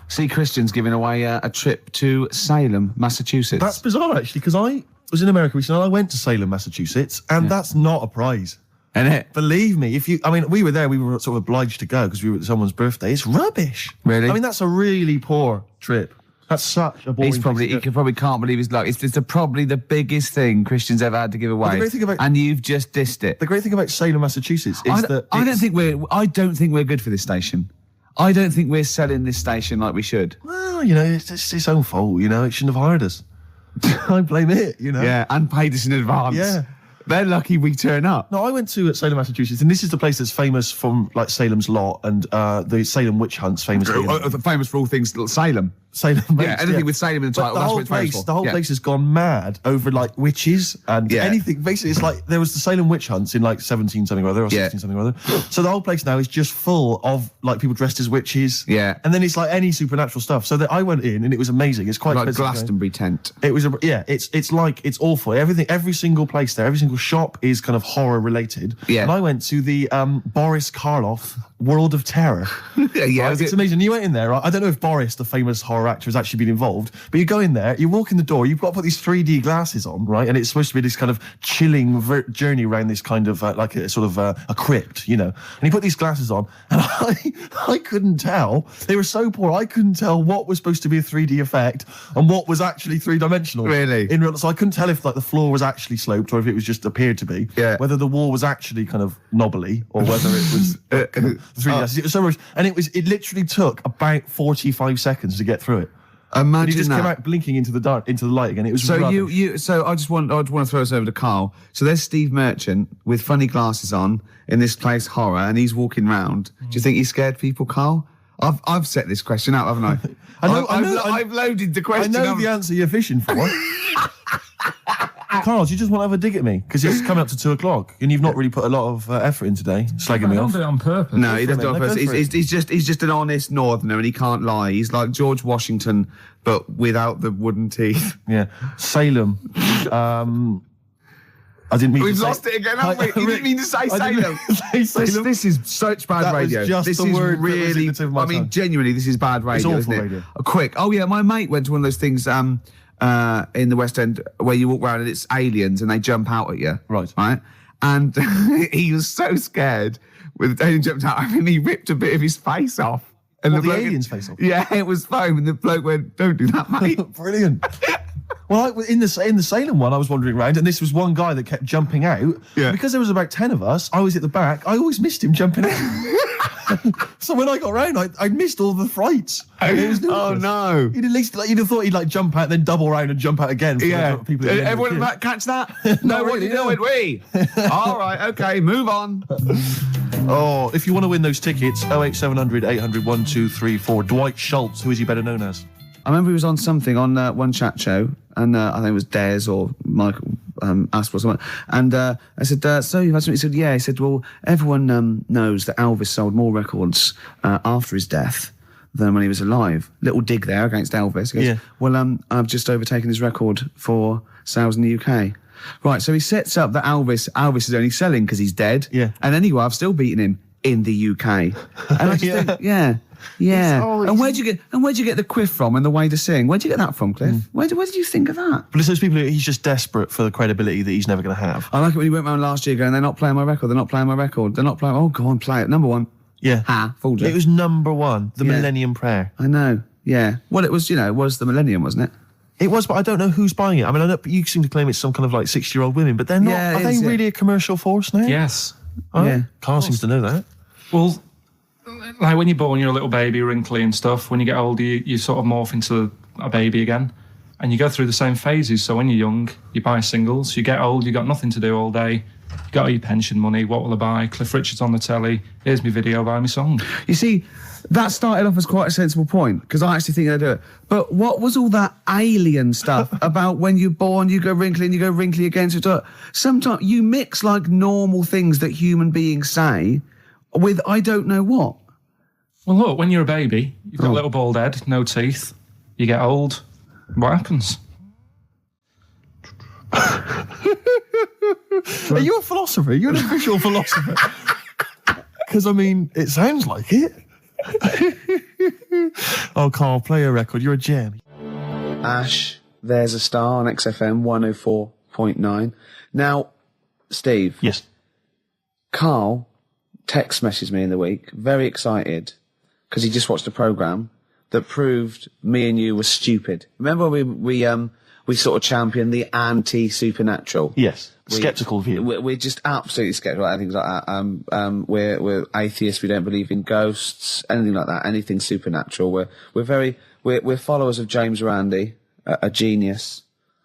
see Christian's giving away a trip to Salem, Massachusetts. That's bizarre, actually, because I was in America recently and I went to Salem, Massachusetts, and that's not a prize. Isn't it? Believe me, we were there, we were sort of obliged to go because we were at someone's birthday. It's rubbish. Really? I mean, that's a really poor trip. That's such a boring He probably can't believe his luck. It's probably the biggest thing Christian's ever had to give away. The great thing about, and you've just dissed it. The great thing about Salem, Massachusetts is that I don't think we're good for this station. I don't think we're selling this station like we should. Well, it's its own fault, it shouldn't have hired us. I blame it, Yeah, and paid us in advance. Yeah. They're lucky we turn up. No, I went to Salem, Massachusetts, and this is the place that's famous from like Salem's Lot and the Salem witch hunts, famously. Famous for all things Salem. Salem, yeah, anything with Salem in the title. The whole place has gone mad over like witches and anything. Basically, it's like there was the Salem witch hunts in like 17 something or other or 16 something or other. So the whole place now is just full of like people dressed as witches. Yeah, and then it's like any supernatural stuff. So that I went in and it was amazing. It's quite like Glastonbury tent. It was it's awful. Every single place there, every single shop is kind of horror related. Yeah, and I went to the Boris Karloff World of Terror. It's amazing. You went in there, right? I don't know if Boris, the famous horror actor, has actually been involved, but you go in there, you walk in the door, you've got to put these 3D glasses on, right? And it's supposed to be this kind of chilling journey around this kind of like a sort of a crypt, And you put these glasses on, and I couldn't tell. They were so poor, I couldn't tell what was supposed to be a 3D effect and what was actually three-dimensional. Really? So I couldn't tell if like the floor was actually sloped or if it was just appeared to be. Yeah. Whether the wall was actually kind of knobbly or whether it was 3D glasses. It was so much, and it literally took about 45 seconds to get through it. Imagine and he just that. came out blinking into the light again. It was so rubbish. So I just want to throw us over to Karl. So there's Steve Merchant with funny glasses on in this place horror, and he's walking round. Do you think he scared people, Karl? I've set this question out, haven't I? I've loaded the question. I know the answer you're fishing for. Karl, do you just want to have a dig at me? Because it's coming up to 2:00 and you've not really put a lot of effort in today, slagging me off. I don't do it on purpose. No, he doesn't do it on purpose. He's just an honest northerner and he can't lie. He's like George Washington, but without the wooden teeth. Yeah. Salem. I didn't mean We've to say... lost it again, haven't we? You didn't mean to say Salem. This is such bad radio. Was just this the is word really... I mean, genuinely, this is bad radio, it's awful isn't it? Radio. Quick. Oh, yeah, my mate went to one of those things... in the West End where you walk around and it's aliens and they jump out at you. Right. And he was so scared when the alien jumped out and he ripped a bit of his face off. And the alien's face off? Yeah, it was foam and the bloke went, don't do that, mate. Brilliant. Well, in the Salem one, I was wandering around and this was one guy that kept jumping out. Yeah. Because there was about 10 of us, I was at the back, I always missed him jumping out. So when I got round, I missed all the frights. Oh no! You'd have thought he'd like jump out, then double round and jump out again. Yeah. People everyone catch that? No, what are you doing? We. All right, okay, move on. Oh, if you want to win those tickets, 08700 800 1234. Dwight Schultz, who is he better known as? I remember he was on something on one chat show, and I think it was Des or Michael Asper or something. And I said, so you've had something? He said, yeah. He said, well, everyone knows that Elvis sold more records after his death than when he was alive. Little dig there against Elvis. He goes, yeah. Well, I've just overtaken his record for sales in the UK. Right, so he sets up that Elvis is only selling because he's dead. Yeah. And anyway, I've still beaten him in the UK. And I just think, yeah. And where'd you get the quiff from and the way to sing? Where'd you get that from, Cliff? Where did you think of that? But it's those people he's just desperate for the credibility that he's never going to have. I like it when he went round last year going, they're not playing my record. Oh, go on, play it. Number one. Yeah. Fooled you. It was number one, the Millennium Prayer. I know, yeah. Well, it was the Millennium, wasn't it? It was, but I don't know who's buying it. I mean, I know you seem to claim it's some kind of like 60-year-old women, but they're not. Yeah, are they really a commercial force now? Yes. Oh, yeah. Karl seems to know that. Well, like when you're born, you're a little baby, wrinkly and stuff. When you get older, you sort of morph into a baby again. And you go through the same phases. So when you're young, you buy singles. You get old, you got nothing to do all day. You got all your pension money. What will I buy? Cliff Richard's on the telly. Here's my video, buy me song. You see, that started off as quite a sensible point, because I actually think they do it. But what was all that alien stuff about when you're born, you go wrinkly and you go wrinkly again? Sometimes you mix like normal things that human beings say with I don't know what. Well, look, when you're a baby, you've got a little bald head, no teeth. You get old. What happens? Are you a philosopher? You're an official philosopher. Because, I mean, it sounds like it. Oh, Karl, play a record. You're a gem. Ash, there's a star on XFM 104.9. Now, Steve. Yes. Karl text messaged me in the week, very excited, because he just watched a programme that proved me and you were stupid. Remember we sort of championed the anti-supernatural? Yes. Skeptical view. We're just absolutely skeptical about things like that. We're atheists. We don't believe in ghosts, anything like that, anything supernatural. We're followers of James Randi, a genius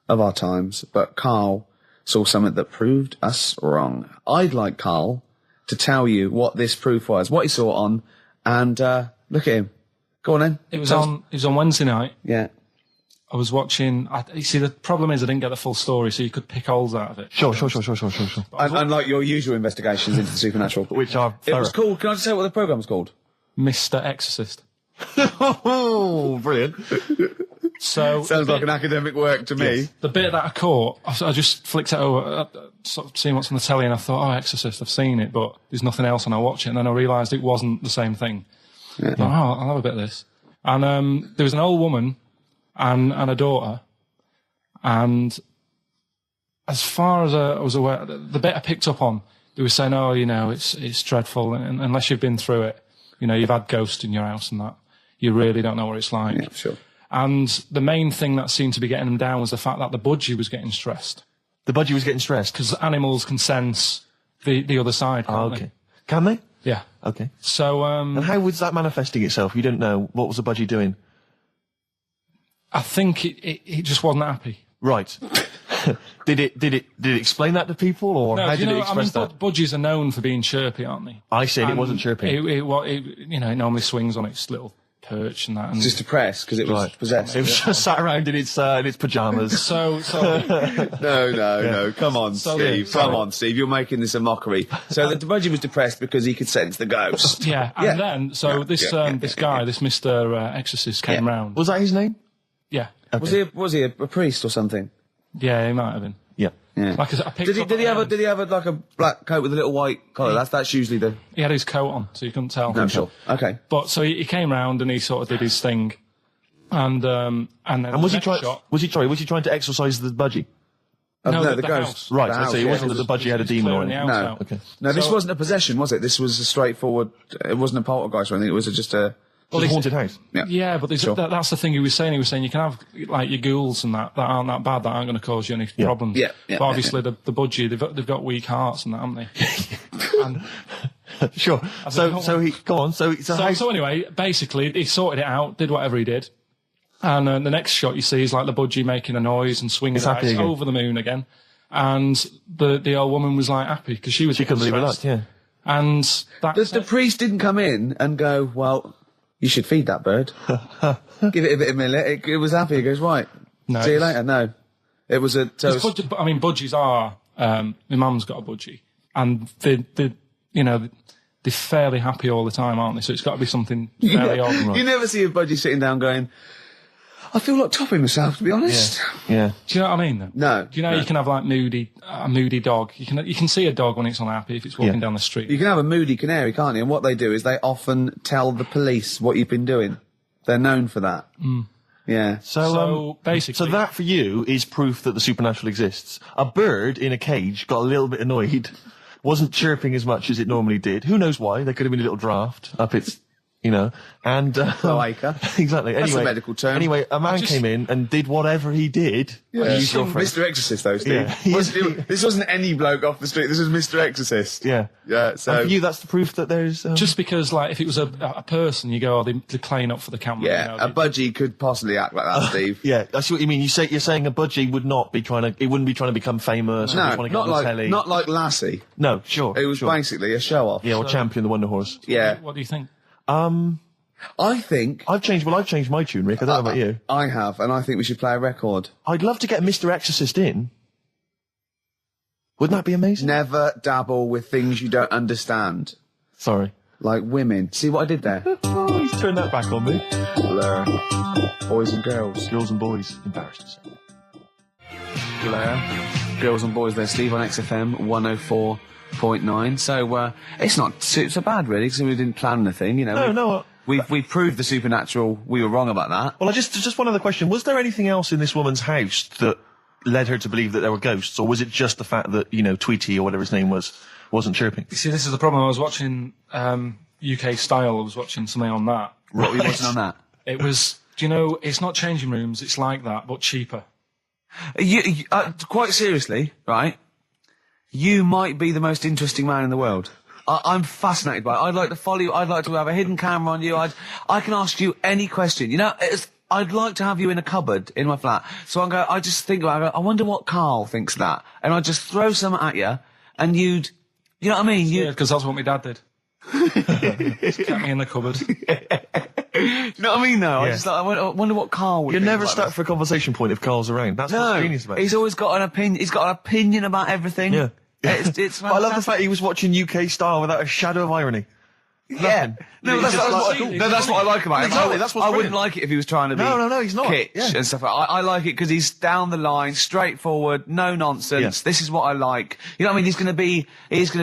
of our times. But Karl saw something that proved us wrong. I'd like Karl to tell you what this proof was, what he saw on, and look at him. Go on then. It was on Wednesday night. Yeah. I was watching. You see, the problem is I didn't get the full story, so you could pick holes out of it. Sure. Unlike your usual investigations into the supernatural. Which are It was called, can I just say what the programme was called? Mr. Exorcist. Oh, brilliant. So Sounds like an academic work to me. The bit that I caught, I just flicked it over, sort of seeing what's on the telly, and I thought, oh, Exorcist, I've seen it, but there's nothing else, and I watch it, and then I realised it wasn't the same thing. Yeah. Thought, oh, I'll have a bit of this. And there was an old woman and a daughter, and as far as I was aware, the bit I picked up on, they were saying, oh, it's dreadful, and unless you've been through it, you've had ghosts in your house and that, you really don't know what it's like. Yeah, sure. And the main thing that seemed to be getting them down was the fact that the budgie was getting stressed. The budgie was getting stressed? Because animals can sense the other side, can't they? Can they? Yeah. Okay. So, and how was that manifesting itself? You didn't know. What was the budgie doing? I think it just wasn't happy. Right. Did it explain that to people, or how did it express that? Budgies are known for being chirpy, aren't they? I said it wasn't chirping. It normally swings on its little perch and that. And just depressed because it was possessed. It was just sat around in its pajamas. So no. Come on, Steve. Come on, Steve. You're making this a mockery. So the budgie was depressed because he could sense the ghost. Yeah. And then this guy, this Mr. Exorcist, came round. Was that his name? Yeah. Okay. Was he a priest or something? Yeah, he might have been. Yeah. Like did he have like a black coat with a little white collar? That's usually the. He had his coat on, so you couldn't tell. No, sure. Okay. But so he came round and he sort of did his thing, and then was he trying to exorcise the budgie? No, the ghost. House. Right. I see. It wasn't that the budgie had a demon or anything. No. Okay. No, this wasn't a possession, was it? This was a straightforward. It wasn't a poltergeist or anything. It was just a. Well, it's a haunted house. Yeah, but that's the thing he was saying. He was saying you can have like your ghouls and that aren't that bad, that aren't going to cause you any problems. Yeah. But obviously the budgie, they've got weak hearts and that, haven't they? And sure. So he go on. So anyway, basically he sorted it out, did whatever he did, and the next shot you see is like the budgie making a noise and swinging it over the moon again, and the old woman was like happy because she couldn't believe it. Yeah. And the priest didn't come in and go, well, you should feed that bird. Give it a bit of millet. It was happy. It goes, right. No, see you later. No. It was a... budgies are... my mum's got a budgie. And they're fairly happy all the time, aren't they? So it's got to be something fairly odd. Right? You never see a budgie sitting down going, I feel like topping myself, to be honest. Yeah. Do you know what I mean, though? No. Do you know you can have, like, a moody dog? You can see a dog when it's unhappy if it's walking down the street. You can have a moody canary, can't you? And what they do is they often tell the police what you've been doing. They're known for that. Mm. Yeah. So basically... So that, for you, is proof that the supernatural exists. A bird in a cage got a little bit annoyed, wasn't chirping as much as it normally did. Who knows why? There could have been a little draft up its... and... Cloaca. Exactly. That's a medical term. Anyway, a man came in and did whatever he did. Yeah. Mr. Exorcist, though, Steve. Yeah. This wasn't any bloke off the street. This was Mr. Exorcist. Yeah. Yeah, so... And for you, that's the proof that there's... Just because, like, if it was a person, you go, they're playing up for the camera. Yeah, a budgie could possibly act like that, Steve. Yeah, I see what you mean. You're saying a budgie wouldn't be trying to become famous. No, or not like telly. Not like Lassie. No, sure. It was basically a show-off. Yeah, or Champion the Wonder Horse. Yeah. What do you think? I think... I've changed my tune, Rick. I don't know about you. I have, and I think we should play a record. I'd love to get Mr. Exorcist in. Wouldn't that be amazing? Never dabble with things you don't understand. Sorry. Like women. See what I did there? Oh, he's turned that back on me. Blur. Boys and girls. Girls and boys. Embarrassed to say. Blur. Girls and boys there. Steve on XFM 104.9. So, it's not so bad, really, because we didn't plan anything, No, We've proved the supernatural. We were wrong about that. Well, just one other question. Was there anything else in this woman's house that led her to believe that there were ghosts, or was it just the fact that, Tweety or whatever his name wasn't chirping? You see, this is the problem. I was watching UK Style. I was watching something on that. What were you watching on that? It was, it's not changing rooms. It's like that, but cheaper. Quite seriously, right? You might be the most interesting man in the world. I'm fascinated by it. I'd like to follow you. I'd like to have a hidden camera on you. I can ask you any question. I'd like to have you in a cupboard in my flat. So I just think about it. I wonder what Karl thinks of that. And I'd just throw something at you, and you know what I mean? Yeah, because that's what my dad did. Just kept me in the cupboard. You know what I mean, though? Yeah. I wonder what Karl would You're think never about stuck this. for a conversation point if Karl's around. That's what's genius about it. He's always got an opinion. He's got an opinion about everything. Yeah. It's I love the fact he was watching UK Style without a shadow of irony. Yeah. No, that's what I like about him. Exactly, that's what's I wouldn't brilliant. like it if he was trying to be No, he's not. kitsch Yeah. and stuff. I like it because he's down the line, straightforward, no nonsense. Yeah. This is what I like. You know what I mean? He's going to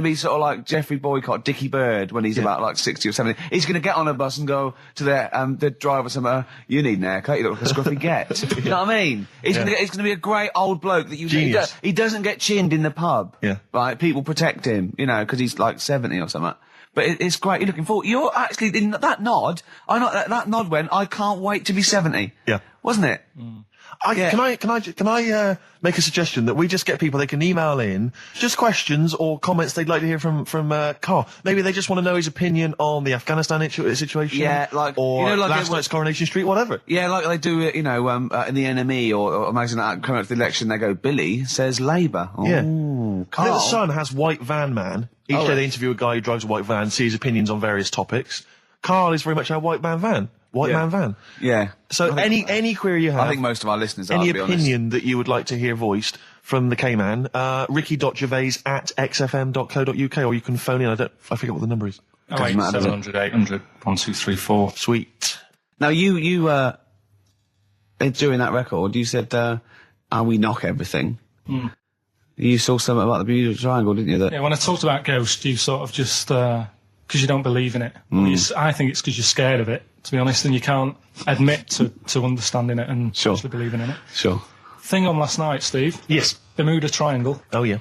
be sort of like Jeffrey Boycott, Dickie Bird when he's about like 60 or 70. He's going to get on a bus and go to the driver somewhere. You need an haircut. You look like a scruffy get. You know what I mean? He's going to be a great old bloke that Genius. he doesn't get chinned in the pub. Yeah. Right? People protect him, because he's like 70 or something. But it's great. You're looking forward. You're actually in that nod. That nod went. I can't wait to be 70. Yeah. Wasn't it? Can I make a suggestion that we just get people, they can email in just questions or comments they'd like to hear from Karl. Maybe they just want to know his opinion on the Afghanistan situation. Yeah, or last night's Coronation Street, whatever. Yeah, like they do it, in the NME or imagine that coming up to the election, they go, Billy says Labour. Oh, Yeah. Karl. I think the Sun has White Van Man. Each day they interview a guy who drives a white van, see his opinions on various topics. Karl is very much our white man van. Man van. Yeah. So any query you have, I think most of our listeners are, any to be honest. opinion that you would like to hear voiced from the K-Man, ricky.gervais@xfm.co.uk, or you can phone in. I forget what the number is. 700 800 1234. Sweet. Now you during that record, you said, we knock everything. You saw something about the Bermuda Triangle, didn't you? Yeah, when I talked about ghosts, you sort of just, because you don't believe in it. I think it's because you're scared of it, to be honest, and you can't admit to understanding it and actually believing in it. Sure. Thing on last night, Steve. Yes. Bermuda Triangle. Oh, yeah.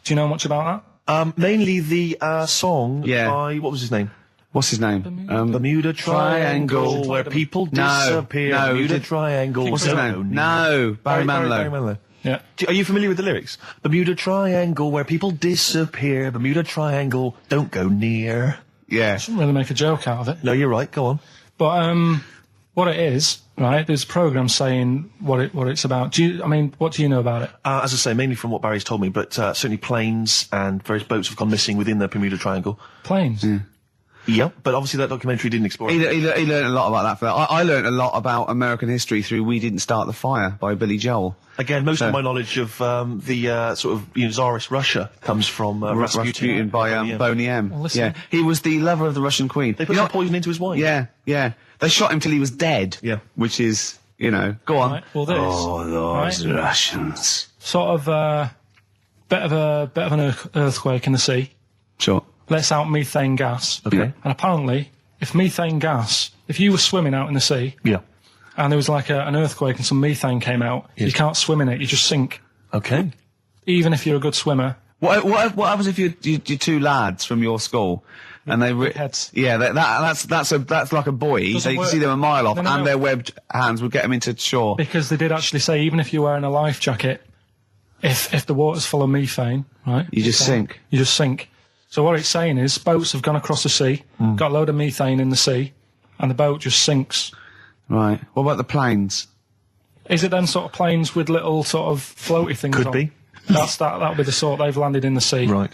Do you know much about that? Mainly the song by, what was his name? What's his name? Bermuda Triangle, where people disappear. No, Bermuda Triangle. What's his name? No, Barry Manilow. Yeah. Are you familiar with the lyrics? Bermuda Triangle, where people disappear. Bermuda Triangle, don't go near. Yeah. Shouldn't really make a joke out of it. No, you're right. Go on. But what it is, right? There's a program saying what it's about. What do you know about it? As I say, mainly from what Barry's told me, but certainly planes and various boats have gone missing within the Bermuda Triangle. Planes. Yeah, but obviously that documentary didn't explore it. He learned a lot about that. I learned a lot about American history through We Didn't Start the Fire by Billy Joel. Again, most of my knowledge of the sort of Tsarist Russia comes from Rasputin by Boney M. Well, listen. Yeah, he was the lover of the Russian queen. They put some poison into his wine. Yeah. They shot him till he was dead. Yeah. Which is, go on. Right, well, this. Those Russians. Sort of bit of an earthquake in the sea. Sure. Lets out methane gas. Okay. And apparently, if you were swimming out in the sea, Yeah. and there was like an earthquake and some methane came out, Yes. you can't swim in it, you just sink. Okay. Even if you're a good swimmer. What happens if you're two lads from your school and they Big heads. Yeah, that's like a buoy. Doesn't You can work. see them a mile off, No. and their webbed hands would get them into shore. Because they did actually say, even if you're wearing a life jacket, if the water's full of methane, right? You just sink. You just sink. So what it's saying is, boats have gone across the sea, got a load of methane in the sea, and the boat just sinks. Right. What about the planes? Is it then sort of planes with little sort of floaty things Could on? be. That'll be the sort they've landed in the sea. Right.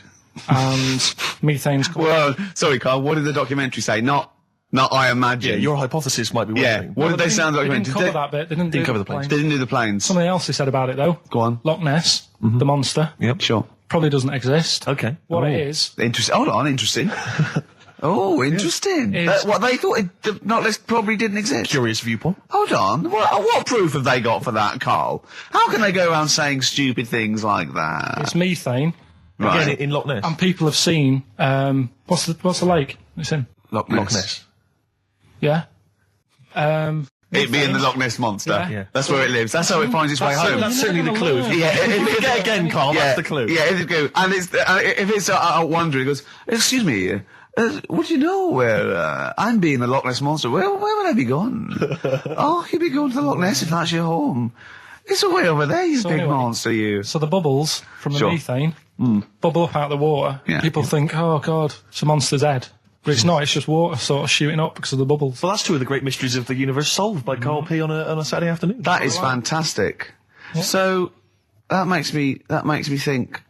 And methane's coming. Well, sorry, Carl. What did the documentary say? Not I imagine. Yeah, your hypothesis might be one Yeah. thing. What did they sound like? They didn't cover that bit. They didn't cover do the planes. They didn't do the planes. Something else they said about it, though. Go on. Loch Ness, the monster, Yep. Sure. probably doesn't exist. Okay. What Oh. it is, Interesting. Hold on. Interesting. Oh, interesting. It's- What they thought Not list probably didn't exist. Curious viewpoint. Hold on. What proof have they got for that, Carl? How can they go around saying stupid things like that? it's methane, Right. Again, in Loch Ness. and people have seen, what's the lake it's in? Loch Loch Ness. Yeah. It being the Loch Ness Monster. Yeah. That's where it lives. That's how it finds its way home. That's certainly the clue. Yeah, Get again, Carl. That's the clue. Yeah, if it's go, and it's if it's out wandering, it goes, excuse me, would you know where I'm being the Loch Ness Monster? Where would I be going? Oh, you'd be going to the Loch Ness if that's your home. It's way over there, you big monster, you. So the bubbles from the Sure. methane bubble up out of the water. Yeah. People think, oh, God, it's a monster's head. But it's not, it's just water sort of shooting up because of the bubbles. Well, that's two of the great mysteries of the universe solved by Karl P on a Saturday afternoon. That is fantastic. So that makes me think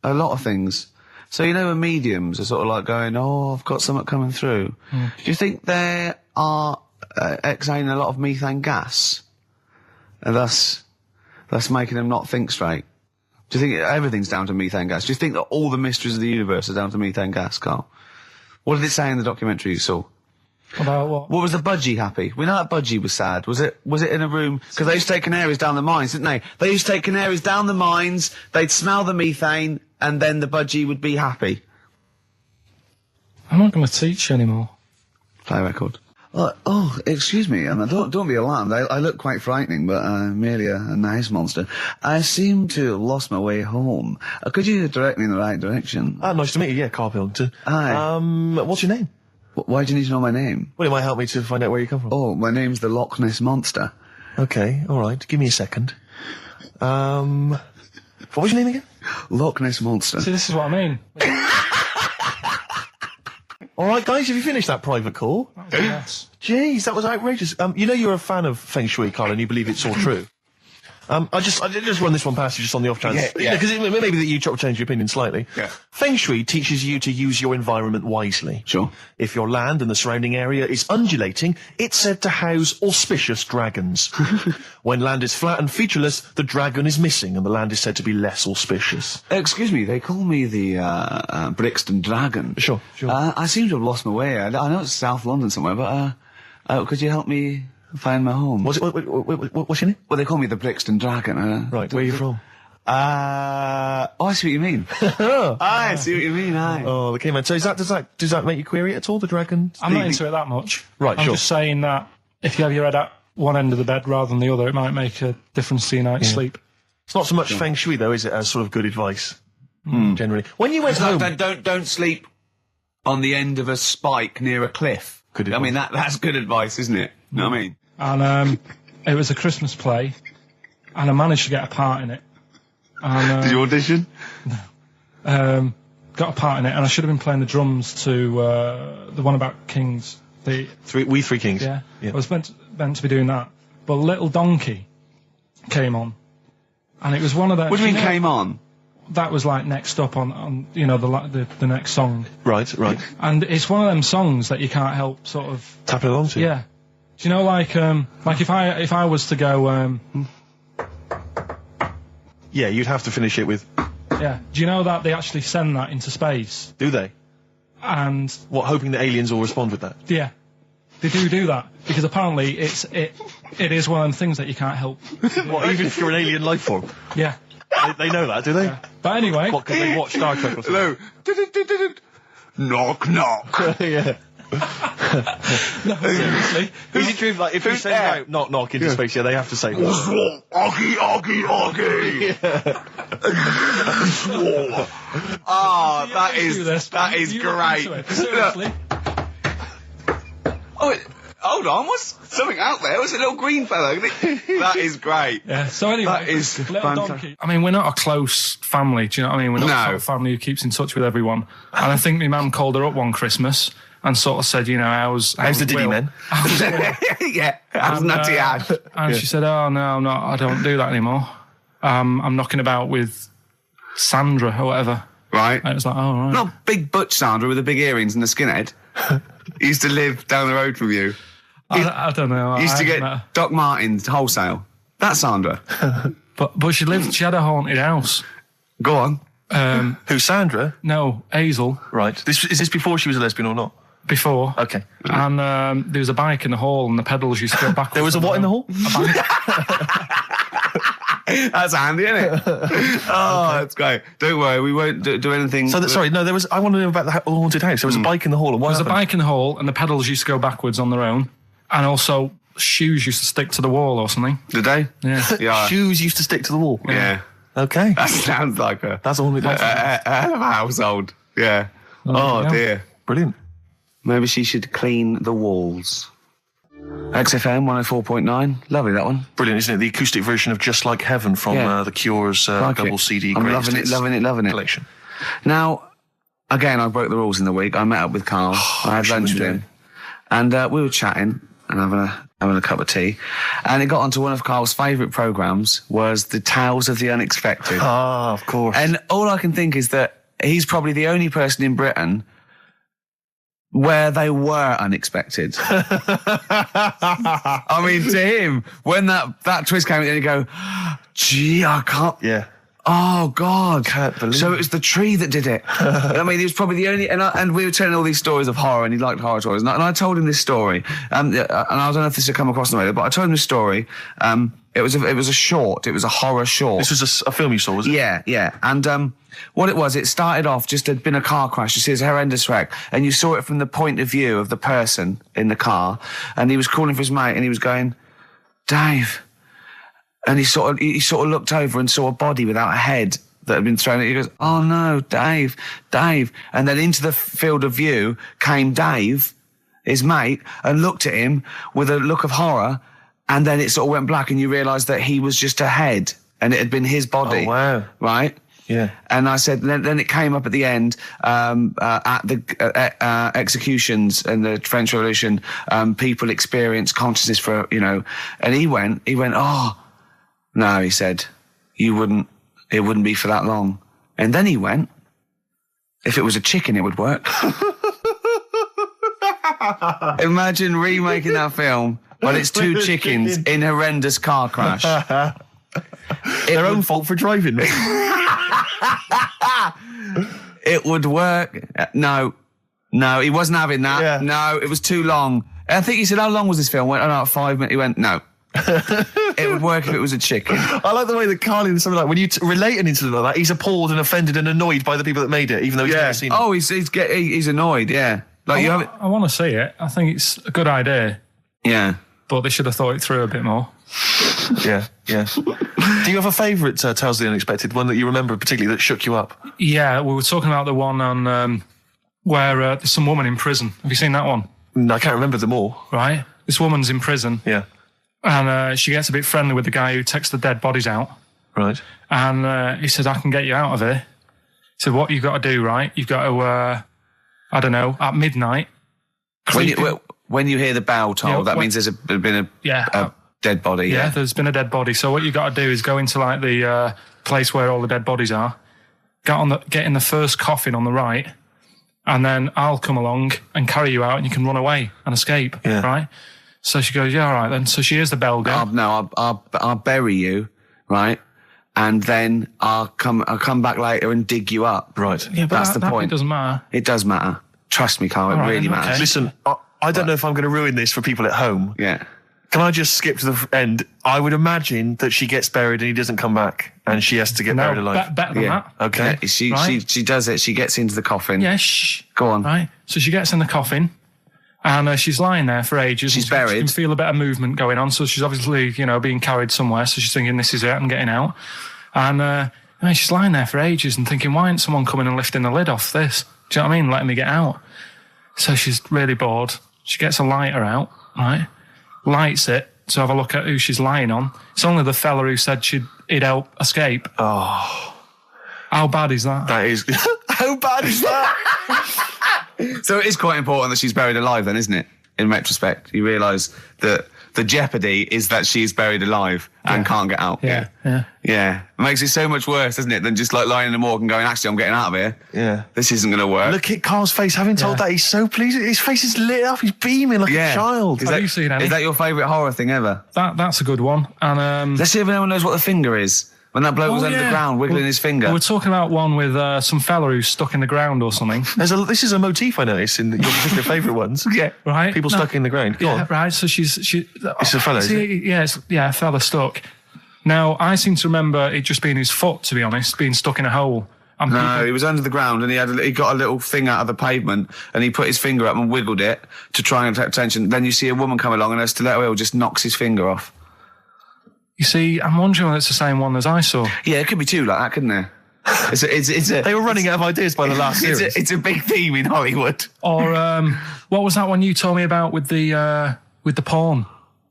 a lot of things. So you know when mediums are sort of like going, oh, I've got something coming through. Do you think they are exhaling a lot of methane gas? And thus making them not think straight? Do you think everything's down to methane gas? Do you think that all the mysteries of the universe are down to methane gas, Carl? What did it say in the documentary you saw? About what? What was the budgie happy? We know that budgie was sad. Was it in a room? Because they used to take canaries down the mines, didn't they? They used to take canaries down the mines, they'd smell the methane, and then the budgie would be happy. I'm not going to teach you anymore. Play record. Excuse me, and don't be alarmed. I look quite frightening, but I'm merely a nice monster. I seem to have lost my way home. Could you direct me in the right direction? Nice to meet you. Yeah, Karl Pilkington. Hi. What's your name? Why do you need to know my name? Well, it might help me to find out where you come from. Oh, my name's the Loch Ness Monster. Okay, all right. Give me a second. What was your name again? Loch Ness Monster. See, this is what I mean. All right, guys, have you finished that private call? Yes. Jeez, that was outrageous. You know you're a fan of Feng Shui, Carl, and you believe it's all true. I just run this one past you just on the off chance. Yeah. Because maybe that you change your opinion slightly. Yeah. Feng Shui teaches you to use your environment wisely. Sure. If your land and the surrounding area is undulating, it's said to house auspicious dragons. When land is flat and featureless, the dragon is missing and the land is said to be less auspicious. Excuse me, they call me the Brixton Dragon. Sure. I seem to have lost my way. I know it's South London somewhere, but could you help me find my home? What's your name? Well, they call me the Brixton Dragon. Right, where are you from? I see what you mean. I see what you mean, aye. Oh, okay, man. So does that make you query it at all, the dragon? I'm not into it that much. Right, I'm sure. just saying that if you have your head at one end of the bed rather than the other, it might make a difference to your night's sleep. It's not so much Feng Shui, though, is it, as sort of good advice, generally? When you went home... Don't sleep on the end of a spike near a cliff. Good advice. I mean, that's good advice, isn't it? You know what I mean? And it was a Christmas play, and I managed to get a part in it. And, Did you audition? got a part in it, and I should have been playing the drums to the one about Kings. We Three Kings. Yeah. I was meant to be doing that, but Little Donkey came on, and it was one of those. What do you mean came on? That was like next up on the next song. Right. And it's one of them songs that you can't help sort of Tapping along to. Yeah. Do you know, like if I was to go, Yeah, you'd have to finish it with. yeah. Do you know that they actually send that into space? Do they? And What, hoping that aliens will respond with that? yeah, they do that because apparently it is one of them things that you can't help. What, even if you're an alien life form? Yeah. They know that, do they? But anyway, What, because they watch Star Trek or something? Hello. Knock, knock. Yeah. no, seriously. Is it true, like, if you send out knock knock into space, they have to say What's wrong? Oggy, oggy, oggy. Ah, that is great. Seriously. Oh, hold on, what's something out there? Was a little green fellow? That is great. Yeah. So anyway, That is Little fantastic. Donkey. I mean, we're not a close family. Do you know what I mean? We're not a sort of family who keeps in touch with everyone. And I think my mum called her up one Christmas and sort of said, you know, how's How's the Diddy Will? men? Yeah, how's Nutty Ash? And she said, oh, no, I'm not. I don't do that anymore. I'm knocking about with Sandra or whatever. Right. And it was like, oh, right. Not big butch Sandra with the big earrings and the skinhead. He used to live down the road from you. I don't know. He used to I get haven't met her. Doc Martens wholesale. That's Sandra. But she had a haunted house. Go on. Who, Sandra? No, Hazel, Right. Is this before she was a lesbian or not? before. Okay. And there was a bike in the hall and the pedals used to go back. There was a what in the hall? That's handy, isn't it? Oh, that's great. Don't worry, we won't do anything. So, I want to know about the haunted house. There was a bike in the hall. And there was a bike in the hall, and the pedals used to go backwards on their own. And also, shoes used to stick to the wall or something. Did they? Yeah. Shoes used to stick to the wall. Yeah. Okay. That sounds like that's a haunted house. A hell of a household. Yeah. Oh dear. Brilliant. Maybe she should clean the walls. XFM 104.9. Lovely, that one. Brilliant, isn't it? The acoustic version of Just Like Heaven from The Cure's double CD I'm greatest loving it. collection. Now, again, I broke the rules in the week. I met up with Karl. I had lunch with him. And we were chatting and having a cup of tea. And it got onto one of Karl's favourite programmes was the Tales of the Unexpected. Ah, of course. And all I can think is that he's probably the only person in Britain where they were unexpected. I mean, to him, when that twist came in, you go, gee, I can't... Yeah. Oh, God. Can't believe So it was the tree that did it. I mean, he was probably the only... And we were telling all these stories of horror, and he liked horror stories. And I told him this story. And I don't know if this had come across the radio, but I told him this story. It was a short. It was a horror short. This was a film you saw, was it? Yeah. And what it was, it started off just had been a car crash. You see, it's a horrendous wreck. And you saw it from the point of view of the person in the car. And he was calling for his mate, and he was going, Dave... And he sort of looked over and saw a body without a head that had been thrown at. He goes, oh no, Dave. And then into the field of view came Dave, his mate, and looked at him with a look of horror. And then it sort of went black, and you realised that he was just a head, and it had been his body. Oh, wow. Right? Yeah. And I said, then it came up at the end, at the executions and the French Revolution, people experience consciousness for, and he went, oh, no, he said, it wouldn't be for that long. And then he went, if it was a chicken, it would work. Imagine remaking that film, but it's two chickens in horrendous car crash. Their own fault for driving. It would work. No, he wasn't having that. Yeah. No, it was too long. I think he said, how long was this film? I went, about 5 minutes. He went, no. It would work if it was a chicken. I like the way that Karl in something like when you relate an incident like that, he's appalled and offended and annoyed by the people that made it, even though he's never seen it. Oh, he's annoyed. Yeah, like I want to see it. I think it's a good idea. Yeah, but they should have thought it through a bit more. Yeah. Do you have a favourite Tales of the Unexpected, one that you remember particularly that shook you up? Yeah, we were talking about the one on where there's some woman in prison. Have you seen that one? No, I can't remember them all. Right, this woman's in prison. Yeah. And she gets a bit friendly with the guy who takes the dead bodies out. Right. And he said, I can get you out of here. He said, what you've got to do, right? You've got to, at midnight. When you hear the bell toll, that means there's been a dead body. Yeah, there's been a dead body. So what you've got to do is go into like the place where all the dead bodies are, get in the first coffin on the right, and then I'll come along and carry you out, and you can run away and escape, right? So she goes, yeah, all right then. So she hears the bell go. I'll bury you, right? And then I'll come back later and dig you up. Right. Yeah, but that's the point. It doesn't matter. It does matter. Trust me, Karl. It really matters. Okay. Listen, I don't know if I'm going to ruin this for people at home. Yeah. Can I just skip to the end? I would imagine that she gets buried and he doesn't come back, and she has to get buried alive. Better than that. Okay. Yeah, she does it. She gets into the coffin. Yeah, shh. Go on. Right. So she gets in the coffin. And she's lying there for ages. She's buried. She can feel a bit of movement going on. So she's obviously, being carried somewhere. So she's thinking, this is it, I'm getting out. And she's lying there for ages and thinking, why isn't someone coming and lifting the lid off this? Do you know what I mean? Letting me get out. So she's really bored. She gets a lighter out, right? Lights it to have a look at who she's lying on. It's only the fella who said he'd help escape. Oh. How bad is that? That is... How bad is that? So it is quite important that she's buried alive then, isn't it? In retrospect, you realise that the jeopardy is that she's buried alive and can't get out. Yeah. It makes it so much worse, doesn't it, than just like lying in the morgue and going, actually, I'm getting out of here. Yeah. This isn't going to work. Look at Karl's face. Having told that, he's so pleased. His face is lit up. He's beaming like a child. Have you seen any? Is that your favourite horror thing ever? That's a good one. And let's see if anyone knows what the finger is. When that bloke was under the ground wiggling his finger. We're talking about one with some fella who's stuck in the ground or something. This is a motif I noticed in your particular favourite ones. Yeah. Right. People stuck in the ground. Go on. Right. So it's a fella, is it? a fella stuck. Now, I seem to remember it just being his foot, to be honest, being stuck in a hole. And No, he was under the ground and he got a little thing out of the pavement and he put his finger up and wiggled it to try and attract attention. Then you see a woman come along and her stiletto heel just knocks his finger off. You see, I'm wondering whether it's the same one as I saw. Yeah, it could be two like that, couldn't there? They were running out of ideas by the last series. It's a big theme in Hollywood. Or what was that one you told me about with the porn?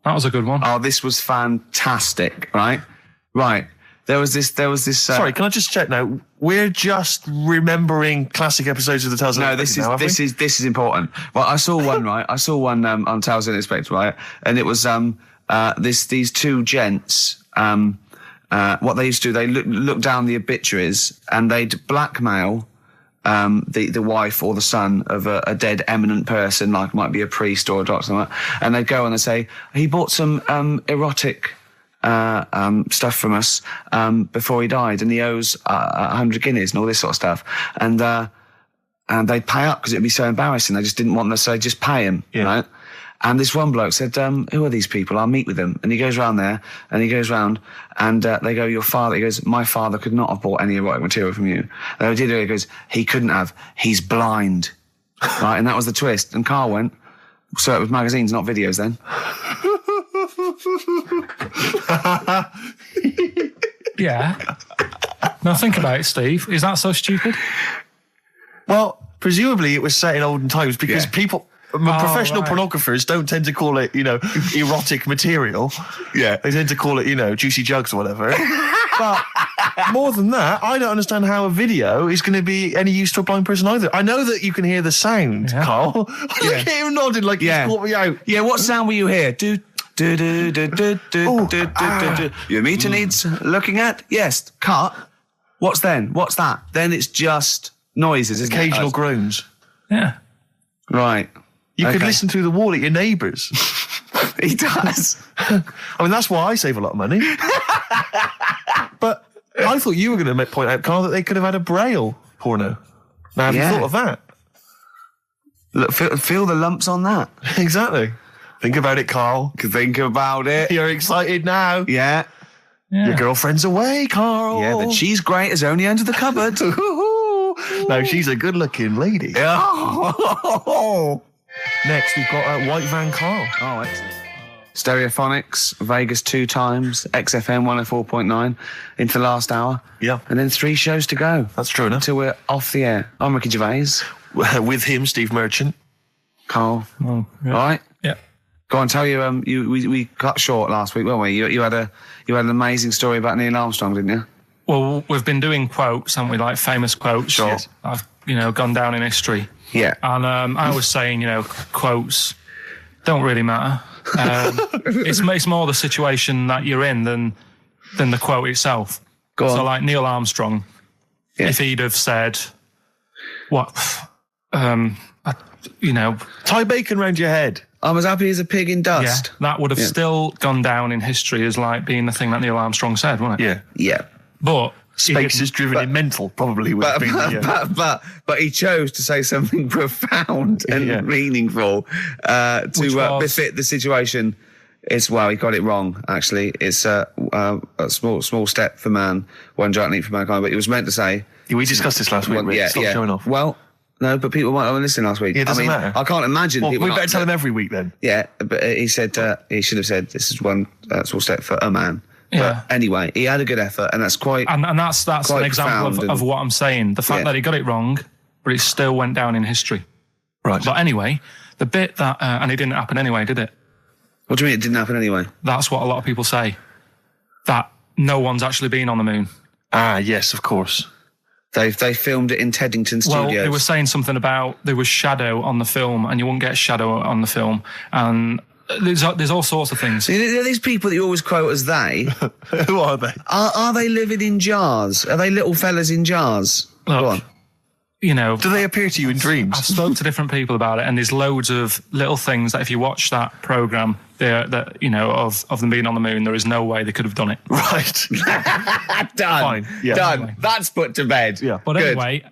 That was a good one. Oh, this was fantastic, right? Right. There was this. Sorry, can I just check now? We're just remembering classic episodes of the Tales No, this is important. Well, I saw one, right? I saw one on Tales Unexpected, right? And it was these two gents. What they used to do, they look down the obituaries and they'd blackmail the wife or the son of a dead eminent person, like might be a priest or a doctor, like that, and they'd go and they'd say, he bought some erotic stuff from us before he died, and he owes 100 guineas and all this sort of stuff, and they'd pay up because it'd be so embarrassing. They just didn't want them to say, just pay him, right? And this one bloke said, who are these people? I'll meet with them. And he goes round there, and he goes round, and they go, your father, he goes, my father could not have bought any erotic material from you. They did it, he goes, he couldn't have, he's blind. Right, and that was the twist. And Karl went, so it was magazines, not videos then. Yeah. Now think about it, Steve. Is that so stupid? Well, presumably it was set in olden times because people... professional pornographers don't tend to call it, erotic material. Yeah. They tend to call it, juicy jugs or whatever. But more than that, I don't understand how a video is going to be any use to a blind person either. I know that you can hear the sound, Karl. Look at him nodding like he's caught me out. Yeah, what sound were you hear? Do. Your meter needs looking at? Yes. Cut. What's then? What's that? Then it's just noises, isn't it? Occasional groans. Yeah. Right. You could listen through the wall at your neighbours. He does. I mean, that's why I save a lot of money. But I thought you were going to point out, Karl, that they could have had a Braille porno. Now, have you thought of that? Look, feel the lumps on that. Exactly. Think about it, Karl. Think about it. You're excited now. Yeah. Your girlfriend's away, Karl. Yeah, but she's great as only under the cupboard. No, she's a good-looking lady. Oh. Next, we've got White Van Karl. Oh, excellent. Stereophonics, Vegas 2 times, XFM 104.9 into the last hour. Yeah. And then 3 shows to go. That's true enough. Until we're off the air. I'm Ricky Gervais. With him, Steve Merchant. Karl. Oh, yeah. All right? Yeah. Go on, tell you, we cut short last week, weren't we? You had an amazing story about Neil Armstrong, didn't you? Well, we've been doing quotes, haven't we? Like famous quotes. Sure. Yes. I've, gone down in history. Yeah. And I was saying, quotes don't really matter. It's more the situation that you're in than the quote itself. Go on. So like Neil Armstrong, if he'd have said, tie bacon round your head. I'm as happy as a pig in dust. Yeah, that would have still gone down in history as like being the thing that Neil Armstrong said, wouldn't it? Yeah. Yeah. But space is driven in mental, probably would have been. But he chose to say something profound and meaningful to befit the situation. He got it wrong. Actually, it's a small step for man, one giant leap for mankind. But he was meant to say. We discussed this last week. Stop showing off. Well. No, but people might have listened last week. Yeah, it doesn't matter. I can't imagine. Well, we better tell them every week then. Yeah, but he said he should have said this is one small step for a man. Yeah. But anyway, he had a good effort, and that's quite. And that's an example of what I'm saying. The fact that he got it wrong, but it still went down in history. Right. But anyway, the bit that and it didn't happen anyway, did it? What do you mean it didn't happen anyway? That's what a lot of people say. That no one's actually been on the moon. Ah, yes, of course. They filmed it in Teddington Studios. Well, they were saying something about there was shadow on the film, and you wouldn't get shadow on the film, and there's all sorts of things. These people that you always quote as they. Who are they? Are they living in jars? Are they little fellas in jars? Look, Go on. Do they appear to you in dreams? I've spoken to different people about it, and there's loads of little things that if you watch that programme, of them being on the moon, there is no way they could have done it. Right. Done. Fine. Yeah. Done. Anyway. That's put to bed. Yeah. But anyway,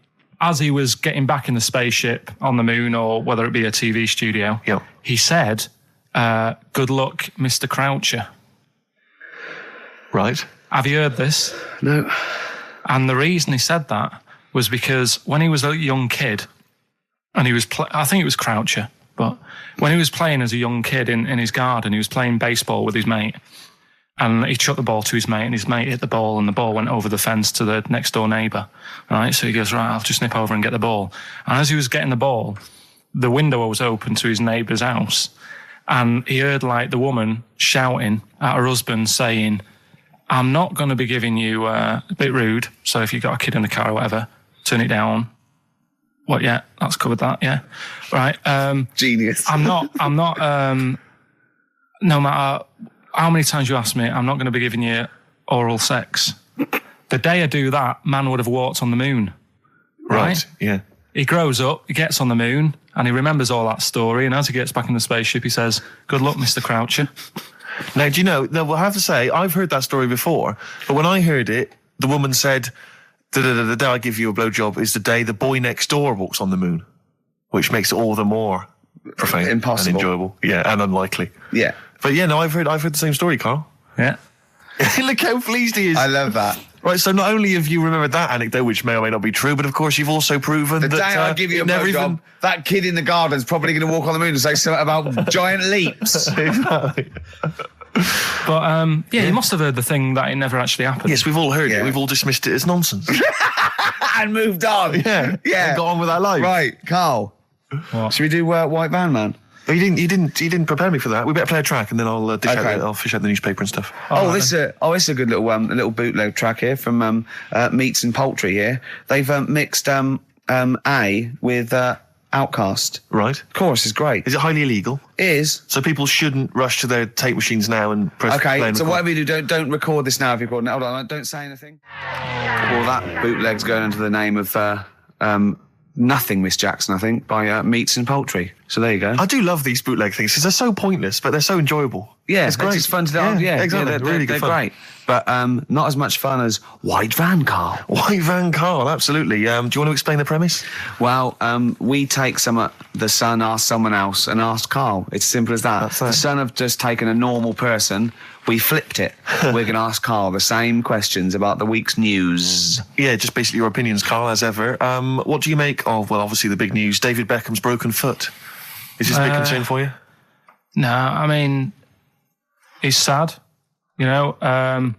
as he was getting back in the spaceship on the moon, or whether it be a TV studio, he said, "Good luck, Mr. Croucher." Right. Have you heard this? No. And the reason he said that was because when he was a young kid, and he was, I think it was Croucher, but when he was playing as a young kid in his garden, he was playing baseball with his mate, and he chucked the ball to his mate, and his mate hit the ball, and the ball went over the fence to the next door neighbour. Right, so he goes, right, I'll just nip over and get the ball. And as he was getting the ball, the window was open to his neighbour's house, and he heard like the woman shouting at her husband saying, I'm not going to be giving you a bit rude, so if you've got a kid in the car or whatever, turn it down. What, yeah, that's covered that, yeah. Right. Genius. I'm not, no matter how many times you ask me, I'm not going to be giving you oral sex. The day I do that, man would have walked on the moon. Right? Yeah. He grows up, he gets on the moon, and he remembers all that story, and as he gets back in the spaceship, he says, good luck, Mr. Croucher. Now, do you know, I have to say, I've heard that story before, but when I heard it, the woman said, the day I give you a blowjob is the day the boy next door walks on the moon, which makes it all the more profane Impossible. and enjoyable. Yeah, and unlikely. Yeah. But yeah, no, I've heard the same story, Carl. Yeah. Look how pleased he is. I love that. Right, so not only have you remembered that anecdote, which may or may not be true, but of course you've also proven The that... day I give you a blowjob, that kid in the garden's probably going to walk on the moon and say something about giant leaps. Exactly. But, you must have heard the thing that it never actually happened. Yes, we've all heard Yeah. it. We've all dismissed it as nonsense. And moved on. Yeah. Yeah. And got on with our life. Right, Carl. What? Should we do White Van Man? Oh, you didn't prepare me for that. We better play a track and then I'll Okay. fish out the newspaper and stuff. This is a good little bootleg track here from Meats and Poultry here. They've mixed A with Outcast. Right. Chorus is great. Is it highly illegal? Is. So people shouldn't rush to their tape machines now and press play Okay, and so record. whatever you do, don't record this now if you're recording it. Hold on, don't say anything. Well, that bootleg's going under the name of Nothing Miss Jackson, I think, by Meats and Poultry. So there you go. I do love these bootleg things because they're so pointless, but they're so enjoyable. Yeah, it's great. It's fun to do. Yeah, exactly. they're really they're good fun. great. But not as much fun as White Van, Carl. White Van Carl, absolutely. Do you want to explain the premise? Well, we take the Sun asks someone else and asks Carl. It's simple as that. That's it. The Sun have just taken a normal person. We flipped it. We're going to ask Carl the same questions about the week's news. Yeah, just basically your opinions, Carl, as ever. What do you make of, well, obviously the big news, David Beckham's broken foot? Is this a big concern for you? No, I mean, he's sad. You know,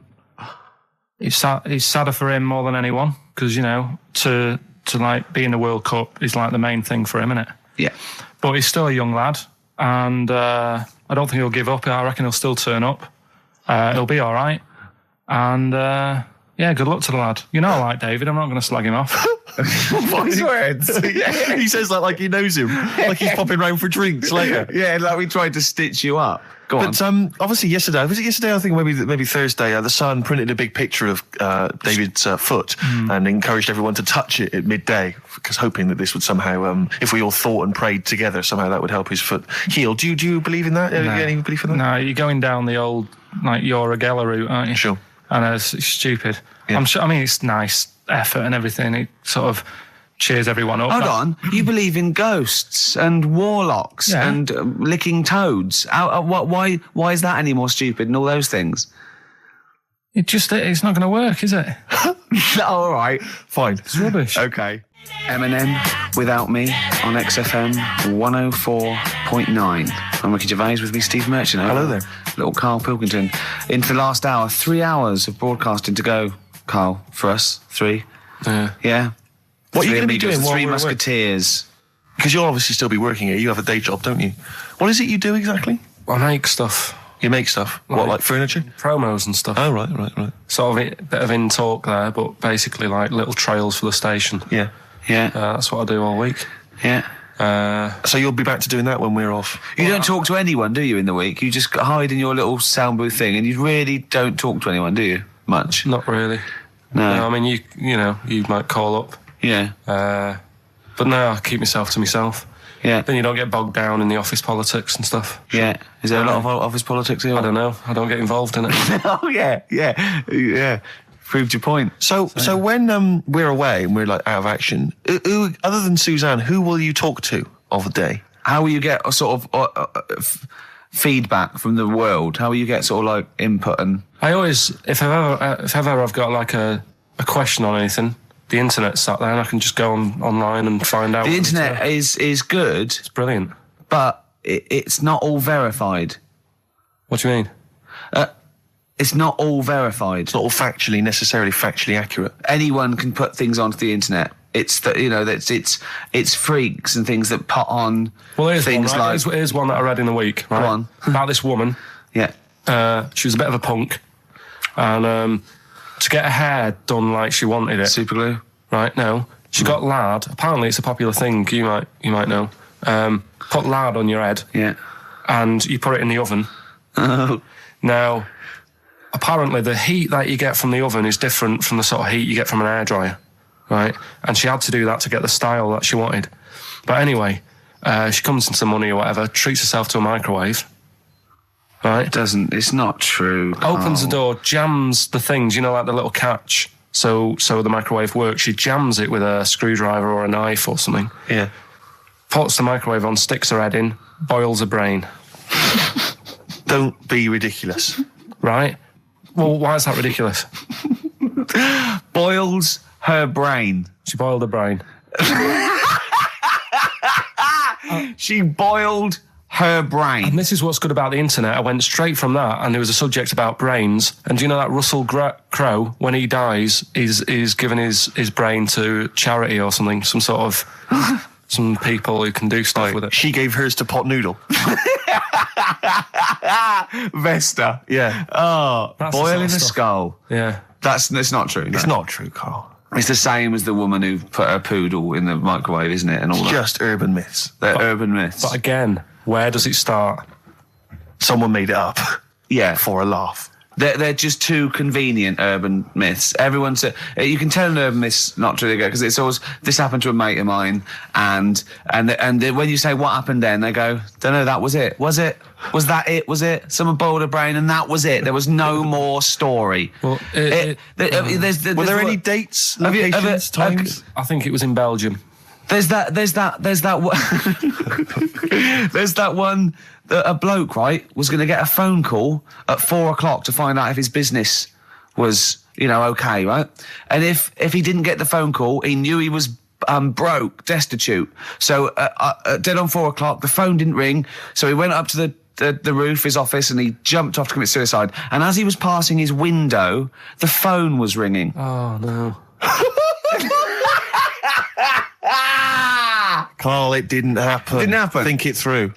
it's sadder for him more than anyone because, you know, to like be in the World Cup is like the main thing for him, isn't it? Yeah. But he's still a young lad, and I don't think he'll give up. I reckon he'll still turn up. He'll be all right. And, yeah, good luck to the lad. You know I like David. I'm not going to slag him off. Wise words. Yeah. He says that like he knows him, like he's popping round for drinks later. Yeah, like we tried to stitch you up. Go on. But obviously yesterday, was it yesterday? I think maybe Thursday. The Sun printed a big picture of David's foot and encouraged everyone to touch it at midday, because hoping that this would somehow, if we all thought and prayed together, somehow that would help his foot heal. Do you believe in that? No. Any belief in that? No, you're going down the old like Yoragella route, aren't you? Sure. And it's stupid. Yeah. I'm sure. I mean, it's nice effort and everything. It sort of cheers everyone up. Hold on. You believe in ghosts and warlocks Yeah. and licking toads. Why is that any more stupid and all those things? It's not going to work, is it? All right. Fine. It's rubbish. Okay. Eminem, Without Me, on XFM 104.9. I'm Ricky Gervais, with me Steve Merchant. Hello there. Little Karl Pilkington. Into the last hour, 3 hours of broadcasting to go, Karl, for us. 3. Yeah. What are you Three going to be amigos, doing the while Three we're away? Musketeers. Because you'll obviously still be working here. You have a day job, don't you? What is it you do exactly? I make stuff, You make stuff. What, like furniture? promos and stuff. Oh, right. Sort of a bit of in talk there, but basically like little trails for the station. Yeah. Yeah. That's what I do all week. Yeah. So you'll be back to doing that when we're off? You don't talk to anyone, do you, in the week? You just hide in your little sound booth thing, and you really don't talk to anyone, do you? Much? Not really. No. I mean, you might call up. Yeah. But no, I keep myself to myself. Yeah. Then you don't get bogged down in the office politics and stuff. Yeah. Is there a lot of office politics here? I don't know. I don't get involved in it. Oh, yeah. Proved your point. So when we're away and we're like out of action, who, other than Suzanne, who will you talk to of the day? How will you get a sort of feedback from the world? How will you get sort of like input and? I always, if ever I've got like a question on anything, the internet's sat there and I can just go online and find out. The internet is good. It's brilliant. But it's not all verified. What do you mean? It's not all verified. It's not all necessarily factually accurate. Anyone can put things onto the internet. It's that it's freaks and things that put on things one, right? like. Here's one that I read in the week. Right? Go on. About this woman. Yeah. She was a bit of a punk, and to get her hair done like she wanted it. Super glue. Right? No, she got lard. Apparently, it's a popular thing. You might know. Put lard on your head. Yeah. And you put it in the oven. Oh. Now, apparently, the heat that you get from the oven is different from the sort of heat you get from an hairdryer. Right? And she had to do that to get the style that she wanted. But anyway, she comes into money or whatever, treats herself to a microwave. Right? It's not true. Opens the door, jams the things, like the little catch. So the microwave works. She jams it with a screwdriver or a knife or something. Yeah. Puts the microwave on, sticks her head in, boils her brain. Don't be ridiculous. Right? Well, why is that ridiculous? Boils her brain. She boiled her brain. She boiled her brain. And this is what's good about the internet. I went straight from that, and there was a subject about brains. And do you know that Russell Crowe, when he dies, is giving his brain to charity or something, some sort of some people who can do stuff with it. She gave hers to Pot Noodle. Vesta. Yeah. Oh, That's boiling a the sort of stuff. skull. Yeah. It's not true. It's not true, Carl. It's the same as the woman who put her poodle in the microwave, isn't it? And all It's that. just urban myths. They're urban myths. But again, where does it start? Someone made it up yeah. for a laugh. They're just too convenient urban myths. Everyone's you can tell an urban myth's not true because it's always this happened to a mate of mine, and when you say what happened then, they go, don't know, that was it. Was it? Was that it? Was it? Someone boiled a brain and that was it. There was no more story. Well, Were there any dates, locations, times? I think it was in Belgium. There's that one that a bloke, right, was going to get a phone call at 4:00 to find out if his business was, okay, right? And if he didn't get the phone call, he knew he was broke, destitute. So dead on 4:00, the phone didn't ring. So he went up to the roof, his office, and he jumped off to commit suicide. And as he was passing his window, the phone was ringing. Oh, no. Carl, it didn't happen. Didn't happen. Think it through.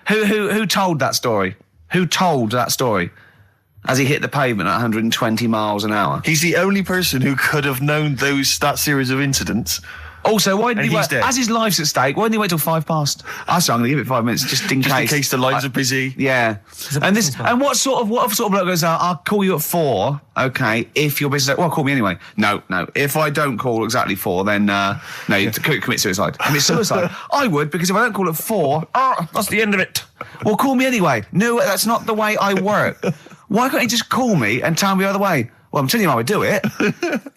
Who told that story? Who told that story? As he hit the pavement at 120 miles an hour. He's the only person who could have known that series of incidents. Also, why didn't he wait? Dead. As his life's at stake, why didn't he wait till 5:00? I'm going to give it 5 minutes just in case. In case the lines are busy. Yeah. And what sort of bloke goes out? I'll call you at 4. Okay, if your business. Well, call me anyway. No. If I don't call exactly 4, then no, you commit suicide. Commit suicide. I would, because if I don't call at 4, that's the end of it. Well, call me anyway. No, that's not the way I work. Why can't you just call me and tell me the other way? Well, I'm telling you how I do it.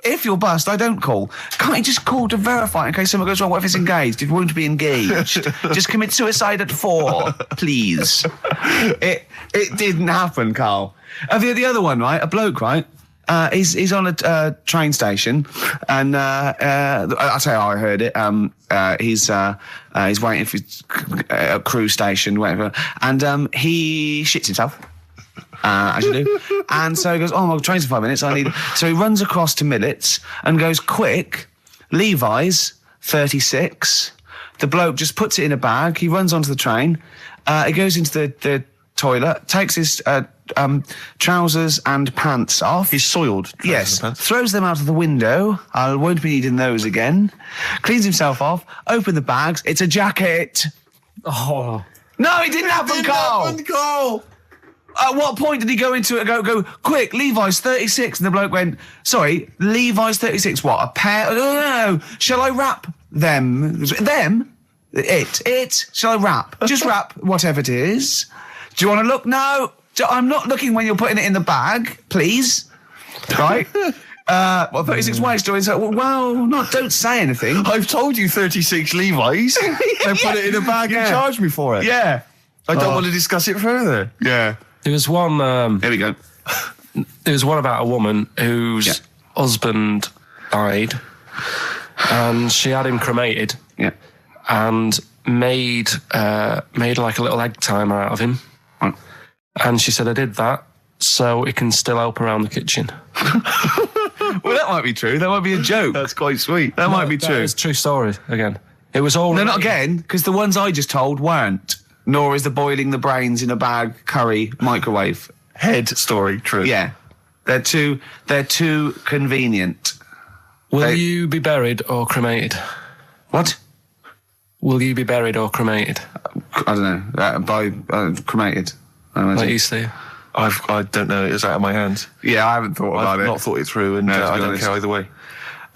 If you're bust, I don't call. Can't you just call to verify in case something goes wrong? What if it's engaged? It won't be engaged. Just commit suicide at 4, please. It didn't happen, Carl. The other one, right? A bloke, right? He's on a train station, and I'll tell you how I heard it. He's waiting for a cruise station, whatever, and he shits himself. As you do. And so he goes, my train's in 5 minutes. So he runs across to Millets and goes, quick, Levi's 36. The bloke just puts it in a bag. He runs onto the train. He goes into the toilet, takes his trousers and pants off. He's soiled trousers yes, and pants. Throws them out of the window. I won't be needing those again. Cleans himself off. Open the bags. It's a jacket. Oh. No, it didn't happen, Carl. At what point did he go into it and go, quick, Levi's 36? And the bloke went, sorry, Levi's 36, what, a pair? No. Shall I wrap them? Them? It. Shall I wrap? Just wrap whatever it is. Do you want to look? No. I'm not looking when you're putting it in the bag, please. Right? 36 white stories. Don't say anything. I've told you 36 Levi's. Then put it in a bag and charge me for it. Yeah. I don't want to discuss it further. Yeah. There was one... Here we go. There was one about a woman whose husband died, and she had him cremated. Yeah. And made like a little egg timer out of him. Right. And she said, I did that so it can still help around the kitchen. Well, that might be true. That might be a joke. That's quite sweet. That might be true. It's a true story, again. It was all... No, not again, because the ones I just told weren't. Nor is the boiling the brains in a bag curry microwave. Head story, true. Yeah. They're too convenient. Will you be buried or cremated? What? Will you be buried or cremated? I don't know. By cremated, I imagine. Like you, Steve? I don't know. It's out of my hands. Yeah, I haven't thought about it. I've not thought it through, and No, I to be don't honest. care either way.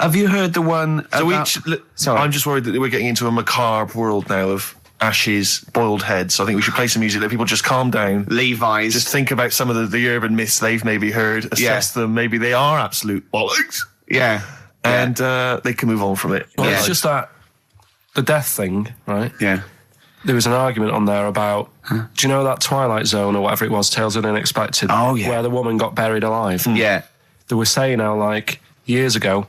Have you heard the one about... Sorry. I'm just worried that we're getting into a macabre world now of ashes, boiled heads. So I think we should play some music. Let people just calm down. Levi's. Just think about some of the urban myths they've maybe heard, assess them. Maybe they are absolute bollocks. Yeah. And they can move on from it. Well, Yeah. it's just that the death thing, right? Yeah. There was an argument on there about, do you know that Twilight Zone or whatever it was, Tales of the Unexpected? Oh, yeah. Where the woman got buried alive. Yeah. They were saying how, like, years ago,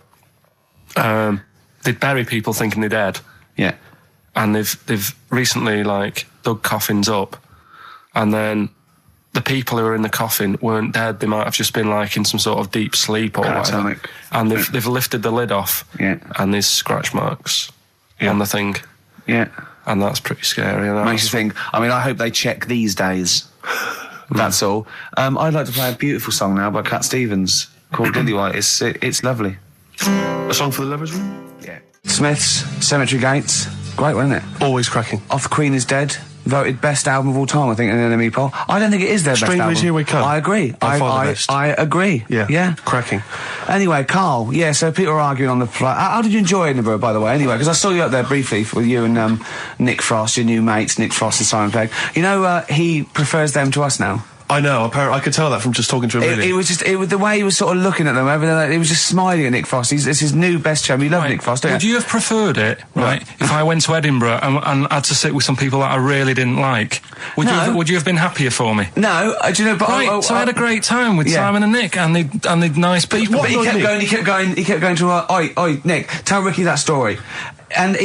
they'd bury people thinking they're dead. Yeah. And they've recently, like, dug coffins up. And then the people who were in the coffin weren't dead. They might have just been, like, in some sort of deep sleep or whatever. Catatonic. And they've lifted the lid off. Yeah. And there's scratch marks on the thing. Yeah. And that's pretty scary. And Makes you think. I mean, I hope they check these days. That's all. I'd like to play a beautiful song now by Cat Stevens called Lillywhite. It's lovely. A song for the lovers' room? Yeah. Smiths, Cemetery Gates. Great one, isn't it? Always cracking. Off the Queen is Dead. Voted best album of all time, I think, in an NME poll. I don't think it is their best album. Strangers Here We Come. I agree. By far the best. I agree. Yeah. Yeah. Cracking. Anyway, Carl, yeah, so people were arguing on the flight. How did you enjoy Edinburgh, by the way, anyway? Because I saw you up there briefly with you and Nick Frost, your new mates, Nick Frost and Simon Pegg. You know, he prefers them to us now. I know. Apparently, I could tell that from just talking to him. Really. It was just the way he was sort of looking at them. He was just smiling at Nick Frost. It's his new best chum. You love Nick Frost, don't Would you have preferred it, right, if I went to Edinburgh and had to sit with some people that I really didn't like? Would you have been happier for me? No, do you know? But Right, so I had a great time with yeah. Simon and Nick, and they're nice people. But he kept going to oi, Nick, tell Ricky that story. And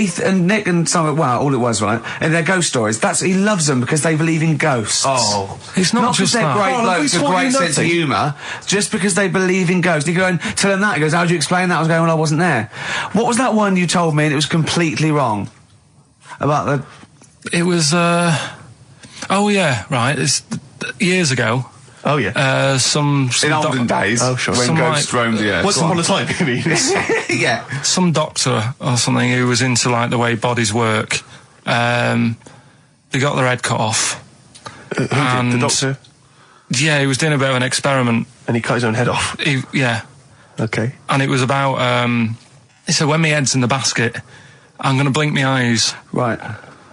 Nick and Simon, well, all it was, right? And their ghost stories. He loves them because they believe in ghosts. Oh. It's not because just they're that. great blokes with we great taught you sense of nothing. humour, just because they believe in ghosts. You go and tell him that. He goes, how do you explain that? I was going, well, I wasn't there. What was that one you told me and it was completely wrong? About the... It was, oh yeah, right, it's years ago. Oh, yeah. Some In olden days, Oh, sure. when Some ghosts like- roamed the earth. Once upon a time, you mean? Yeah. some doctor or something who was into like the way bodies work. They got their head cut off. Who did? The doctor? Yeah, he was doing a bit of an experiment. And he cut his own head off. Yeah, Okay. and it was about. He said, "When my head's in the basket, I'm going to blink my eyes." Right.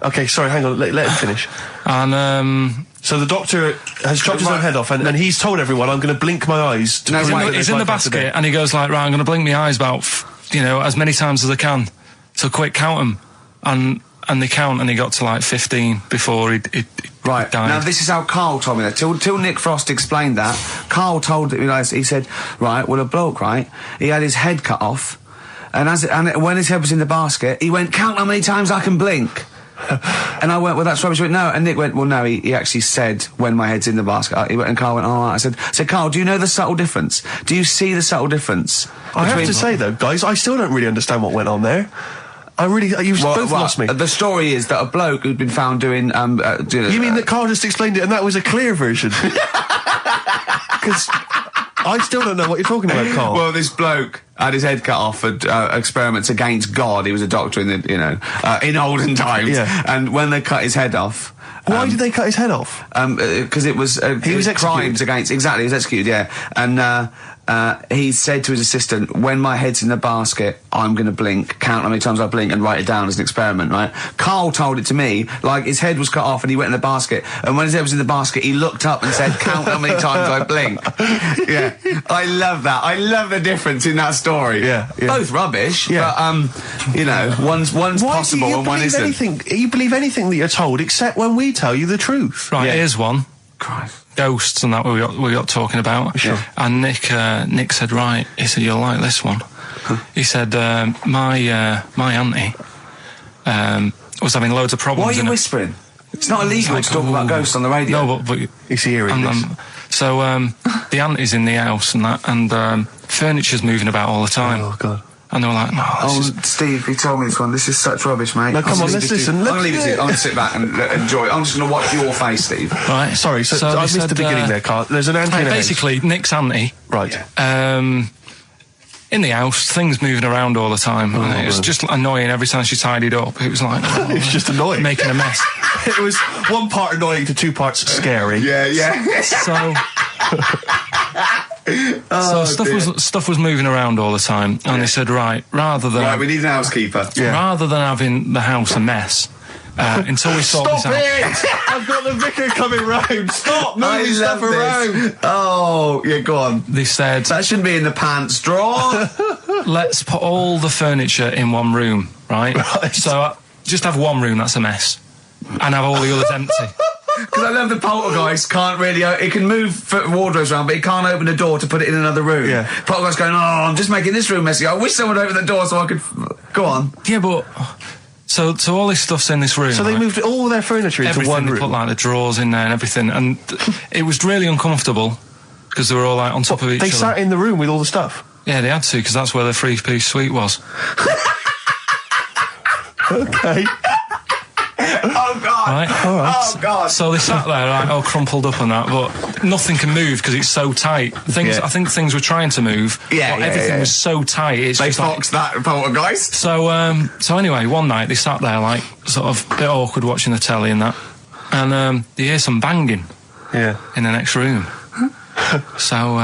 Okay, sorry, hang on. Let him finish. And So the doctor has chopped his own head off, and he's told everyone, I'm going to blink my eyes. To No, prove wait, that he's there's in the life after basket, death. and he goes like, "Right, I'm going to blink my eyes about, as many times as I can." So quick, count them, and they count, and he got to like 15 before he Right. died. Now, this is how Carl told me that. Till Nick Frost explained that, Carl told me, he said, right, well, a bloke, right, he had his head cut off, and when his head was in the basket, he went, count how many times I can blink. And I went, well, that's rubbish. He went, no. And Nick went, well, no, he actually said, when my head's in the basket. And Carl went, all right. I said, Carl, do you know the subtle difference? Do you see the subtle difference? I have to say, though, guys, I still don't really understand what went on there. You've both lost me. The story is that a bloke who'd been found doing... You mean that Carl just explained it and that was a clear version? Because I still don't know what you're talking about, Carl. Well, this bloke had his head cut off for experiments against God. He was a doctor in in olden times. Yeah. And when they cut his head off... Why did they cut his head off? Because it was... He was executed. crimes against... Exactly, he was executed, yeah. And he said to his assistant, when my head's in the basket, I'm going to blink, count how many times I blink and write it down as an experiment, right? Karl told it to me, like his head was cut off and he went in the basket, and when his head was in the basket, he looked up and said, count how many times I blink. Yeah, I love that. I love the difference in that story. Yeah. Both rubbish, but, you know, one's possible and one isn't. You believe anything that you're told, except when we tell you the truth. Right, here's one. Christ. Ghosts and that we got talking about. Sure. And Nick said, right, he said, you'll like this one. He said, my auntie was having loads of problems. Why are you whispering? It's not illegal to talk about ghosts on the radio. No, but He's hearing this. So the auntie's in the house and that, and furniture's moving about all the time. Oh, God. And they were like, no, Steve, he told me this one. This is such rubbish, mate. No, come on, let's listen. I'm going to leave it to you. I'm going to sit back and enjoy it. I'm just going to watch your face, Steve. Right. Sorry, so I missed the beginning there, Karl. There's an auntie in the house. Basically, Nick's auntie. Right. In the house, things moving around all the time. And it was just annoying every time she tidied up. It was like... It was just annoying. Making a mess. It was one part annoying to 2 parts scary. Yeah. So... stuff was moving around all the time, and they said, right, we need an housekeeper. Rather than having the house a mess, until we sort this out. Stop it! I've got the vicar coming round. Stop moving stuff around. Oh, yeah, go on. They said that shouldn't be in the pants drawer. Let's put all the furniture in one room, right? So just have one room that's a mess, and have all the others empty. Because I love the poltergeist can't really... It can move wardrobes around, but it can't open a door to put it in another room. Yeah. Poltergeist going, I'm just making this room messy. I wish someone would open the door so I could... Go on. Yeah, but... So all this stuff's in this room. So they moved all their furniture into one room? They put, like, the drawers in there and everything. And it was really uncomfortable, because they were all, like, on top of each other. They sat in the room with all the stuff? Yeah, they had to, because that's where the three-piece suite was. Okay. Oh, God. Right? All right. Oh, God. So they sat there, like, all crumpled up and that, but nothing can move because it's so tight. I think things were trying to move, but everything was so tight. They foxed that poltergeist. So anyway, one night they sat there, like, sort of a bit awkward watching the telly and that, and they hear some banging in the next room. So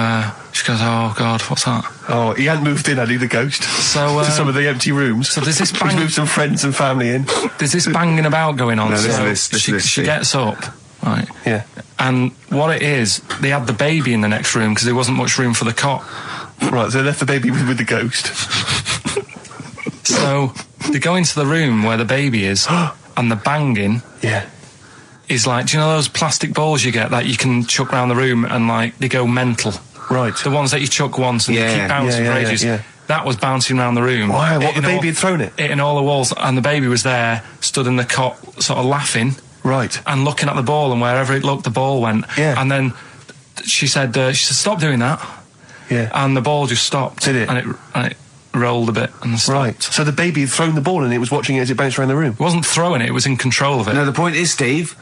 she goes, oh, God, what's that? Oh, he hadn't moved in, had he, the ghost? So to some of the empty rooms. So there's this He's moved some friends and family in. There's this banging about going on. No, so she gets up, right? Yeah. And what it is, they had the baby in the next room because there wasn't much room for the cot. Right, so they left the baby with the ghost. So they go into the room where the baby is, and the banging is like, do you know those plastic balls you get that you can chuck around the room and, like, they go mental? Right. The ones that you chuck once and they keep bouncing for ages. Yeah. That was bouncing around the room. Wow, what, the baby had thrown it? Hitting all the walls, and the baby was there, stood in the cot, sort of laughing. Right. And looking at the ball, and wherever it looked, the ball went. Yeah. And then she said, stop doing that. Yeah. And the ball just stopped. Did it? And it rolled a bit and stopped. Right. So the baby had thrown the ball and it was watching it as it bounced around the room? It wasn't throwing it, it was in control of it. No, the point is, Steve,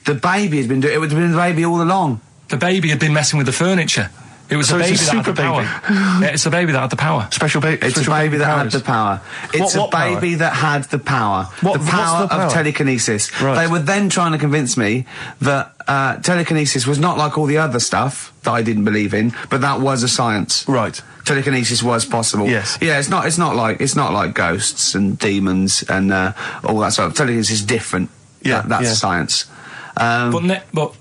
the baby had been doing it. It would have been the baby all along. The baby had been messing with the furniture. It was so the baby it's a that had the power. Yeah, it's the baby that had the power. Special baby. It's a baby that had the power. It's a baby that had the power. The power of telekinesis. Right. They were then trying to convince me that telekinesis was not like all the other stuff that I didn't believe in, but that was a science. Right. Telekinesis was possible. Yes. Yeah, it's not like ghosts and demons and all that stuff. Telekinesis is different. Yeah. That's science. But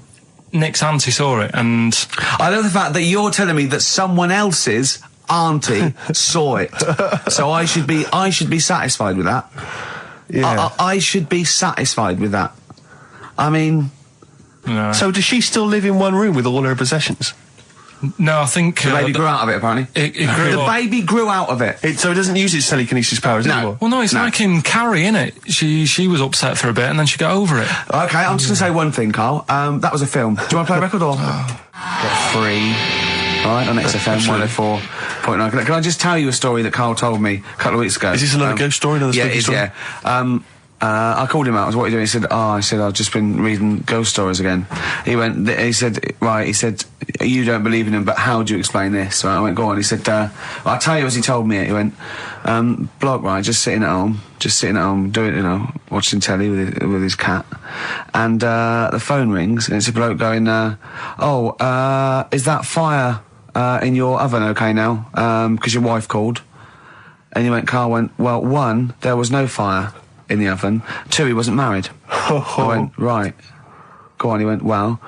Nick's auntie saw it, and I love the fact that you're telling me that someone else's auntie saw it. So I should be satisfied with that. Yeah. I should be satisfied with that. I mean... No. So does she still live in one room with all her possessions? No, I think... The baby grew out of it, apparently. The baby grew out of it. So it doesn't use its telekinesis powers anymore? Well, no, it's like in Carrie, innit? She was upset for a bit and then she got over it. Okay, I'm just going to say one thing, Karl. That was a film. Do you want to play a record or...? Get free. All right, on XFM 104.9. Can I just tell you a story that Karl told me a couple of weeks ago? Is this another ghost story? Another spooky story? Yeah. I called him out. I was, what are you doing? He said, I've just been reading ghost stories again. He said, you don't believe in them, but how do you explain this? So I went, go on. He said, I'll tell you as he told me it. He went, bloke, right, just sitting at home, doing, watching telly with his cat. And, the phone rings and it's a bloke going, is that fire, in your oven okay now? Because your wife called. And Karl went, well, 1, there was no fire in the oven. 2, he wasn't married. I went, right. Go on. He went, well.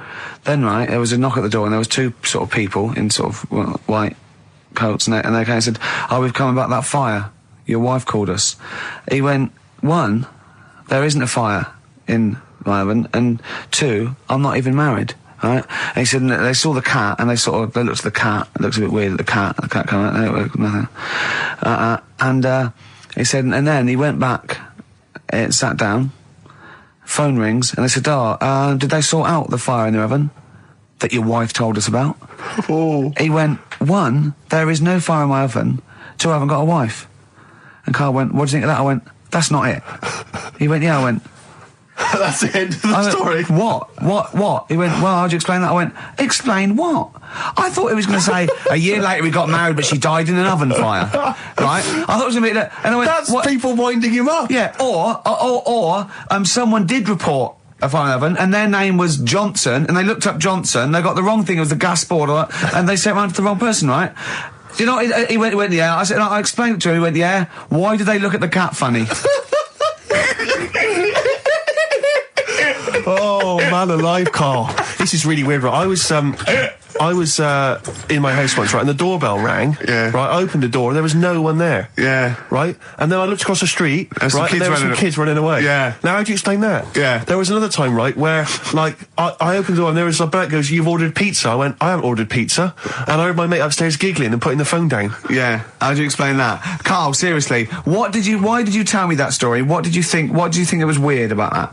Then, right, there was a knock at the door and there was 2 sort of people in sort of white coats and they came and said, oh, we've come about that fire. Your wife called us. He went, 1, there isn't a fire in my oven, and 2, I'm not even married. Right? And he said, and they saw the cat, and they looked at the cat. It looks a bit weird at the cat came out, nothing. And he said, and then he went back, sat down, phone rings, and they said, did they sort out the fire in the oven that your wife told us about? Oh. He went, 1, there is no fire in my oven. 2, I haven't got a wife. And Karl went, what do you think of that? I went, that's not it. He went, yeah. I went, that's the end of the story. What? He went, well, how'd you explain that? I went, explain what? I thought he was going to say, a year later we got married, but she died in an oven fire. Right? I thought it was going to be that. And I went, that's what? People winding him up. Yeah, or someone did report a fire oven, and their name was Johnson, and they looked up Johnson, they got the wrong thing, it was the gas board, and they sent around to the wrong person, right? You know, he went, yeah. I said, I explained it to him, he went, yeah. Why did they look at the cat funny? Oh, man alive, Karl. This is really weird, right? I was in my house once, right, and the doorbell rang. Yeah. Right, I opened the door, there was no one there. Yeah. Right? And then I looked across the street, There's right, and there were some kids running away. Yeah. Now, how do you explain that? Yeah. There was another time, right, where, like, I opened the door and there was a bloke goes, you've ordered pizza. I went, I haven't ordered pizza. And I heard my mate upstairs giggling and putting the phone down. Yeah. How do you explain that? Karl, seriously, why did you tell me that story? What did you think it was weird about that?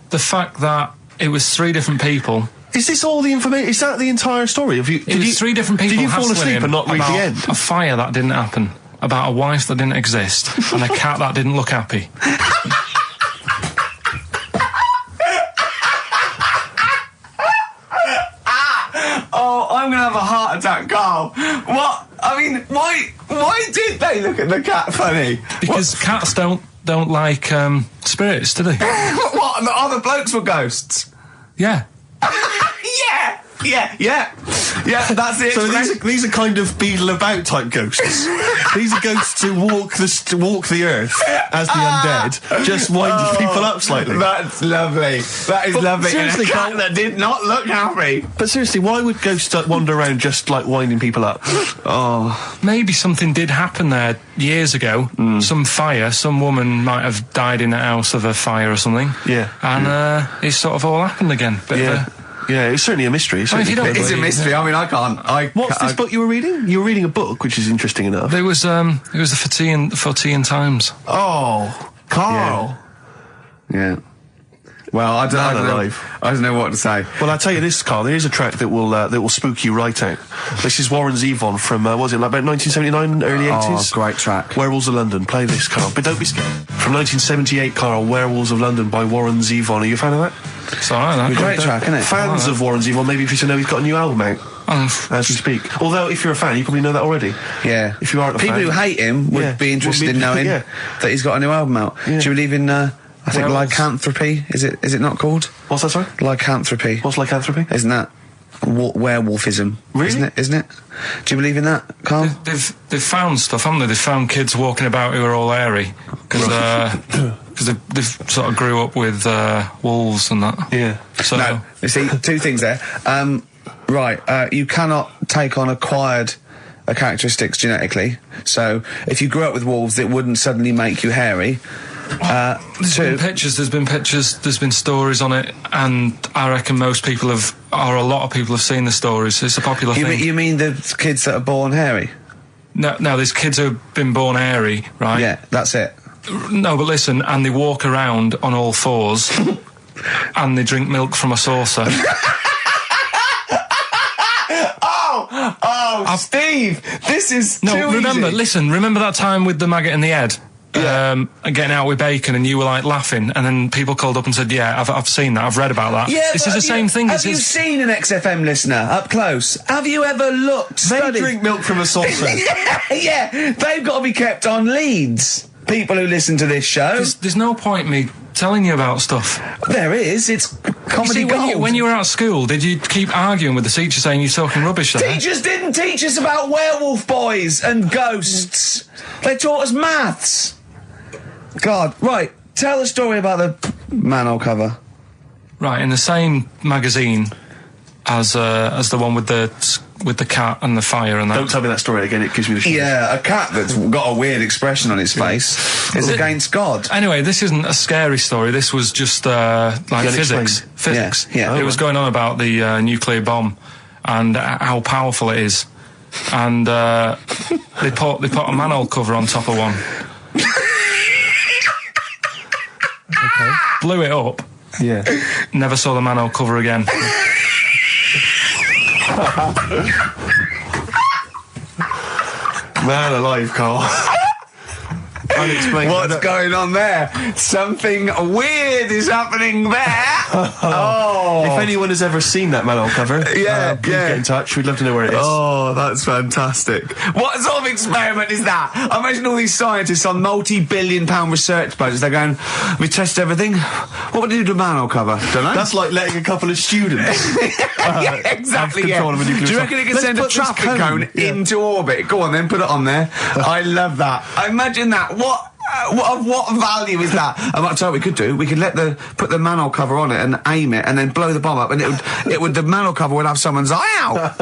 The fact that it was 3 different people. Is this all the information? Is that the entire story? It was 3 different people. Did you fall hassling asleep him and not read the about end? A fire that didn't happen, about a wife that didn't exist, and a cat that didn't look happy. Oh, I'm gonna have a heart attack, Karl. What? I mean, why did they look at the cat funny? Because cats don't like spirits, do they? What? And the other blokes were ghosts? Yeah. Yeah, that's it. So these are kind of beetle about type ghosts. These are ghosts who walk the earth as the undead, just winding people up slightly. That's lovely. That is lovely. Seriously, and a cat that did not look happy. But seriously, why would ghosts wander around just like winding people up? Oh, maybe something did happen there years ago. Some fire. Some woman might have died in a house of a fire or something. Yeah. And it's sort of all happened again. Yeah, it's certainly a mystery. I mean, if you don't it's a mystery. I mean, I can't. What's this book you were reading? You were reading a book, which is interesting enough. It was the Fortean Times. Oh, Karl. Yeah. Well, I don't know what to say. Well, I'll tell you this, Karl. There is a track that will spook you right out. This is Warren Zevon from what was it, like about 1979, early 80s? Oh, great track. Werewolves of London. Play this, Karl. But don't be scared. From 1978, Karl, Werewolves of London by Warren Zevon. Are you a fan of that? It's alright, that. Great track, isn't it? Fans of Warren Zevon, maybe if you know he's got a new album out. As we speak. Although, if you're a fan, you probably know that already. Yeah. If you aren't a People fan, who hate him would be interested in knowing that he's got a new album out. Yeah. Do you believe in, I think, lycanthropy? Is it not called? What's that, sorry? Lycanthropy. What's lycanthropy? Isn't that werewolfism? Really? Isn't it? Do you believe in that, Karl? They've found stuff, haven't they? They've found kids walking about who are all hairy. Because they've sort of grew up with wolves and that. Yeah. So no, you see, 2 things there. You cannot take on acquired characteristics genetically. So if you grew up with wolves, it wouldn't suddenly make you hairy. There's been pictures, there's been stories on it, and I reckon a lot of people have seen the stories. It's a popular thing. You mean the kids that are born hairy? No, there's kids who have been born hairy, right? Yeah, that's it. No, but listen, and they walk around on all 4s, and they drink milk from a saucer. Steve, this is remember that time with the maggot in the head? Yeah. Getting out with bacon, and you were like laughing, and then people called up and said, yeah, I've seen that, I've read about that. Yeah, this is the same thing. Have you seen an XFM listener up close? Have you ever looked? They drink milk from a saucer. Yeah, they've got to be kept on leads. People who listen to this show. There's no point me telling you about stuff. There is. It's comedy You see, gold. when you were at school, did you keep arguing with the teacher saying you're talking rubbish there? Teachers didn't teach us about werewolf boys and ghosts. They taught us maths. God, right. Tell the story about the manhole cover. Right, in the same magazine as the one with the cat and the fire and that. Don't tell me that story again, it gives me the shivers. Yeah, a cat that's got a weird expression on its face is against God. Anyway, this isn't a scary story. This was just like physics. Physics. Yeah. It was going on about the nuclear bomb and how powerful it is. And they put a manhole cover on top of one. Okay. Blew it up. Yeah. Never saw the manhole cover again. Man alive, Carl. Unexplained. What's going on there? Something weird is happening there. Oh. If anyone has ever seen that manhole cover, please get in touch. We'd love to know where it is. Oh, that's fantastic. What sort of experiment is that? I imagine all these scientists on multi-billion-pound research budgets, they're going, we test everything. What would you do to a manhole cover? Don't know. That's like letting a couple of students yeah, exactly, have control of a nuclear Do you reckon it can Let's send a put this traffic cone into orbit? Go on then, put it on there. I love that. Imagine that. What value is that? I might tell you what we could do. We could put the manhole cover on it and aim it and then blow the bomb up, and the manhole cover would have someone's eye out.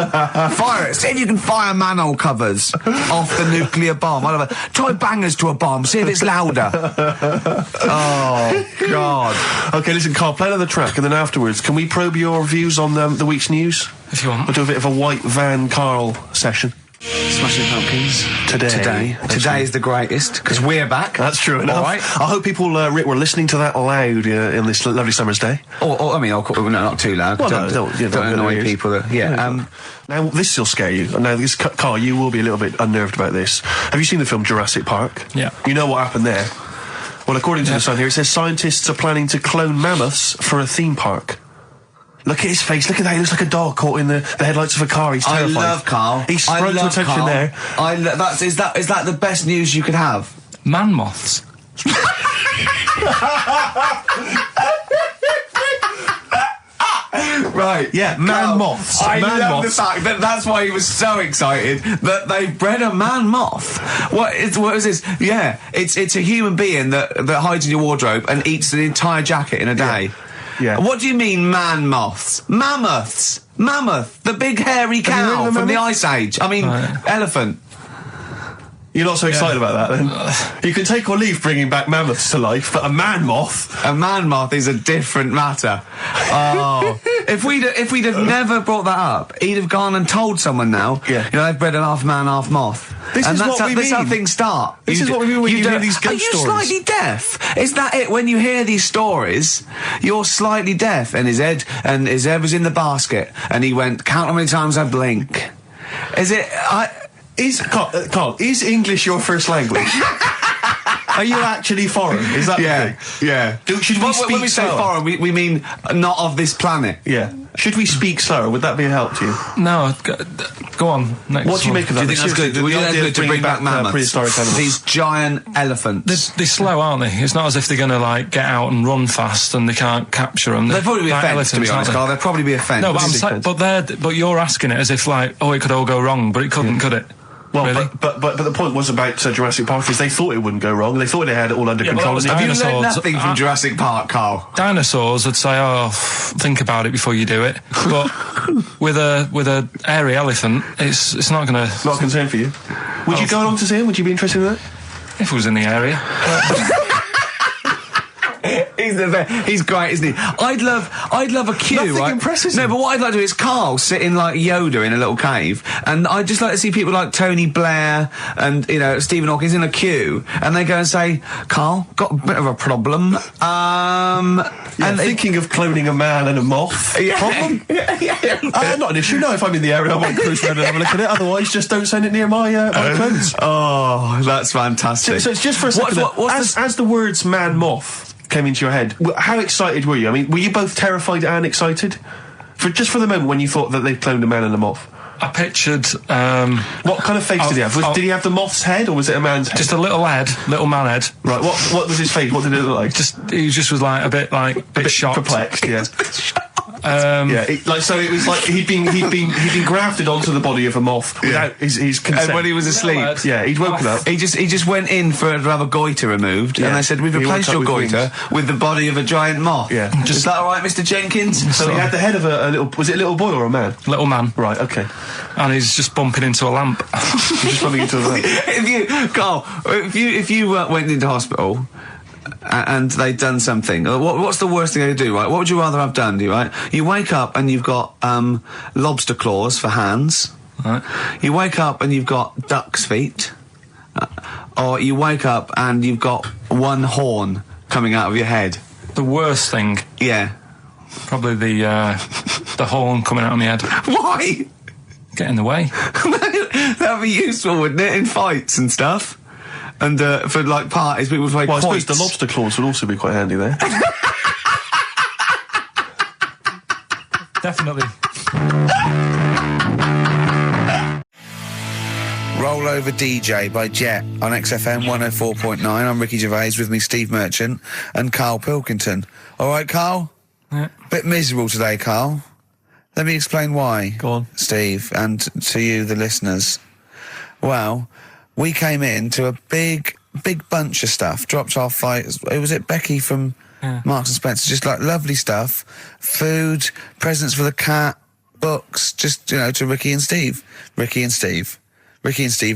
Fire it. See if you can fire manhole covers off the nuclear bomb. I love it. Try bangers to a bomb. See if it's louder. Oh God. Okay, listen, Carl, play another track, and then afterwards, can we probe your views on the week's news? If you want. We'll do a bit of a white van Carl session. Smashing Pumpkins. Today is the greatest, because we're back. That's true enough. All right. I hope people, Rick, were listening to that loud in this lovely summer's day. I mean, no, not too loud. Well, don't don't annoy people. Now, this will scare you. Now, Carl, you will be a little bit unnerved about this. Have you seen the film Jurassic Park? Yeah. You know what happened there? Well, according to the Sun here, it says scientists are planning to clone mammoths for a theme park. Look at his face. Look at that. He looks like a dog caught in the headlights of a car. He's terrified. I love Carl. He sprung to attention Carl. there. Is that the best news you could have? Man moths. Right. Yeah, man moths. I Man love moths. the fact that that's why he was so excited that they bred a man moth. What is this? Yeah, it's a human being that hides in your wardrobe and eats an entire jacket in a day. Yeah. What do you mean, man moths? Mammoths. Mammoth, the big hairy cow from the Ice Age. I mean, elephant. You're not so excited about that, then? You can take or leave bringing back mammoths to life, but a man moth... A man moth is a different matter. Oh. If we'd have never brought that up, he'd have gone and told someone now, Yeah. you know, they've bred an half man, half moth. This is what we That's how mean. things start. This is what we mean when you hear these ghost Are you stories. slightly deaf? Is that it? When you hear these stories, you're slightly deaf. And his head was in the basket, and he went, count how many times I blink. Is it... Carl, is English your first language? Are you actually foreign? Is that the thing? Yeah. Should we speak when we say slower? foreign, we mean not of this planet. Yeah. Should we speak slower? Would that be a help to you? No, go on. Next What do you one. make of that? Do you think that's good? The Would you think idea that's good of to bring back mammoths? prehistoric animals. These giant elephants. They're slow, aren't they? It's not as if they're going to like get out and run fast and they can't capture them. They'd probably be a Like fence, to be elephants, honest, aren't Carl. They'd probably be a fence. No, but you're asking it as if like, oh, it could all go wrong, but it couldn't, could it? Well, Really? but the point was about Jurassic Park is they thought it wouldn't go wrong. They thought they had it all under Yeah, control. but And that they was Have you learned Dinosaurs. nothing from Jurassic Park, Carl? Dinosaurs would say, oh, think about it before you do it. But with a hairy elephant, it's not going to... not a concern for you. Would you go along to see him? Would you be interested in that? If it was in the area. He's great, isn't he? I'd love a queue, Nothing right? impresses No, him. but what I'd like to do is Carl sitting like Yoda in a little cave, and I'd just like to see people like Tony Blair and, you know, Stephen Hawking's in a queue, and they go and say, Carl, got a bit of a problem. And thinking of cloning a man and a moth. Problem? Not an issue. No, if I'm in the area, I might cruise around and have a look at it. Otherwise, just don't send it near my clothes. Oh, that's fantastic. So it's just for a second. As the words man moth came into your head, how excited were you? I mean, were you both terrified and excited? For the moment when you thought that they'd cloned a man and a moth? I pictured... what kind of face did he have? Did he have the moth's head, or was it a man's head? Just a little man head. Right, what was his face? What did it look like? He just was like a bit shocked. Perplexed, yeah. It was like he'd been grafted onto the body of a moth without his consent. And when he was asleep, he'd woken up. He just went in to have a goiter removed, and they said, "We've replaced your goiter with the body of a giant moth." Yeah, is that all right, Mr. Jenkins? So he had the head of a little. Was it a little boy or a man? Little man. Right. Okay. And he's just bumping into a lamp. He's just bumping into a lamp. If you went into hospital and they'd done something, what's the worst thing they could do, right? What would you rather have done, right? You wake up and you've got lobster claws for hands. Right. You wake up and you've got duck's feet. Or you wake up and you've got one horn coming out of your head. The worst thing? Yeah. Probably the horn coming out of my head. Why? Get in the way. That'd be useful, wouldn't it, in fights and stuff? And for like parties, people would play quoits. I suppose the lobster claws would also be quite handy there. Definitely. Roll Over DJ by Jet on XFM 104.9. I'm Ricky Gervais, with me Steve Merchant and Karl Pilkington. All right, Karl? Yeah. Bit miserable today, Karl. Let me explain why. Go on. Steve, and to you, the listeners. Well, we came in to a big bunch of stuff. Dropped off like, was it Becky from Marks and Spencer? Just like lovely stuff. Food, presents for the cat, books, just, to Ricky and Steve. Ricky and Steve who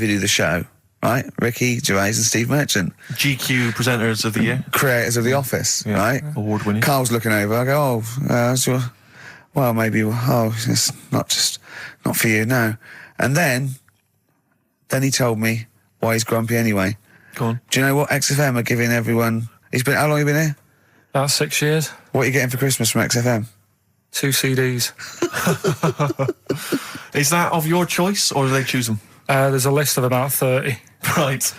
do the show, right? Ricky Gervais and Steve Merchant. GQ presenters of the year. Creators of The Office, right? Award-winning. Carl's looking over. I go, well, maybe, it's not for you, no. And then he told me why he's grumpy anyway. Go on. Do you know what XFM are giving everyone? How long have you been here? About 6 years. What are you getting for Christmas from XFM? 2 CDs. Is that of your choice, or do they choose them? There's a list of about 30. Right.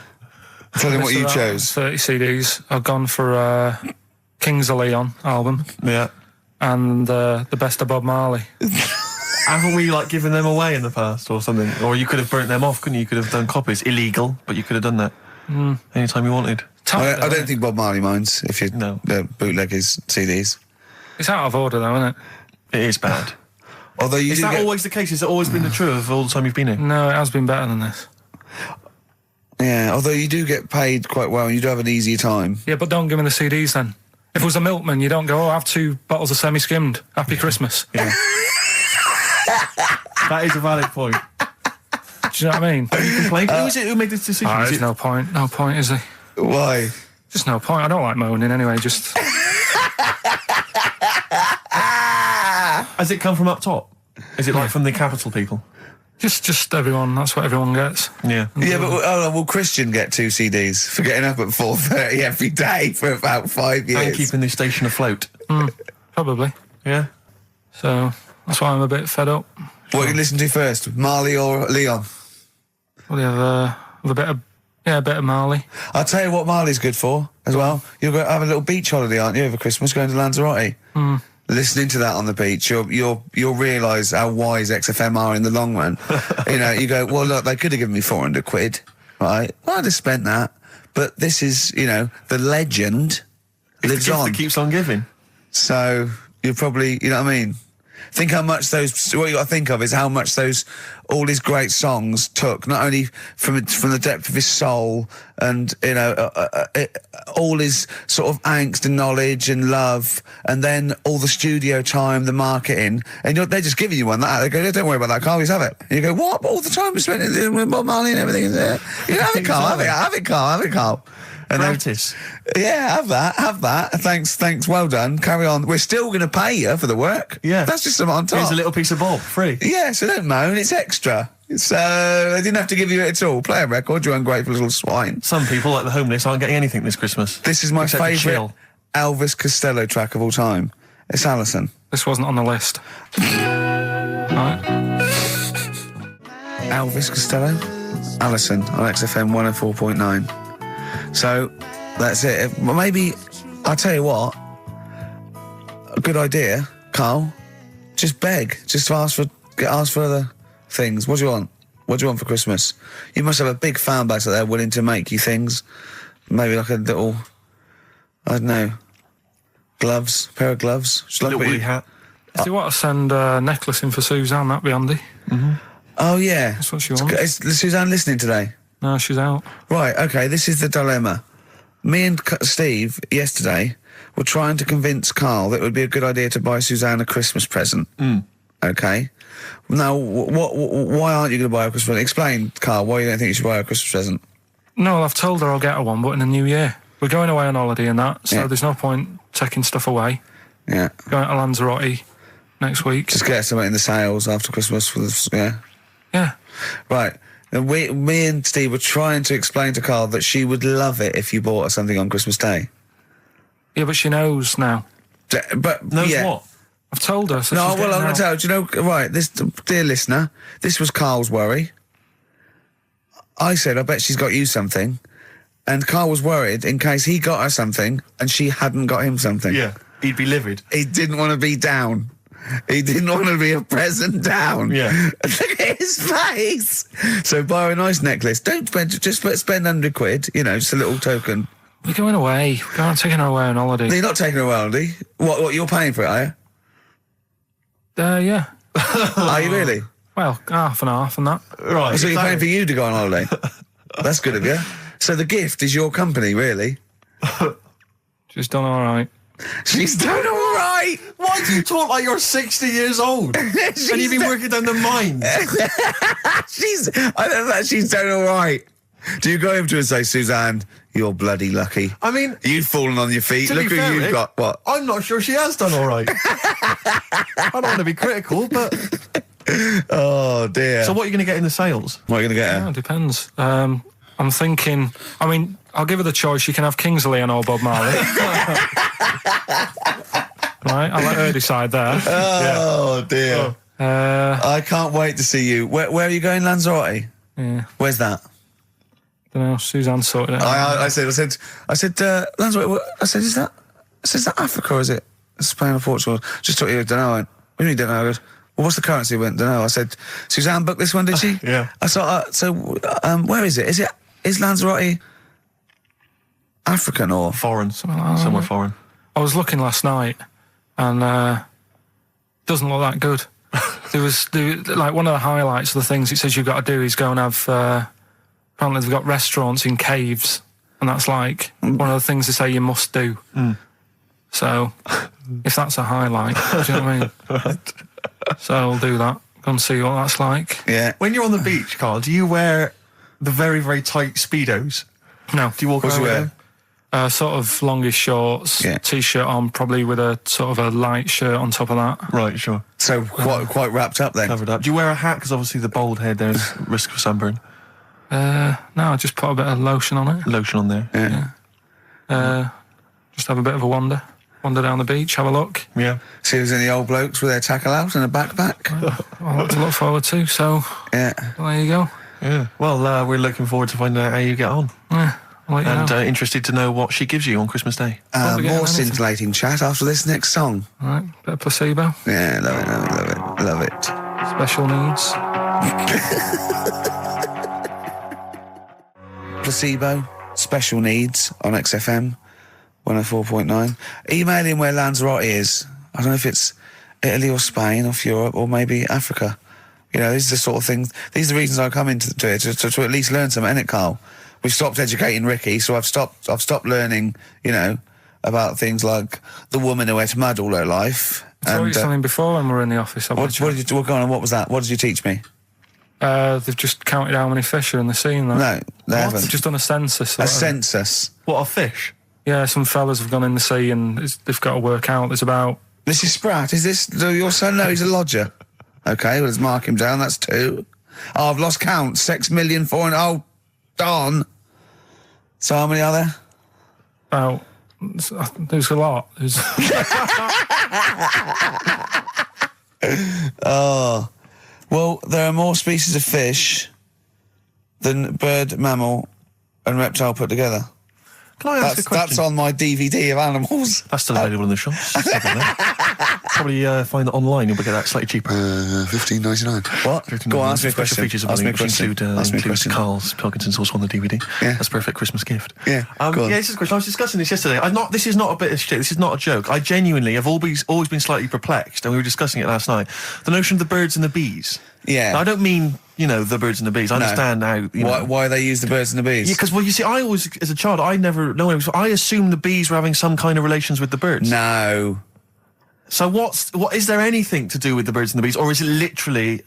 Tell them what you chose. 30 CDs. I've gone for Kings of Leon album. Yeah. And the best of Bob Marley. Haven't we given them away in the past or something? Or you could have burnt them off, couldn't you? You could have done copies. Illegal, but you could have done that anytime you wanted. I don't think Bob Marley minds if you bootleg his CDs. It's out of order though, isn't it? It is bad. Although is that always the case? Has it always been the truth of all the time you've been here? No, it has been better than this. Yeah, although you do get paid quite well and you do have an easier time. Yeah, but don't give me the CDs then. If it was a milkman, you don't go, have 2 bottles of semi-skimmed. Happy Christmas. Yeah. That is a valid point. Do you know what I mean? You complain. Who is it who made this decision? There's no point. No point, is there? Why? Just no point. I don't like moaning anyway, just... Has it come from up top? Is it from the capital people? Just everyone. That's what everyone gets. Yeah. Yeah, but will Christian get 2 CDs for getting up at 4:30 every day for about 5 years? And keeping this station afloat. Probably. Yeah. So that's why I'm a bit fed up. What do you listen to first, Marley or Leon? Well, you have a bit of Marley. I'll tell you what Marley's good for as well. You're going to have a little beach holiday, aren't you, over Christmas, going to Lanzarote? Listening to that on the beach, you'll realise how wise XFM are in the long run. You go, well, look, they could have given me 400 quid, right? Well, I'd have spent that. But this is, the legend lives on. It keeps on giving. So you're probably, you know what I mean? Think how much what you got to think of is how much all his great songs took, not only from the depth of his soul and, all his sort of angst and knowledge and love, and then all the studio time, the marketing, and they're just giving you one. They go, don't worry about that, Carl, have it. And you go, what? All the time we spent with Bob Marley and everything. Have it, Carl, have it, Carl. And practice. Have that. Thanks, well done. Carry on. We're still going to pay you for the work. Yeah. That's just some on top. Here's a little piece of Bob, free. Yeah, so don't moan, it's extra. So, they didn't have to give you it at all. Play a record, you ungrateful little swine. Some people, like the homeless, aren't getting anything this Christmas. This is my favourite Elvis Costello track of all time. It's Alison. This wasn't on the list. Right. Elvis Costello, Alison on XFM 104.9. So, that's it. Maybe, I'll tell you what, a good idea, Carl, just beg. Just ask for the things. What do you want? What do you want for Christmas? You must have a big fan base out there willing to make you things. Maybe like a little, I don't know, gloves, pair of gloves. Little wee hat. If you want to send a necklace in for Suzanne, that'd be handy. Oh, yeah. That's what she wants. Is Suzanne listening today? No, she's out. Right, okay, this is the dilemma. Me and Steve, yesterday, were trying to convince Karl that it would be a good idea to buy Suzanne a Christmas present. Okay? Now, why aren't you going to buy her a Christmas present? Explain, Karl, why you don't think you should buy her a Christmas present. No, I've told her I'll get her one, but in the new year. We're going away on holiday and that, so there's no point taking stuff away. Yeah. Going to Lanzarote next week. Just get something in the sales after Christmas for the, Yeah. Right. And me and Steve were trying to explain to Karl that she would love it if you bought her something on Christmas Day. Yeah, but she knows now. But Knows what? I've told her. So No, she's well, I'm getting going to out. tell you, right, this, dear listener, this was Karl's worry. I said, I bet she's got you something. And Karl was worried in case he got her something and she hadn't got him something. Yeah, he'd be livid. He didn't want to be down. He didn't want to be a present down. Yeah. Look at his face. So buy her a nice necklace. Don't spend, just spend £100, you know, just a little token. We're going away. We're going taking her away on holiday. You're not taking her away, are you? What, you're paying for it, are you? Yeah. Are you really? Well, half and half and that. Right. So you're paying for you to go on holiday? That's good of you. So the gift is your company, really? She's done all right. She's done all right. Why do you talk like you're 60 years old? And you've been working down the mines? I don't know, she's done all right. Do you go over to her and say, Suzanne, you're bloody lucky? I mean, You've fallen on your feet. to Look be who fair, you've Rick, got. What? I'm not sure she has done all right. I don't want to be critical, but... Oh, dear. So what are you going to get in the sales? What are you going to get her? Yeah, it depends. I'm thinking, I mean, I'll give her the choice. You can have Kingsley and or Bob Marley. Right, I'll let her decide there. Oh, dear. I can't wait to see you. Where are you going, Lanzarote? Yeah, Where's that? don't know. Suzanne sorted it out. I said, Lanzarote. I said, is that Africa or is it Spain or Portugal? Just thought you don't know. What do you mean don't know? I goes, well, what's the currency? I went, don't know. I said, Suzanne booked this one, did she? Yeah. I thought, where is it? Is Lanzarote African or Foreign. Something like that. Somewhere foreign. I was looking last night, and doesn't look that good. There was like one of the highlights of the things it says you've got to do is go and have. Apparently, they've got restaurants in caves, and that's like one of the things they say you must do. So, if that's a highlight, do you know what I mean? Right. So I'll do that. Go and see what that's like. Yeah. When you're on the beach, Karl, do you wear the very, very tight Speedos? No, Do you walk What do around you with wear? them? sort of longish shorts, Yeah. t-shirt on, probably with a sort of a light shirt on top of that. Right, sure. So quite wrapped up then. Covered up. Do you wear a hat? Because obviously the bald head, there's risk of sunburn. No, I just put a bit of lotion on it. Lotion on there. Yeah. Just have a bit of a wander down the beach, have a look. Yeah. See, there's any old blokes with their tackle out and a backpack. A lot to look forward to. So Yeah. there you go. Yeah. Well, we're looking forward to finding out how you get on. Yeah, I'll let you And know. interested to know what she gives you on Christmas Day. Probably get More anything. scintillating chat after this next song. All right, bit of placebo. Yeah, love it. Special needs. Placebo, special needs on XFM 104.9. Email in where Lanzarote is. I don't know if it's Italy or Spain or Europe or maybe Africa. You know, these are the sort of things, these are the reasons I come into it, to at least learn something, innit, Karl? We've stopped educating Ricky, so I've stopped learning, you know, about things like the woman who ate mud all her life. I taught you something before when we were in the office. What was that? What did you teach me? They've just counted how many fish are in the sea and that. No, they haven't. They've just done a census. or A whatever. census. What, a fish? Yeah, some fellas have gone in the sea and they've got to work out. There's about... Mrs. Spratt, is this your son? No, he's a lodger. Okay, well, let's mark him down. That's 2. Oh, I've lost count. 6 million, 4 and... Oh, darn. So how many are there? About... There's a lot. There's... Oh. Well, there are more species of fish than bird, mammal and reptile put together. Can I ask a question? That's on my DVD of animals. That's still available in the shops. Probably find that online. You'll get that slightly cheaper. $15.99. What? Go on, ask me a question. Features of Ask me a which question. includes Karl Pilkington's also on the DVD. Yeah. That's a perfect Christmas gift. Yeah. Go on. Yeah, this is a question. I was discussing this yesterday. This is not a bit of shit. This is not a joke. I genuinely have always been slightly perplexed, and we were discussing it last night. The notion of the birds and the bees. Yeah. Now, I don't mean, the birds and the bees. I understand how, Why they use the birds and the bees? Yeah, because, you see, I always, as a child, I never know. I assumed the bees were having some kind of relations with the birds. No. So what is there anything to do with the birds and the bees, or is it literally,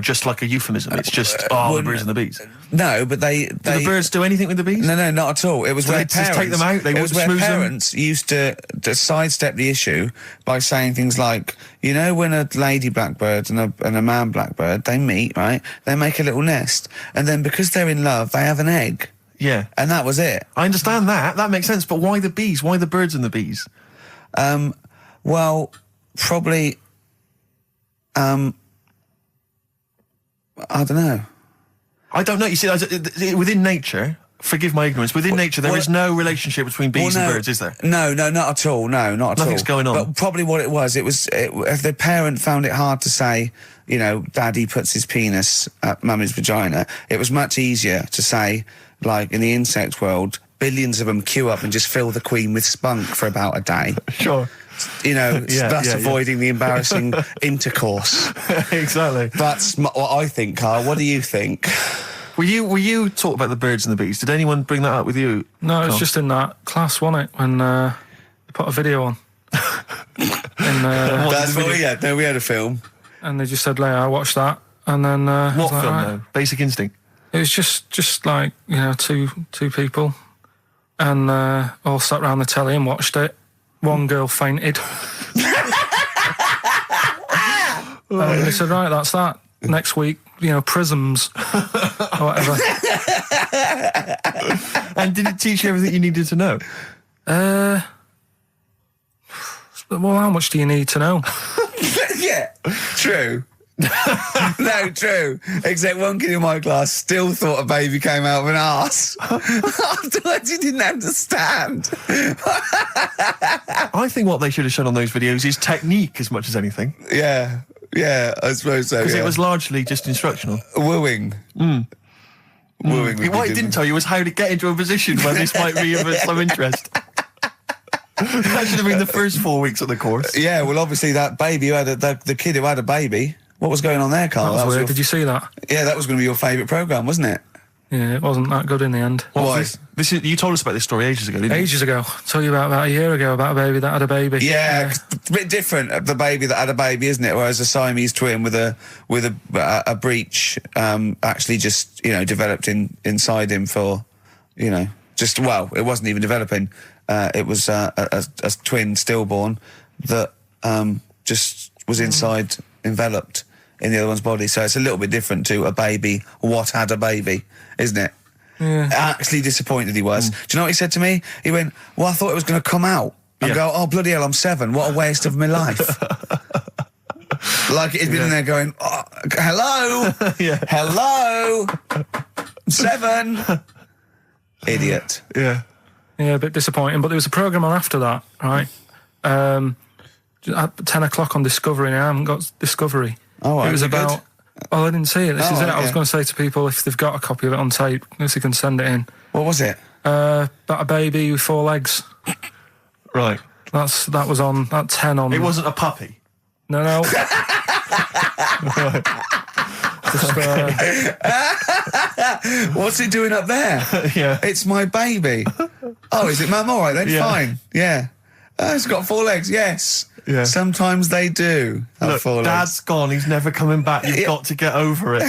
just like a euphemism? It's just, the birds and the bees. No, but they... Do the birds do anything with the bees? No, not at all. It was where they just take them out? It was where parents used to sidestep the issue by saying things like, when a lady blackbird and a man blackbird, they meet, right? They make a little nest. And then because they're in love, they have an egg. Yeah. And that was it. I understand that. That makes sense. But why the bees? Why the birds and the bees? Well, probably... I don't know. I don't know. You see, within nature, forgive my ignorance, within nature there is no relationship between bees and birds, is there? No, not at all. No, not at all. Nothing's going on. But probably what it was, if the parent found it hard to say, Daddy puts his penis at Mummy's vagina, it was much easier to say, like in the insect world, billions of them queue up and just fill the queen with spunk for about a day. Sure. Thus avoiding the embarrassing intercourse. Exactly. That's what I think, Karl. What do you think? Were you taught about the birds and the bees? Did anyone bring that up with you? No, it was just in that class, wasn't it? When they put a video on. That's what we had. No, we had a film. And they just said, I watched that. And then... what film, though? Basic Instinct? It was just like, two people. And all sat around the telly and watched it. One girl fainted. And they said, right, that's that. Next week, prisms or whatever. And did it teach you everything you needed to know? Well, how much do you need to know? Yeah, true. No, true. Except one kid in my class still thought a baby came out of an arse. Afterwards, he didn't understand. I think what they should have shown on those videos is technique as much as anything. Yeah, I suppose so. Because it was largely just instructional. Wooing. Wooing. What it didn't tell you was how to get into a position where this might be of some interest. That should have been the first 4 weeks of the course. Yeah, well, obviously that baby who had the kid who had a baby. What was going on there, Karl? That was weird. Did you see that? Yeah, that was going to be your favourite programme, wasn't it? Yeah, it wasn't that good in the end. Why? You told us about this story ages ago, didn't you? Ages ago. I told you about a year ago about a baby that had a baby. Yeah, it's a bit different, the baby that had a baby, isn't it? Whereas a Siamese twin with a breech actually just, developed inside him for, it wasn't even developing. It was a twin stillborn that just was enveloped in the other one's body. So it's a little bit different to a baby what had a baby, isn't it? Yeah. Actually disappointed he was. Do you know what he said to me? He went, well, I thought it was going to come out. And go, oh, bloody hell, I'm 7. What a waste of my life. Like he'd been in there going, oh, hello? Hello? I'm 7. Idiot. Yeah. Yeah, a bit disappointing. But there was a programme on after that, right? At 10 o'clock on Discovery, and I haven't got Discovery. Oh, it was about... good? Oh, I didn't see it. This is it. I was yeah. going to say to people, if they've got a copy of it on tape, if they can send it in. What was it? About a baby with 4 legs. Right. That was on at 10 on... It wasn't a puppy? No. Just, What's it doing up there? Yeah. It's my baby. Oh, is it, Mum? All right, then, fine. Yeah. It's got 4 legs, yes. Yeah. Sometimes they do have Look, 4 legs. Dad's gone, he's never coming back, you've got to get over it.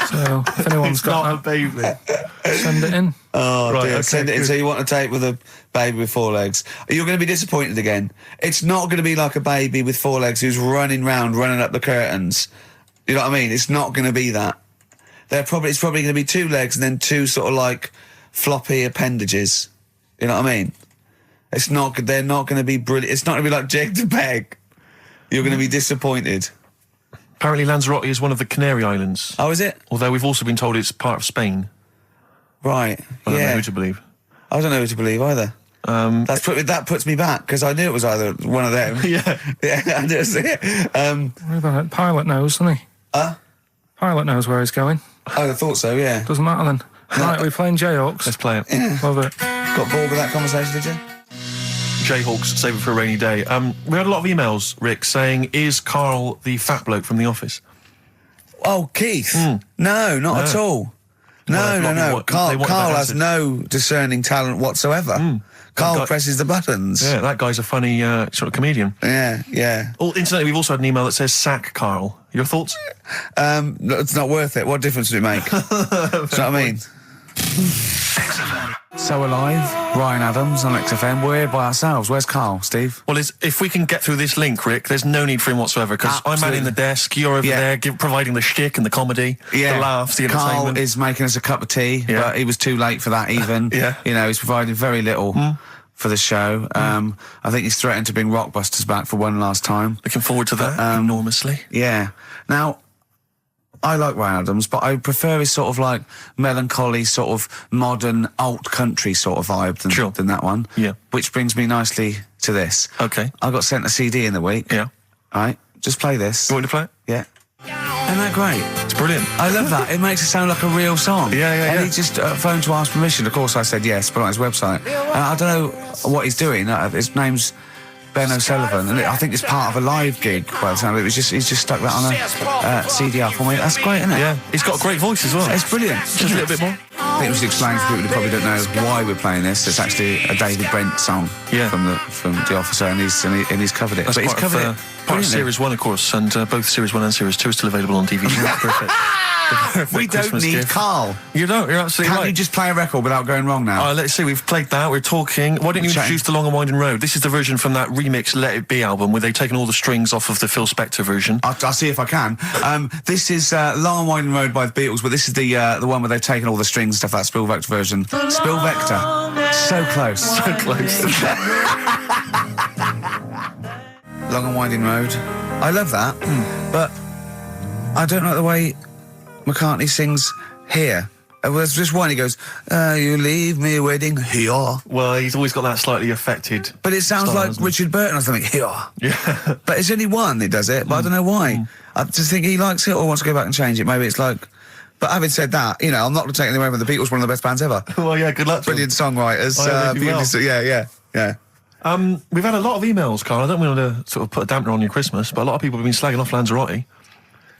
So, if anyone's It's not got a baby. send it in. Oh, Right, dear. okay, Send it in. good. So you want to tape with a baby with 4 legs. You're going to be disappointed again. It's not going to be like a baby with 4 legs who's running up the curtains. You know what I mean? It's not going to be that. It's probably going to be 2 legs and then 2 sort of like floppy appendages. You know what I mean? They're not going to be brilliant. It's not going to be like Jake the Peg. You're going to be disappointed. Apparently Lanzarote is one of the Canary Islands. Oh, is it? Although we've also been told it's part of Spain. Right. I don't know Yeah. who to believe. I don't know who to believe either. That puts me back because I knew it was either one of them. Yeah. Yeah, I knew it. What about it? Pilot knows, doesn't he? Pilot knows where he's going. I thought so, yeah. Doesn't matter then. Right, we're playing Jayhawks. Let's play it. Yeah. Love it. Got bored with that conversation, did you? Jayhawks, save it for a rainy day. We had a lot of emails, Rick, saying, is Karl the fat bloke from The Office? Oh, Keith. No, not at all. No. Karl has no discerning talent whatsoever. Karl presses the buttons. Yeah, that guy's a funny sort of comedian. Yeah. Oh, incidentally, we've also had an email that says, sack Karl. Your thoughts? It's not worth it. What difference does it make? Do you know what I mean? So Alive, Ryan Adams on XFM. We're here by ourselves. Where's Karl, Steve? Well, if we can get through this link, Rick, there's no need for him whatsoever, because I'm manning the desk, you're over there providing the shtick and the comedy, the laughs, the entertainment. Karl is making us a cup of tea, but he was too late for that even. You know, he's provided very little for the show. I think he's threatened to bring Rockbusters back for one last time. Looking forward to that enormously. Yeah. Now, I like Ryan Adams, but I prefer his sort of like melancholy, sort of modern alt country sort of vibe than that one. Yeah. Which brings me nicely to this. Okay. I got sent a CD in the week. Yeah. All right. Just play this. You want me to play it? Yeah. Isn't that great? It's brilliant. I love that. It makes it sound like a real song. Yeah. And he just phoned to ask permission. Of course, I said yes, but on his website. I don't know what he's doing. His name's Ben O'Sullivan, and I think it's part of a live gig. By the time he's just stuck that on a CD for me. That's great, isn't it? Yeah, he's got a great voice as well. It's brilliant. Just a little bit more. I think we should explain to people who probably don't know why we're playing this. It's actually a David Brent song from The Officer, and he's covered it. That's but he's covered it. Part of Series 1, of course, and both Series 1 and Series 2 are still available on DVD. Perfect. We don't Christmas need gift. Karl. You don't. You're absolutely Can't right. you just play a record without going wrong now? Let's see. We've played that. We're talking. Why don't you introduce the Long and Winding Road? This is the version from that remix Let It Be album, where they've taken all the strings off of the Phil Spector version. I'll see if I can. This is Long and Winding Road by the Beatles, but this is the one where they've taken all the strings and stuff. That Spielvector version. Spielvector. So close. So close. Long and Winding Road. I love that, but I don't like the way McCartney sings here. There's just one, he goes, you leave me waiting here. Well, he's always got that slightly affected But it sounds style, like Richard Burton or something, here. Yeah. But it's only one that does it, but I don't know why. I just think he likes it or wants to go back and change it. Maybe it's like... But having said that, you know, I'm not taking away from the Beatles, one of the best bands ever. Well, yeah, good luck to Brilliant songwriters. they do well. Yeah. We've had a lot of emails, Karl. I don't want to sort of put a dampener on your Christmas, but a lot of people have been slagging off Lanzarote.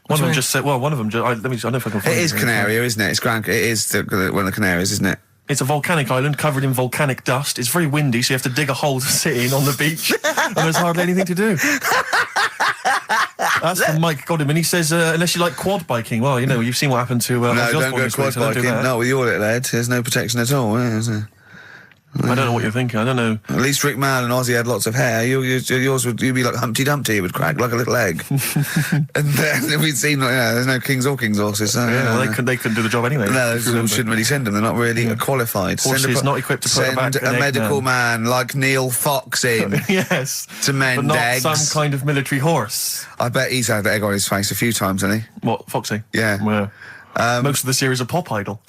One of them just said, well, one of them just, I don't know if I can find it. It is Canaria, isn't it? It's It is one of the Canaries, isn't it? It's a volcanic island covered in volcanic dust. It's very windy, so you have to dig a hole to sit in on the beach, and there's hardly anything to do. That's from Mike Godwin. He says, unless you like quad biking, well, you know, you've seen what happened to... no, don't go quad biking. Not with your little head. There's no protection at all, is there? I don't know what you're thinking. I don't know. At least Rick Mann and Ozzy had lots of hair. Yours would be like Humpty Dumpty. It would crack like a little egg. And then we'd seen, there's no kings or kings horses. So, well, they couldn't do the job anyway. No, we shouldn't really send them. They're not really qualified. Horses not equipped to put back a medical man like Neil Fox in. Yes. To mend but not eggs. some kind of military horse. I bet he's had egg on his face a few times, hasn't he? What, Foxy? Yeah. Most of the series are Pop Idol.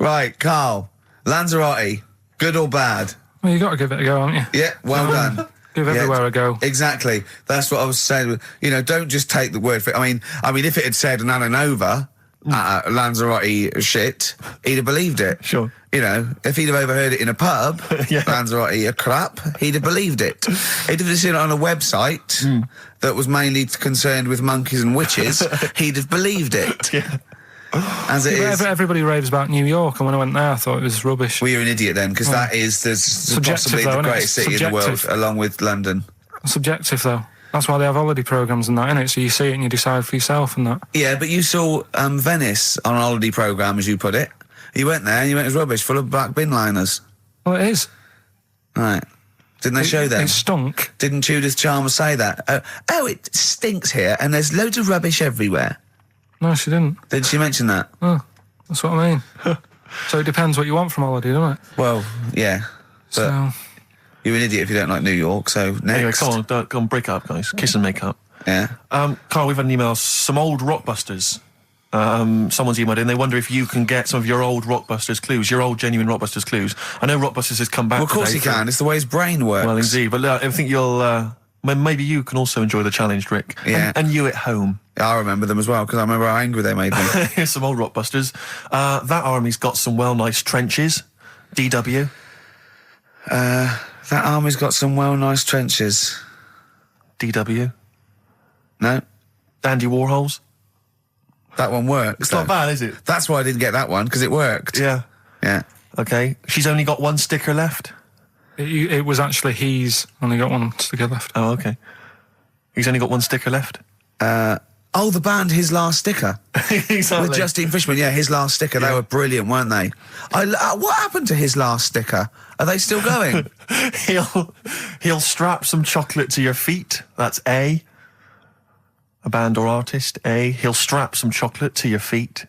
Right, Karl. Lanzarote, good or bad? Well, you got to give it a go, haven't you? Yeah, well done. Give everywhere a go. Exactly. That's what I was saying. You know, don't just take the word for it. I mean, if it had said an Ananova, Lanzarote shit, he'd have believed it. Sure. You know, if he'd have overheard it in a pub, Lanzarote a crap, he'd have believed it. He'd have seen it on a website that was mainly concerned with monkeys and witches, he'd have believed it. Yeah. As it is. Everybody raves about New York, and when I went there, I thought it was rubbish. Well, you're an idiot then, because that is possibly the greatest city in the world, along with London. Subjective, though. That's why they have holiday programmes and that, innit? So you see it and you decide for yourself and that. Yeah, but you saw Venice on a holiday programme, as you put it. You went there and you went, it was rubbish, full of black bin liners. Well, it is. Right. Didn't they show them? It stunk. Didn't Judith Chalmers say that? Oh, it stinks here and there's loads of rubbish everywhere. No, she didn't. Did she mention that? Oh, that's what I mean. So it depends what you want from holiday, doesn't it? Well, yeah. But So... you're an idiot if you don't like New York, so next. Anyway, come on, break up, guys. Kiss and make up. Yeah. Karl, we've had an email. Some old Rockbusters. Someone's emailed in. They wonder if you can get some of your old Rockbusters clues, your old genuine Rockbusters clues. I know Rockbusters has come back. Well, of course today he can. It's the way his brain works. Well, indeed. But I think you'll. Maybe you can also enjoy the challenge, Rick. Yeah. And you at home. I remember them as well, because I remember how angry they made me. Here's some old Rockbusters. That army's got some nice trenches. DW. That army's got some nice trenches. DW. No? Dandy Warhols. That one works. It's not bad, is it? That's why I didn't get that one, because it worked. Yeah. Yeah. Okay. She's only got one sticker left. It was actually he's only got one sticker left. Oh, okay. He's only got one sticker left. The band His Last Sticker. Exactly. With Justine Fishman, His Last Sticker. They were brilliant, weren't they? What happened to His Last Sticker? Are they still going? He'll strap some chocolate to your feet. That's A. A band or artist. A. He'll strap some chocolate to your feet.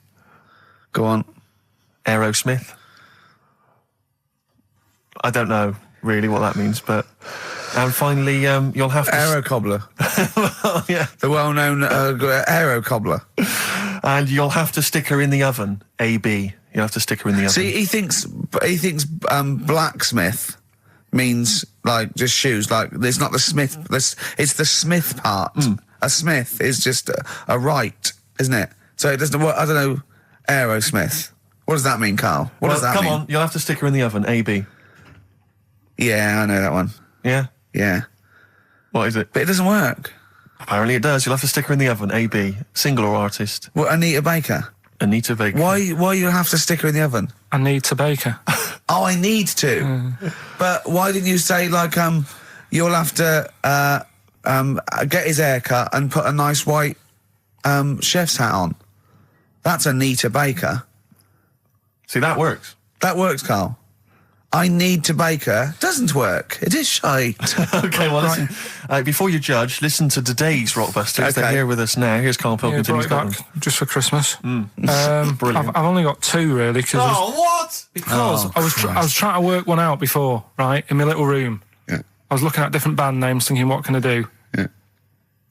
Go on. Aerosmith. I don't know really what that means, but... And finally, you'll have to... Aero Cobbler. Well, yeah. The well-known Aero Cobbler. And you'll have to stick her in the oven. AB. You'll have to stick her in the oven. See, he thinks blacksmith means, like, just shoes. Like, it's not the smith. It's the smith part. A smith is just a right, isn't it? So it doesn't... I don't know. Aerosmith. What does that mean, Carl? What does that mean? Come on, you'll have to stick her in the oven. AB. Yeah, I know that one. Yeah? Yeah. What is it? But it doesn't work. Apparently it does. You'll have to stick her in the oven. AB. Single or artist? What, Anita Baker? Anita Baker. Why you have to stick her in the oven? Anita Baker. Oh, I need to. But why didn't you say, like, you'll have to get his hair cut and put a nice white chef's hat on? That's Anita Baker. See, that works. That works, Carl. I need to bake her. Doesn't work. It is shite. Okay, well, listen, before you judge, listen to today's Rockbusters. Okay. They're here with us now. Here's Karl Pilkington. Yeah, brought it back just for Christmas. Brilliant. I've only got two, really. What? Because I was trying to work one out before, right, in my little room. Yeah. I was looking at different band names, thinking, what can I do? Yeah.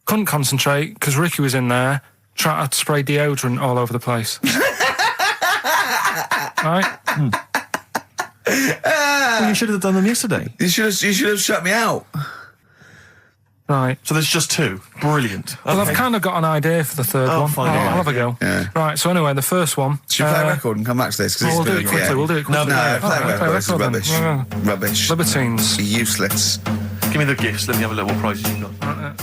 Couldn't concentrate, because Ricky was in there, trying to spray deodorant all over the place. Right? Well, you should have done them yesterday. You should have shut me out. Right. So there's just two. Brilliant. Well, Okay. I've kind of got an idea for the third one. fine, I'll yeah. have a go. Yeah. Right, so anyway, the first one... Should we play a record and come back to this? Cause We'll do it yeah. quickly, we'll do it quickly. No, play a Alright, record. This is then. rubbish. Yeah. Rubbish. Libertines. Useless. Give me the gifts. Let me have a look what prizes you've got.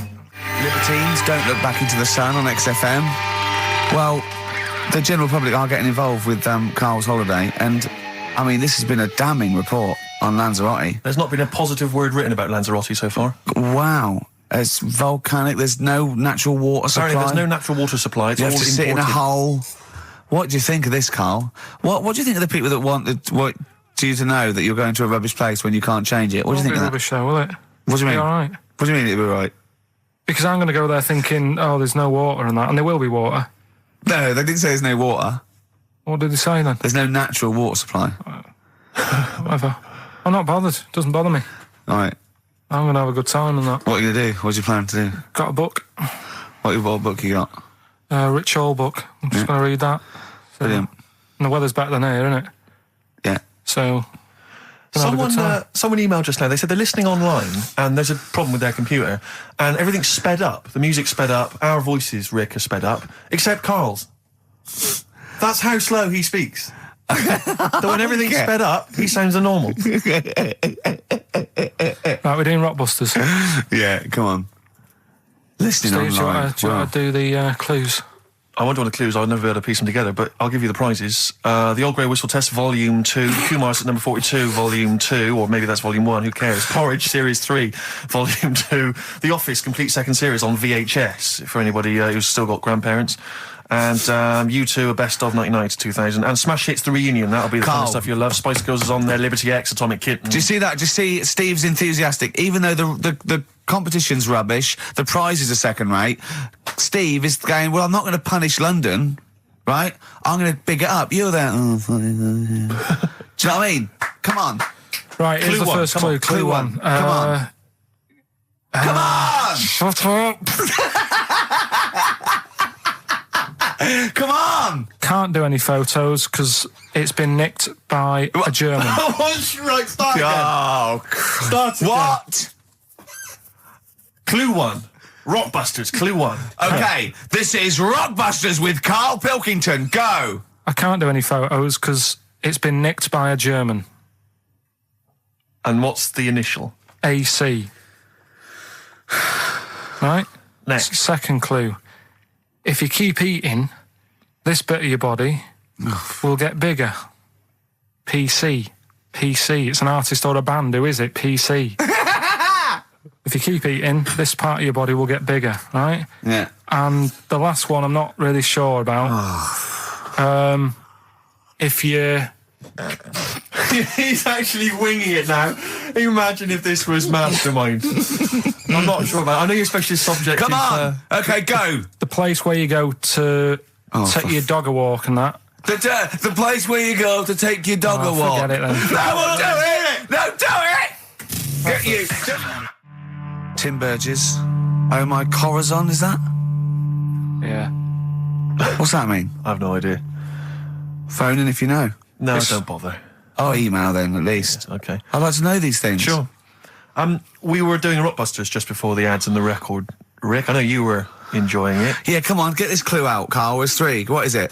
Libertines, Don't Look Back Into the Sun on XFM. Well, the general public are getting involved with Carl's holiday, and, I mean, this has been a damning report on Lanzarote. There's not been a positive word written about Lanzarote so far. Wow. It's volcanic, there's no natural water supply. Apparently there's no natural water supply. It's You all have to sit in a imported. hole. What do you think of this, Carl? What do you think of the people that want you to know that you're going to a rubbish place when you can't change it? What do you think of that? Rubbish show, will it? What do you mean? Be all right. What do you mean it'll be right? Because I'm going to go there thinking, oh, there's no water and that, and there will be water. No, they didn't say there's no water. What did they say then? There's no natural water supply. Whatever. I'm not bothered. Doesn't bother me. All right. I'm going to have a good time and that. What are you going to do? What's your plan to do? Got a book. What book you got? Rich Hall book. I'm just going to read that. So, Brilliant. And the weather's better than here, isn't it? Yeah. So... gonna have a good time. Someone emailed just now. They said they're listening online and there's a problem with their computer and everything's sped up. The music's sped up. Our voices, Rick, are sped up, except Carl's. That's how slow he speaks. So when everything's sped up, he sounds a normal. Right, we're doing Rockbusters. Yeah, come on. Listening Steve, do you online. want to do the clues? I won't do the clues, I'll never be able to piece them together, but I'll give you the prizes. The Old Grey Whistle Test, Volume 2, Kumar's at number 42, Volume 2, or maybe that's Volume 1, who cares? Porridge, Series 3, Volume 2. The Office, complete second series on VHS, for anybody who's still got grandparents. And U2, a best of 99 to 2000. And Smash Hits, the reunion, that'll be the kind Carl. of stuff you'll love. Spice Girls is on there, Liberty X, Atomic Kitten. Do you see that? Do you see Steve's enthusiastic? Even though the competition's rubbish, the prizes are second rate, Steve is going, well, I'm not going to punish London, right? I'm going to big it up. You're there. Oh, do you know what I mean? Come on. Right, here's Clue the one, first come clue. on, Clue one. Come on. Come on! Shut up. Come on! Can't do any photos because it's been nicked by a German. Right, start again. Oh, Start again. what? Clue 1. Rockbusters, clue 1. Okay, this is Rockbusters with Karl Pilkington. Go! I can't do any photos because it's been nicked by a German. And what's the initial? AC. Right? Next. Second clue. If you keep eating, this bit of your body will get bigger. PC. PC. It's an artist or a band. Who is it? PC. If you keep eating, this part of your body will get bigger, right? Yeah. And the last one I'm not really sure about. If you... He's actually winging it now. Imagine if this was Mastermind. I'm not sure about it. I know your specialist subject Come is... on! Okay, go! The place where you go to take your dog a walk and that. The place where you go to take your dog a walk. Forget it then. No, we'll do it! No, do it! Get you! Tim Burgess. Oh my Corazon, is that? Yeah. What's that mean? I have no idea. Phone in if you know. No, don't bother. Oh, email then, at least. Okay. I'd like to know these things. Sure. We were doing Rockbusters just before the ads and the record. Rick, I know you were enjoying it. Yeah, come on, get this clue out, Carl. There's 3. What is it?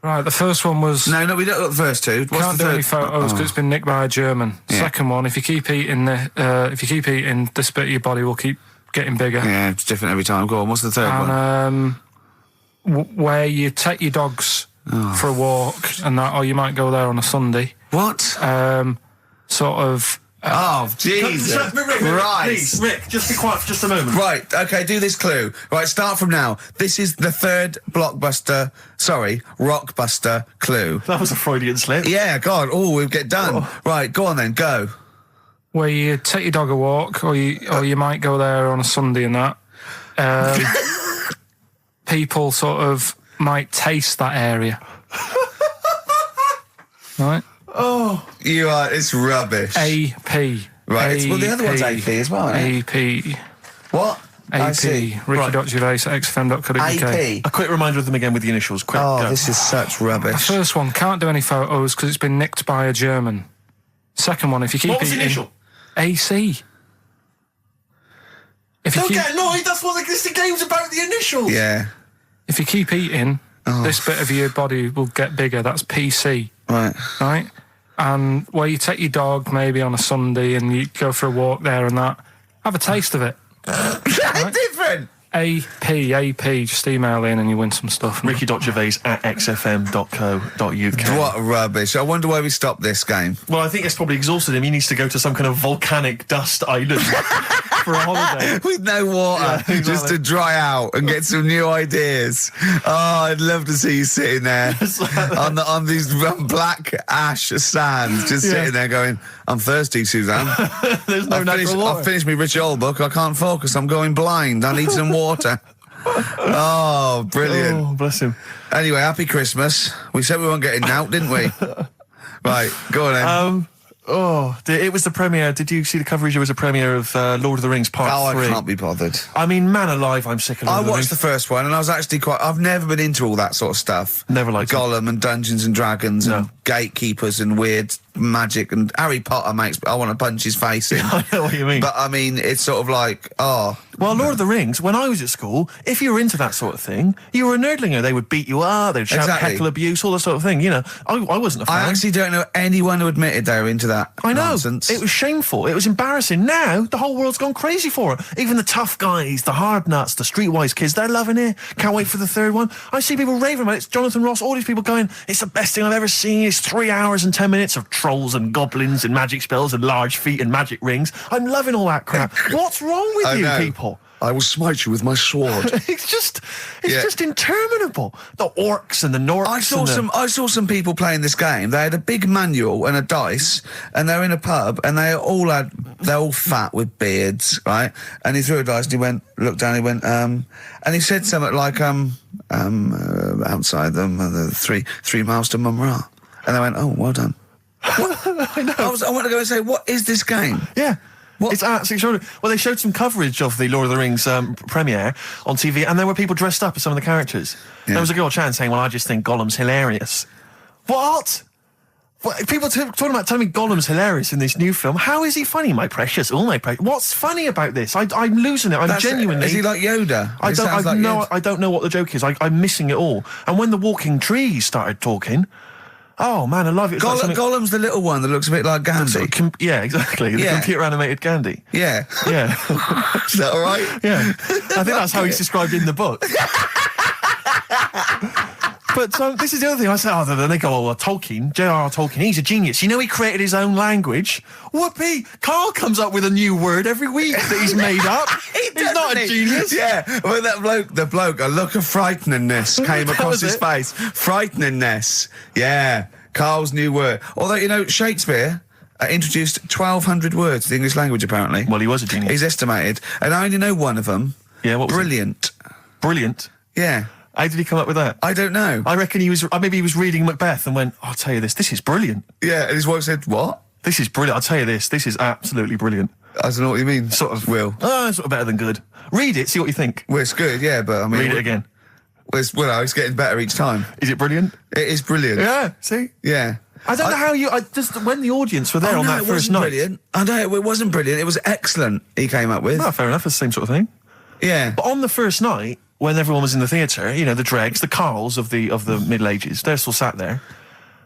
Right, the first one was... No, we don't got the first 2. What's Can't the do third? any photos because it's been nicked by a German. Yeah. Second one, if you keep eating, this bit of your body will keep getting bigger. Yeah, it's different every time. Go on, what's the third one? And where you take your dogs for a walk and that, or you might go there on a Sunday. What? Sort of... Oh, Jesus. Rick, Right. please, Rick, just be quiet for just a moment. Right, okay, do this clue. Right, start from now. This is the third Rockbuster clue. That was a Freudian slip. Yeah, God, we'll get done. Right, go on then, go. Where you take your dog a walk, or you might go there on a Sunday and that. People sort of might taste that area. Right? Oh. It's rubbish. AP. Right, well, the other one's AP as well, isn't it? AP. What? I see. AP. Ricky.Gervais at XFM.co.uk. AP. A quick reminder of them again with the initials. Quick, go. This is such The rubbish. first one, can't do any photos because it's been nicked by a German. Second one, if you keep What was the eating... initial? AC. If you Don't keep, get annoyed, that's what the game's about, the initials. Yeah. if you keep eating, this bit of your body will get bigger. That's PC. Right. Right? And where you take your dog maybe on a Sunday and you go for a walk there and that, have a taste of it. Right? Different. AP, just email in and you win some stuff. Ricky.Gervais at xfm.co.uk. What rubbish. I wonder why we stopped this game. Well, I think it's probably exhausted him. He needs to go to some kind of volcanic dust island for a holiday. With no water, Yeah, exactly. just to dry out and get some new ideas. Oh, I'd love to see you sitting there on these black ash sands, just sitting there going, I'm thirsty, Suzanne. There's no natural water. I've finished my Rich Old book. I can't focus. I'm going blind. I need some water. Oh, brilliant. Oh, bless him. Anyway, happy Christmas. We said we weren't getting out, didn't we? Right, go on then. It was the premiere. Did you see the coverage? It was a premiere of Lord of the Rings Part 3. I can't be bothered. I mean, man alive, I'm sick of Lord I of the watched Rings. the first one and I was actually I've never been into all that sort of stuff. Never liked it. Gollum and Dungeons and Dragons and gatekeepers and weird magic and Harry Potter makes I want to punch his face in. I know what you mean. But I mean, it's sort of like, Well, Lord of the Rings, when I was at school, if you were into that sort of thing, you were a nerdlinger. They would beat you up, they'd shout Exactly. heckle abuse, all that sort of thing. You know, I wasn't a fan. I actually don't know anyone who admitted they were into that I know. nonsense. It was shameful. It was embarrassing. Now, the whole world's gone crazy for it. Even the tough guys, the hard nuts, the streetwise kids, they're loving it. Can't wait for the third one. I see people raving about it. It's Jonathan Ross, all these people going, it's the best thing I've ever seen. It's 3 hours and 10 minutes of trolls and goblins and magic spells and large feet and magic rings. I'm loving all that crap. What's wrong with I you know. people? I will smite you with my sword. It's just interminable. The orcs and the Norks. I saw some people playing this game. They had a big manual and a dice, and they're in a pub, and they're all fat with beards, right? And he threw a dice, and he looked down, he went, and he said something like, outside them, the 3 miles to Mumra. And they went, oh, well done. What? I know. I want to go and say, what is this game? Yeah. What? It's absolutely extraordinary. Well, they showed some coverage of the Lord of the Rings premiere on TV, and there were people dressed up as some of the characters. There was a girl chatting saying, well, I just think Gollum's hilarious. What? People talking about telling me Gollum's hilarious in this new film. How is he funny, my precious? Oh, my precious. What's funny about this? I'm losing it. I'm genuinely... Is he like Yoda? I don't know what the joke is. I'm missing it all. And when the walking trees started talking... Oh, man, I love it. Gollum's the little one that looks a bit like Gandhi. Yeah, exactly. The computer-animated Gandhi. Yeah. Yeah. Is that all right? Yeah. I think that's how he's described in the book. But this is the other thing. I say, then they go, Tolkien, J.R.R. Tolkien, he's a genius. You know he created his own language? Whoopee! Carl comes up with a new word every week that he's made up. He's not a genius. Yeah, well, the bloke, a look of frighteningness came across his face. Frighteningness. Yeah, Carl's new word. Although, Shakespeare... introduced 1,200 words to the English language, apparently. Well, he was a genius. He's estimated. And I only know one of them. Yeah, what was Brilliant. it? Brilliant? Yeah. How did he come up with that? I don't know. I reckon he was reading Macbeth and went, I'll tell you this is brilliant. Yeah, and his wife said, what? This is brilliant. I'll tell you this is absolutely brilliant. I don't know what you mean. Sort of. Will. Sort of better than good. Read it, see what you think. Well, it's good, yeah, but I mean... Read it again. It's getting better each time. Is it brilliant? It is brilliant. Yeah, see? Yeah. I don't know how you... when the audience were there on that first night... Brilliant. I know, it wasn't brilliant. It was excellent, he came up with. No, fair enough. It's the same sort of thing. Yeah. But on the first night, when everyone was in the theatre, the dregs, the Karls of the Middle Ages, they're still sat there.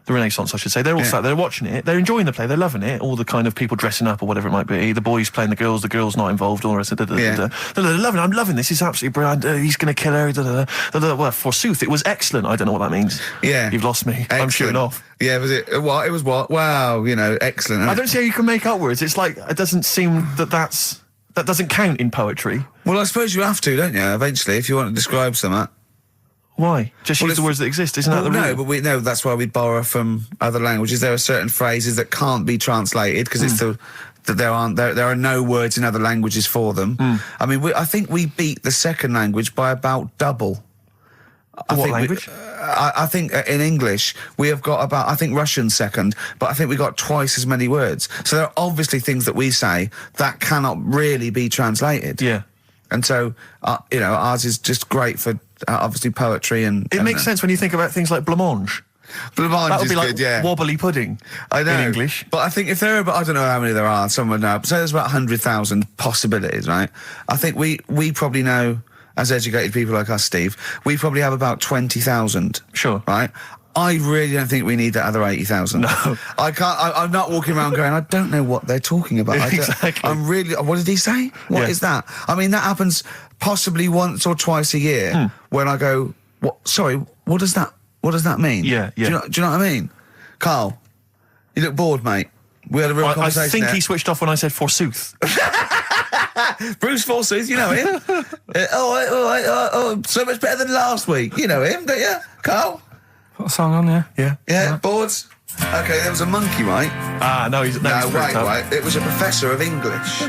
The Renaissance, I should say. They're all sat there watching it. They're enjoying the play. They're loving it. All the kind of people dressing up or whatever it might be. The boys playing the girls not involved. All the rest of it. They're loving it. I'm loving this. It's absolutely brilliant. He's going to kill her. Well, forsooth, it was excellent. I don't know what that means. Yeah. You've lost me. Excellent. I'm shooting off. Yeah, was it? What? It was what? Wow, excellent. I don't see how you can make up words. It's like, it doesn't seem that doesn't count in poetry. Well, I suppose you have to, don't you, eventually, if you want to describe something. Why? Just use the words that exist. Isn't that the rule? No, but that's why we borrow from other languages. There are certain phrases that can't be translated because it's that there are no words in other languages for them. I mean, I think we beat the second language by about double. What language? I think in English we have got about, I think Russian second, but I think we got twice as many words. So there are obviously things that we say that cannot really be translated. Yeah. And so, ours is just great for obviously poetry and... It makes sense when you think about things like blancmange. Blancmange that would is be like good, yeah. Wobbly pudding. I know. In English. But I think if there are, I don't know how many there are, someone know, say there's about 100,000 possibilities, right? I think we probably know, as educated people like us, Steve, we probably have about 20,000. Sure. Right? I really don't think we need that other 80,000. No. I'm not walking around going, I don't know what they're talking about. Exactly. What did he say? What is that? I mean, that happens possibly once or twice a year when I go, what does that mean? Yeah. Do you know what I mean? Carl, you look bored, mate. We had a real conversation I think there. He switched off when I said forsooth. Bruce Forsooth, you know him. So much better than last week. You know him, don't you, Carl? Put a song on, yeah. Yeah, boards. Okay, there was a monkey, right? No, he's right. It was a professor of English.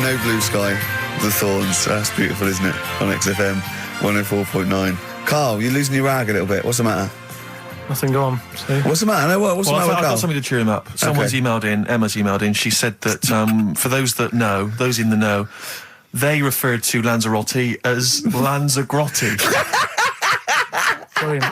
No Blue Sky, The Thorns. That's beautiful, isn't it? On XFM 104.9. Carl, you're losing your rag a little bit. What's the matter? Nothing, go on. See? What's the matter? What's the matter with I've Carl? got something to cheer him up. Someone's emailed in, Emma's emailed in. She said that for those in the know, they referred to Lanzarote as Lanzagrotte. Brilliant.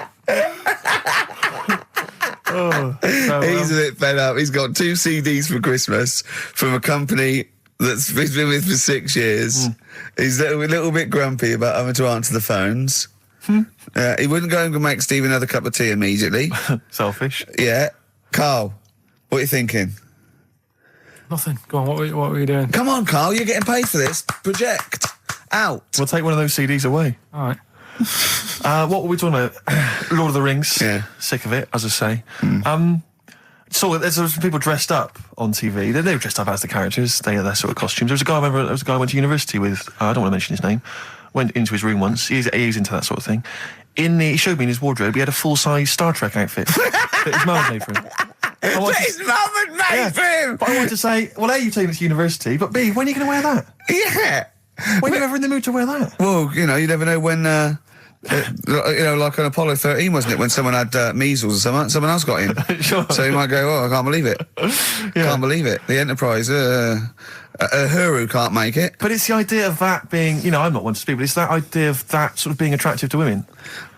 He's a bit fed up. He's got 2 CDs for Christmas from a company that's been with for 6 years. He's a little bit grumpy about having to answer the phones. He wouldn't go and make Steve another cup of tea immediately. Selfish. Yeah. Carl, what are you thinking? Nothing. Go on, what were you doing? Come on, Carl, you're getting paid for this. Project. Out. We'll take one of those CDs away. All right. What were we talking about? Lord of the Rings. Yeah. Sick of it, as I say. So there's some people dressed up on TV. They were dressed up as the characters. They had their sort of costumes. There was a guy I went to university with. I don't want to mention his name. Went into his room once. He's into that sort of thing. He showed me in his wardrobe. He had a full-size Star Trek outfit that his mum had made for him. His mum had made for him. But I wanted to say, well, A, you've taken it to university, but B, when are you going to wear that? Yeah. When are you ever in the mood to wear that? Well, you never know when Like on Apollo 13, wasn't it, when someone had measles or something? Someone else got in. Sure. So you might go, oh, I can't believe it. Can't believe it. The Enterprise, Uhuru can't make it. But it's the idea of that being, I'm not one to speak, but it's that idea of that sort of being attractive to women.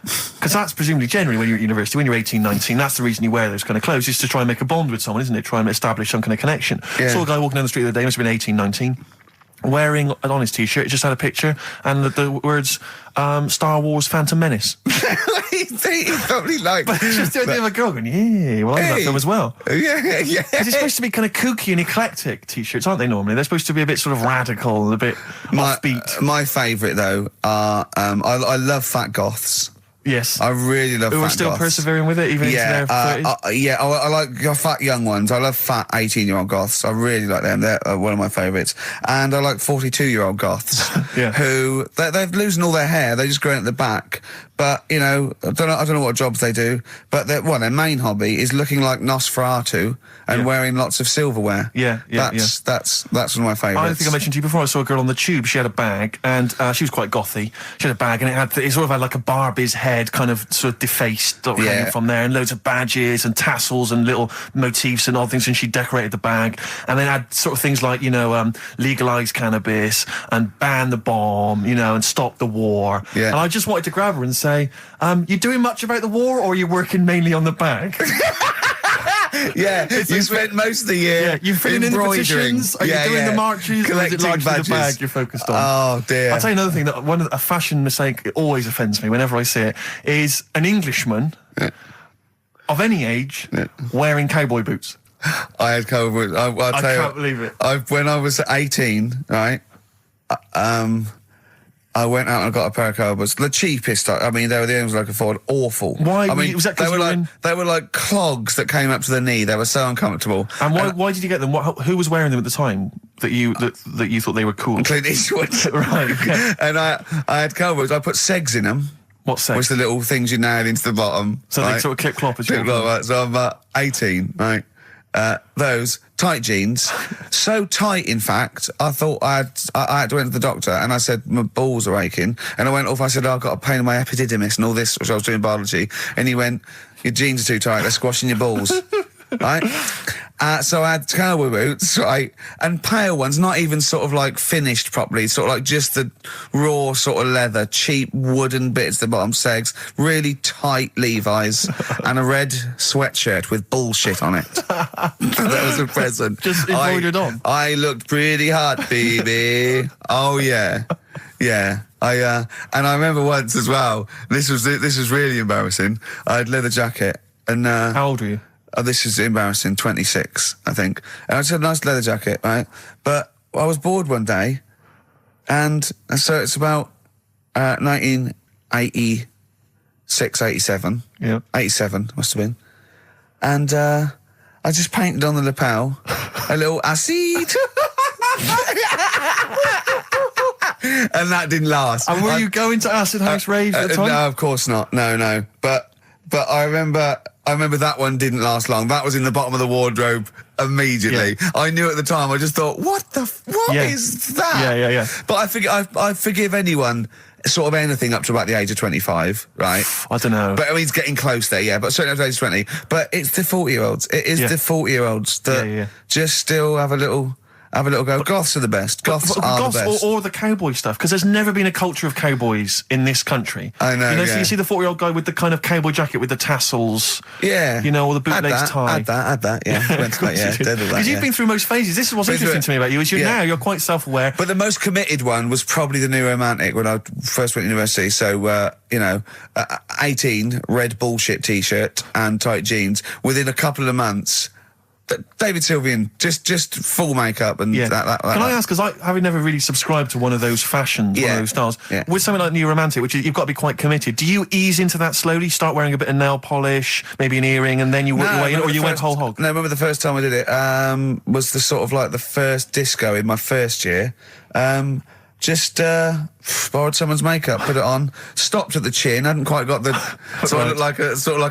Because that's presumably generally when you're at university, when you're 18, 19, that's the reason you wear those kind of clothes, is to try and make a bond with someone, isn't it? Try and establish some kind of connection. Yeah. Saw a guy walking down the street the other day, must have been 18, 19, wearing on his t-shirt, it just had a picture and the words Star Wars Phantom Menace. He probably liked. But it's just the idea of a girl going, yeah, well, I love that film as well. Yeah. Because it's supposed to be kind of kooky and eclectic t-shirts, aren't they, normally? They're supposed to be a bit sort of radical, a bit offbeat. My favourite, though, are, I love fat goths. Yes. I really love fat Who are still goths. persevering with it, even into their 30s? I like fat young ones. I love fat 18-year-old goths. I really like them. They're one of my favourites. And I like 42-year-old goths who they're losing all their hair. They just grow it at the back. But I don't know what jobs they do. But their main hobby is looking like Nosferatu and wearing lots of silverware. That's one of my favourites. I think I mentioned to you before. I saw a girl on the tube. She had a bag, and she was quite gothy. She had a bag, and it sort of had like a Barbie's head, kind of sort of defaced hanging from there, and loads of badges and tassels and little motifs and odd things. And she decorated the bag, and then had sort of things like legalise cannabis and ban the bomb, and stop the war. Yeah. And I just wanted to grab her and say, you doing much about the war, or are you working mainly on the bag? You spent most of the year you're filling in the petitions. Are you doing the marches? Or is it largely the bag you're focused on? Oh dear! I'll tell you another thing that a fashion mistake always offends me whenever I see it is an Englishman of any age wearing cowboy boots. I had cowboy boots. I can't believe it. When I was 18, right? I went out and got a pair of cowboy boots. The cheapest. I mean, they were the only ones I could afford. Awful. Why? I mean, was that 'cause they were like clogs that came up to the knee. They were so uncomfortable. And why did you get them? Who was wearing them at the time that you thought they were cool? Clint Eastwood. Right. Okay. And I had cowboy boots. I put segs in them. What segs? Which the little things you nail into the bottom. So they sort of clip-clop as you clip-clop, right? So I'm 18, right? Those tight jeans, so tight in fact I thought I had to went to the doctor and I said my balls are aching, and I went off. I said I've got a pain in my epididymis and all this, which I was doing biology, and he went, your jeans are too tight, they're squashing your balls. Right? So I had cowboy boots, right, and pale ones, not even sort of like finished properly, sort of like just the raw sort of leather, cheap wooden bits at the bottom, segs, really tight Levi's, and a red sweatshirt with bullshit on it. That was a present. Just embroidered on. I looked pretty hot, baby. Oh yeah. Yeah, and I remember once as well. This was really embarrassing. I had leather jacket, and how old were you? Oh, this is embarrassing. 26, I think. And I just had a nice leather jacket, right? But I was bored one day, and so it's about 1986, 87. Yeah, 87 must have been. And I just painted on the lapel a little acid. And that didn't last. And were you going to acid house raves at the time? No, of course not. No. But I remember that one didn't last long. That was in the bottom of the wardrobe immediately. Yeah. I knew at the time. I just thought, what is that? Yeah. But I forgive anyone sort of anything up to about the age of 25, right? I don't know. But I mean, it's getting close there, yeah. But certainly up to the age of 20. But it's the 40-year-olds. It is the 40-year-olds that just still have a little go. Goths are the best. Goths are the best. Or the cowboy stuff, because there's never been a culture of cowboys in this country. I know, so you see the 40-year-old guy with the kind of cowboy jacket with the tassels. Yeah. Or the bootlegs tie. Add that, yeah. Because you've been through most phases. This is what's interesting to me about you, is you're quite self-aware. But the most committed one was probably the New Romantic when I first went to university. So, 18, red bullshit T-shirt and tight jeans. Within a couple of months, David Sylvian, just full makeup and that. Can I ask, because having never really subscribed to one of those fashions, one of those styles, with something like New Romantic, which you've got to be quite committed, do you ease into that slowly, start wearing a bit of nail polish, maybe an earring, and then you work your way in, or you went whole hog? No, I remember the first time I did it was the sort of like the first disco in my first year. Just borrowed someone's makeup, put it on, stopped at the chin, hadn't quite got the so I looked like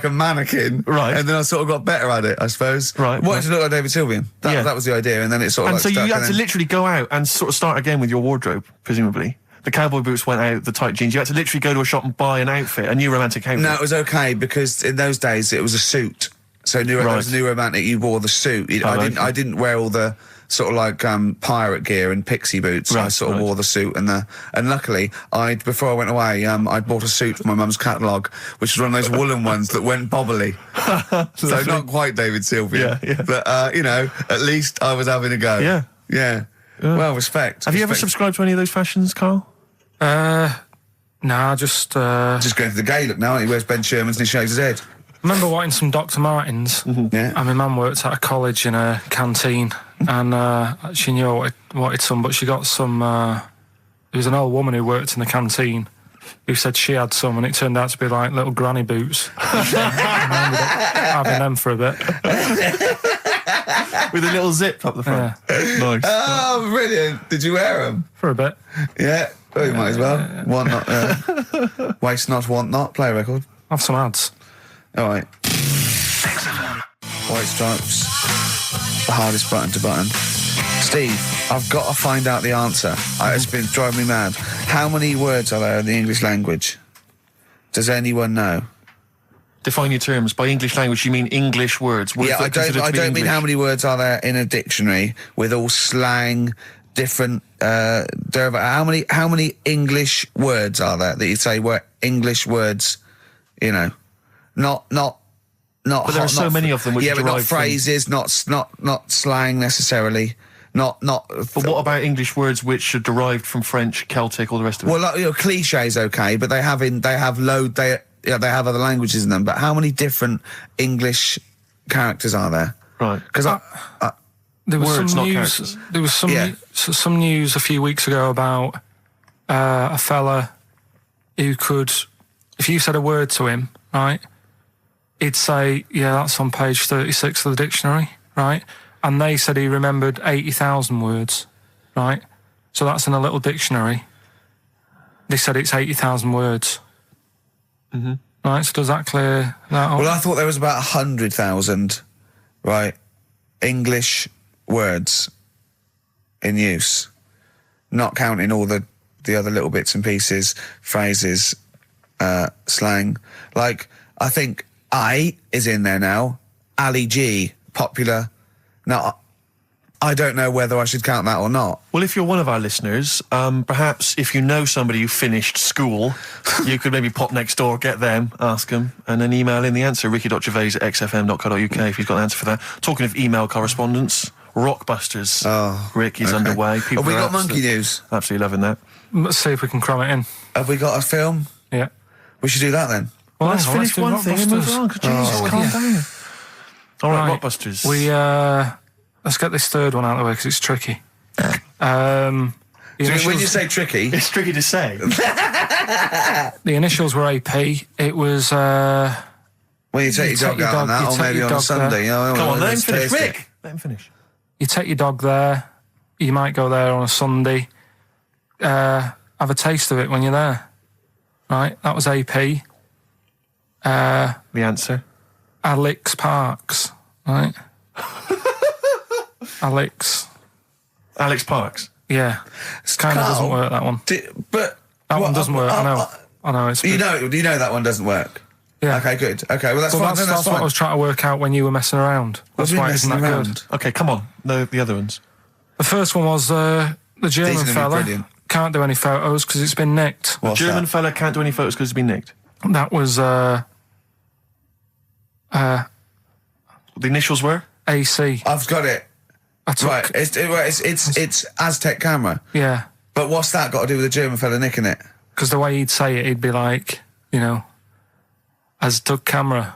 a mannequin, right? And then I sort of got better at it, I suppose. Right, wanted to look like David Sylvian. That was the idea, and then it sort of. And so you had to literally go out and sort of start again with your wardrobe, presumably. the cowboy boots went out, the tight jeans. You had to literally go to a shop and buy an outfit, a new romantic outfit. No, it was okay because in those days it was a suit. So it was new romantic. You wore the suit. I didn't wear all the sort of like pirate gear and pixie boots. I sort of wore the suit and luckily before I went away I'd bought a suit from my mum's catalogue, which was one of those woolen ones that went bobbly. So not quite David Sylvian, but at least I was having a go. Yeah. Well, respect. Have you ever subscribed to any of those fashions, Carl? Nah, just going to the gay look now. He wears Ben Sherman's and he shaves his head. Remember wanting some Dr. Martens? Yeah. And my mum worked at a college in a canteen, and she knew I wanted some, but she got some. There was an old woman who worked in the canteen who said she had some, and it turned out to be like little granny boots. I ended up having them for a bit. With a little zip up the front. Yeah. Nice. Oh, brilliant. Did you wear them? For a bit. Yeah. Well, you might as well. Want not. Waste not, want not. Play a record. Have some ads. All right. White Stripes. The hardest button to button. Steve, I've got to find out the answer. It's been driving me mad. How many words are there in the English language? Does anyone know? Define your terms. By English language, you mean English words. Yeah, I don't mean how many words are there in a dictionary with all slang, different how many English words are there that you say were English words? Not. But there are so many of them. Which but not phrases, not slang necessarily. Not. But what about English words which are derived from French, Celtic, all the rest of it? Well, cliches, okay, but they have other languages in them. But how many different English characters are there? Right. Because there was words, some not news. characters. There was some news a few weeks ago about a fella who could, if you said a word to him, right, he'd say, "Yeah, that's on page 36 of the dictionary," right? And they said he remembered 80,000 words, right? So that's in a little dictionary. They said it's 80,000 words. Mm-hmm. Right, so does that clear that up? Well, I thought there was about 100,000, right, English words in use, not counting all the other little bits and pieces, phrases, slang. Like, I think I is in there now. Ali G, popular. Now, I don't know whether I should count that or not. Well, if you're one of our listeners, perhaps if you know somebody who finished school, you could maybe pop next door, get them, ask them, and then email in the answer, ricky.gervais@xfm.co.uk if you've got an answer for that. Talking of email correspondence, Rockbusters. Oh, Rick is underway. People have we got monkey news? Absolutely loving that. Let's see if we can cram it in. Have we got a film? Yeah. We should do that then. Well, Let's finish do one thing and move Rockbusters. on. Jesus, calm down. All right, Rockbusters. Let's get this third one out of the way because it's tricky. When you say tricky, it's tricky to say. The initials were AP. It was. Well, you take your dog out on that, or maybe on a Sunday. Come on, let him finish. Rick, let him finish. You take your dog there. You might go there on a Sunday. Have a taste of it when you're there. Right, that was AP. The answer? Alex Parks. Right. Alex Parks. Yeah, it kind of doesn't work, that one. But that one doesn't work. I know. It's you know that one doesn't work. Yeah. Okay, good. Okay, well that's fine. That's what I was trying to work out when you were messing around. That's why it isn't that good. Okay, come on. The other ones. The first one was the German fella can't do any photos because it's been nicked. The German fella can't do any photos because it's been nicked. That was the initials were AC. I've got it. Right, it's Aztec camera. Yeah. But what's that got to do with the German fella nicking it? Because the way he'd say it, he'd be like, Aztec camera.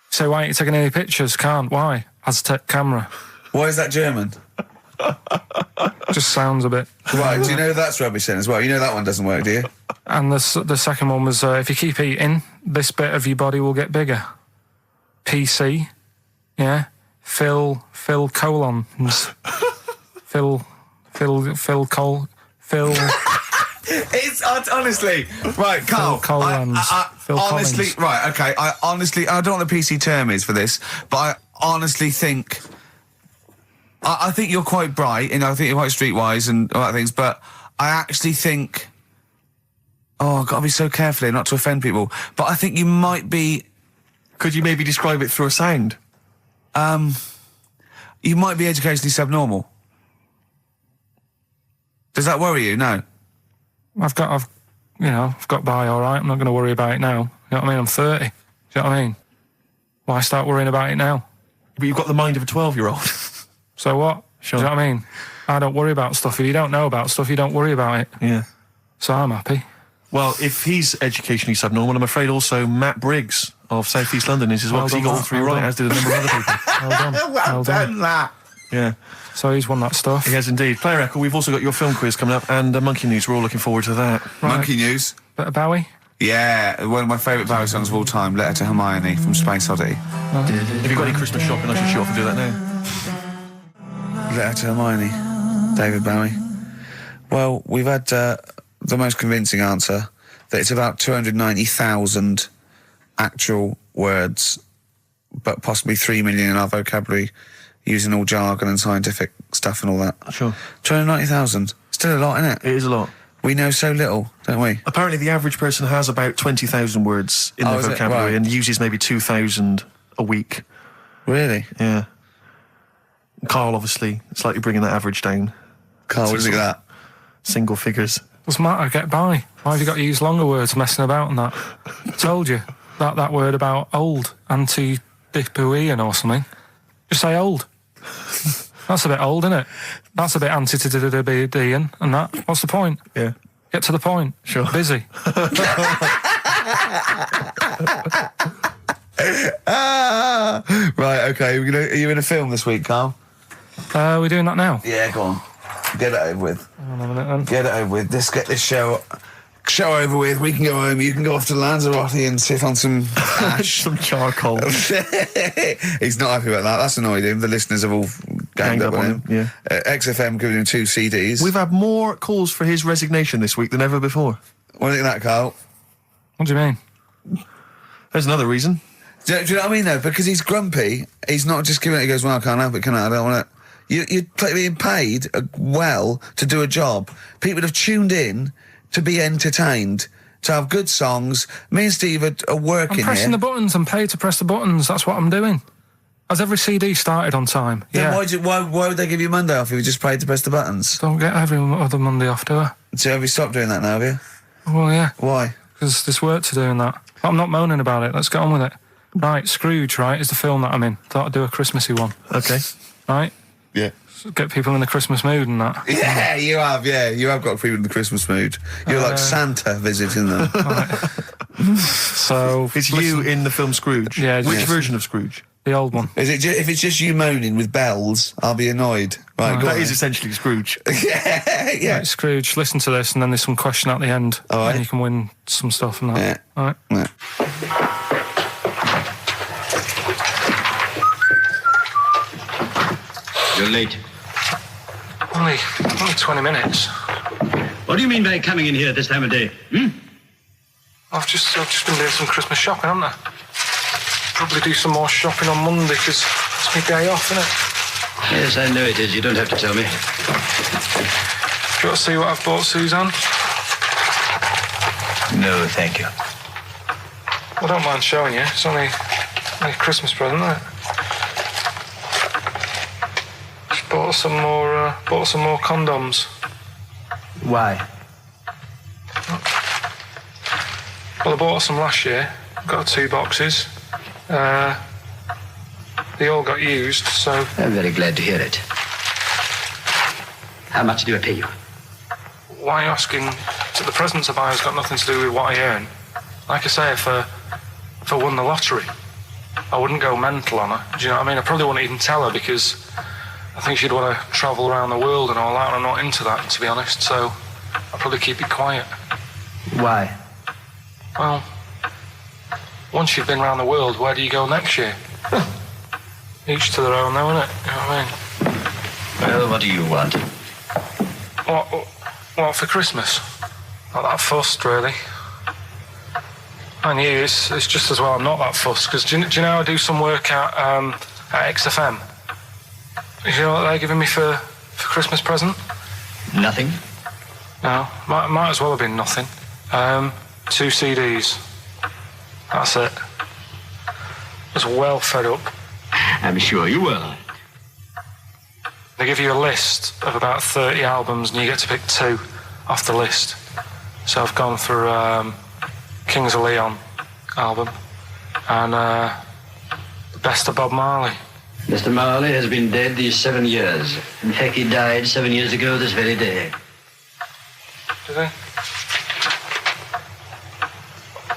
So why ain't you taking any pictures? Can't. Why? Aztec camera. Why is that German? Just sounds a bit. Right, do you know that's rubbish then as well? You know that one doesn't work, do you? And the second one was, if you keep eating, this bit of your body will get bigger. PC. Yeah. Phil colons. Phil. It's honestly right, Carl. Phil Collins. Phil honestly, Collins. right, okay. I don't know what the PC term is for this, but I honestly think. I think you're quite bright, and I think you're quite streetwise and all that things. But I actually think... Oh, I've got to be so careful here not to offend people. But I think you might be... Could you maybe describe it through a sound? You might be educationally subnormal. Does that worry you? No. I've got by all right. I'm not going to worry about it now. You know what I mean? I'm 30. Do you know what I mean? Why start worrying about it now? But you've got the mind of a 12-year-old. So what? Sure. Do you know what I mean? I don't worry about stuff. If you don't know about stuff, you don't worry about it. Yeah. So I'm happy. Well, if he's educationally subnormal, I'm afraid also Matt Briggs of South East London is as well, because he got all three right, as did a number of other people. Well done, Matt. Yeah. So he's won that stuff. He has indeed. Player Echo, we've also got your film quiz coming up, and Monkey News. We're all looking forward to that. Right. Monkey News. Bit of Bowie? Yeah, one of my favourite Bowie songs of all time, Letter to Hermione from Space Oddity. Have you got any Christmas shopping? I should show off and do that now. Letter to Hermione, David Bowie. Well, we've had the most convincing answer, that it's about 290,000 actual words, but possibly 3 million in our vocabulary, using all jargon and scientific stuff and all that. Sure. 290,000. Still a lot, isn't it? It is a lot. We know so little, don't we? Apparently the average person has about 20,000 words in their vocabulary, right, and uses maybe 2,000 a week. Really? Yeah. Karl, obviously, slightly bringing that average down. Karl, what do you think of that? Single figures. Doesn't matter, get by. Why have you got to use longer words messing about and that? I told you, that word about old, anti-dipuian or something. Just say old. That's a bit old, isn't it? That's a bit anti-dipuian and that. What's the point? Yeah. Get to the point. Sure. Busy. Right, okay. Are you in a film this week, Karl? We're doing that now. Yeah, go on. Get it over with. Hang on a minute then. Get it over with. Let's get this show over with. We can go home. You can go off to Lanzarote and sit on some ash. Some charcoal. He's not happy about that. That's annoyed him. The listeners have all ganged up on him. Yeah. XFM giving him 2 CDs. We've had more calls for his resignation this week than ever before. What do you think of that, Karl? What do you mean? There's another reason. Do you know what I mean, though? Because he's grumpy. He's not just giving it. He goes, well, I can't help it, can I? I don't want it. You're being paid well to do a job. People have tuned in to be entertained, to have good songs. Me and Steve are working I'm pressing here. the buttons. I'm paid to press the buttons. That's what I'm doing. Has every CD started on time? Then Yeah. why would they give you Monday off if you just paid to press the buttons? Don't get every other Monday off, do I? So have you stopped doing that now, have you? Well, yeah. Why? Because there's work to do in that. I'm not moaning about it. Let's get on with it. Right, Scrooge, right, is the film that I'm in. Thought I'd do a Christmassy one. Okay. Right? Yeah. Get people in the Christmas mood and that. Yeah, you have. Yeah, you have got people in the Christmas mood. You're like Santa visiting them. So It's you in the film Scrooge. Yeah, Which yes. version of Scrooge? the old one. Is it? If it's just you moaning with bells, I'll be annoyed. Right, go That on is then. essentially Scrooge. yeah. Right, Scrooge, listen to this, and then there's some question at the end, All right. and you can win some stuff and that. Yeah. All right. Yeah. You're late. Only 20 minutes. What do you mean by coming in here this time of day? I've just been doing some Christmas shopping, haven't I? Probably do some more shopping on Monday because it's my day off, isn't it? Yes, I know it is. You don't have to tell me. Do you want to see what I've bought, Suzanne? No, thank you. I don't mind showing you. It's only a Christmas present, isn't it? Just bought some more condoms. Why? Well, I bought some last year. Got 2 boxes. They all got used, so... I'm very glad to hear it. How much do I pay you? Why are you asking? The presents I buy has got nothing to do with what I earn. Like I say, if I won the lottery, I wouldn't go mental on her. Do you know what I mean? I probably wouldn't even tell her because I think she'd want to travel around the world and all that, and I'm not into that, to be honest, so I'll probably keep it quiet. Why? Well, once you've been around the world, where do you go next year? Each to their own, though, innit? You know what I mean? Well, what do you want? What for Christmas? Not that fussed, really. And you, it's just as well I'm not that fussed, because do you know I do some work at XFM? Do you know what they're giving me for Christmas present? Nothing. No, might as well have been nothing. 2 CDs. That's it. I was well fed up. I'm sure you will. They give you a list of about 30 albums and you get to pick 2 off the list. So I've gone for Kings of Leon album and the best of Bob Marley. Mr. Marley has been dead these 7 years. In fact, he died 7 years ago this very day. Did he?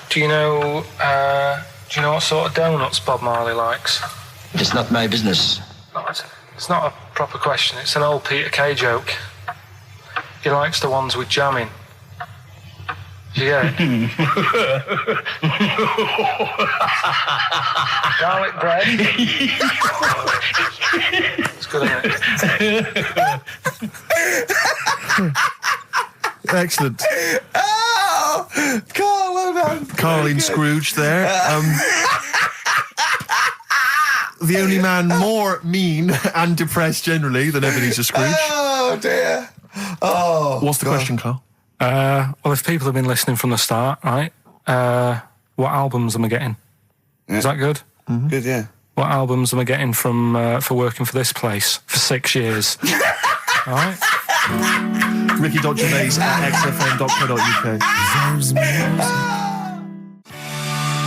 Do you know what sort of donuts Bob Marley likes? It's not my business. No, it's not a proper question. It's an old Peter Kay joke. He likes the ones with jam in. Do you get it? Garlic bread. It's good, isn't it? Excellent. Oh, Carl, well done. Carl in Scrooge there. The only man more mean and depressed generally than Ebenezer Scrooge. Oh, dear. Oh. What's the question, Carl? Well, if people have been listening from the start, right, what albums am I getting? Yeah. Is that good? Mm-hmm. Good, yeah. What albums am I getting from for working for this place for 6 years? All right. Ricky.Gervais at xfm.co.uk.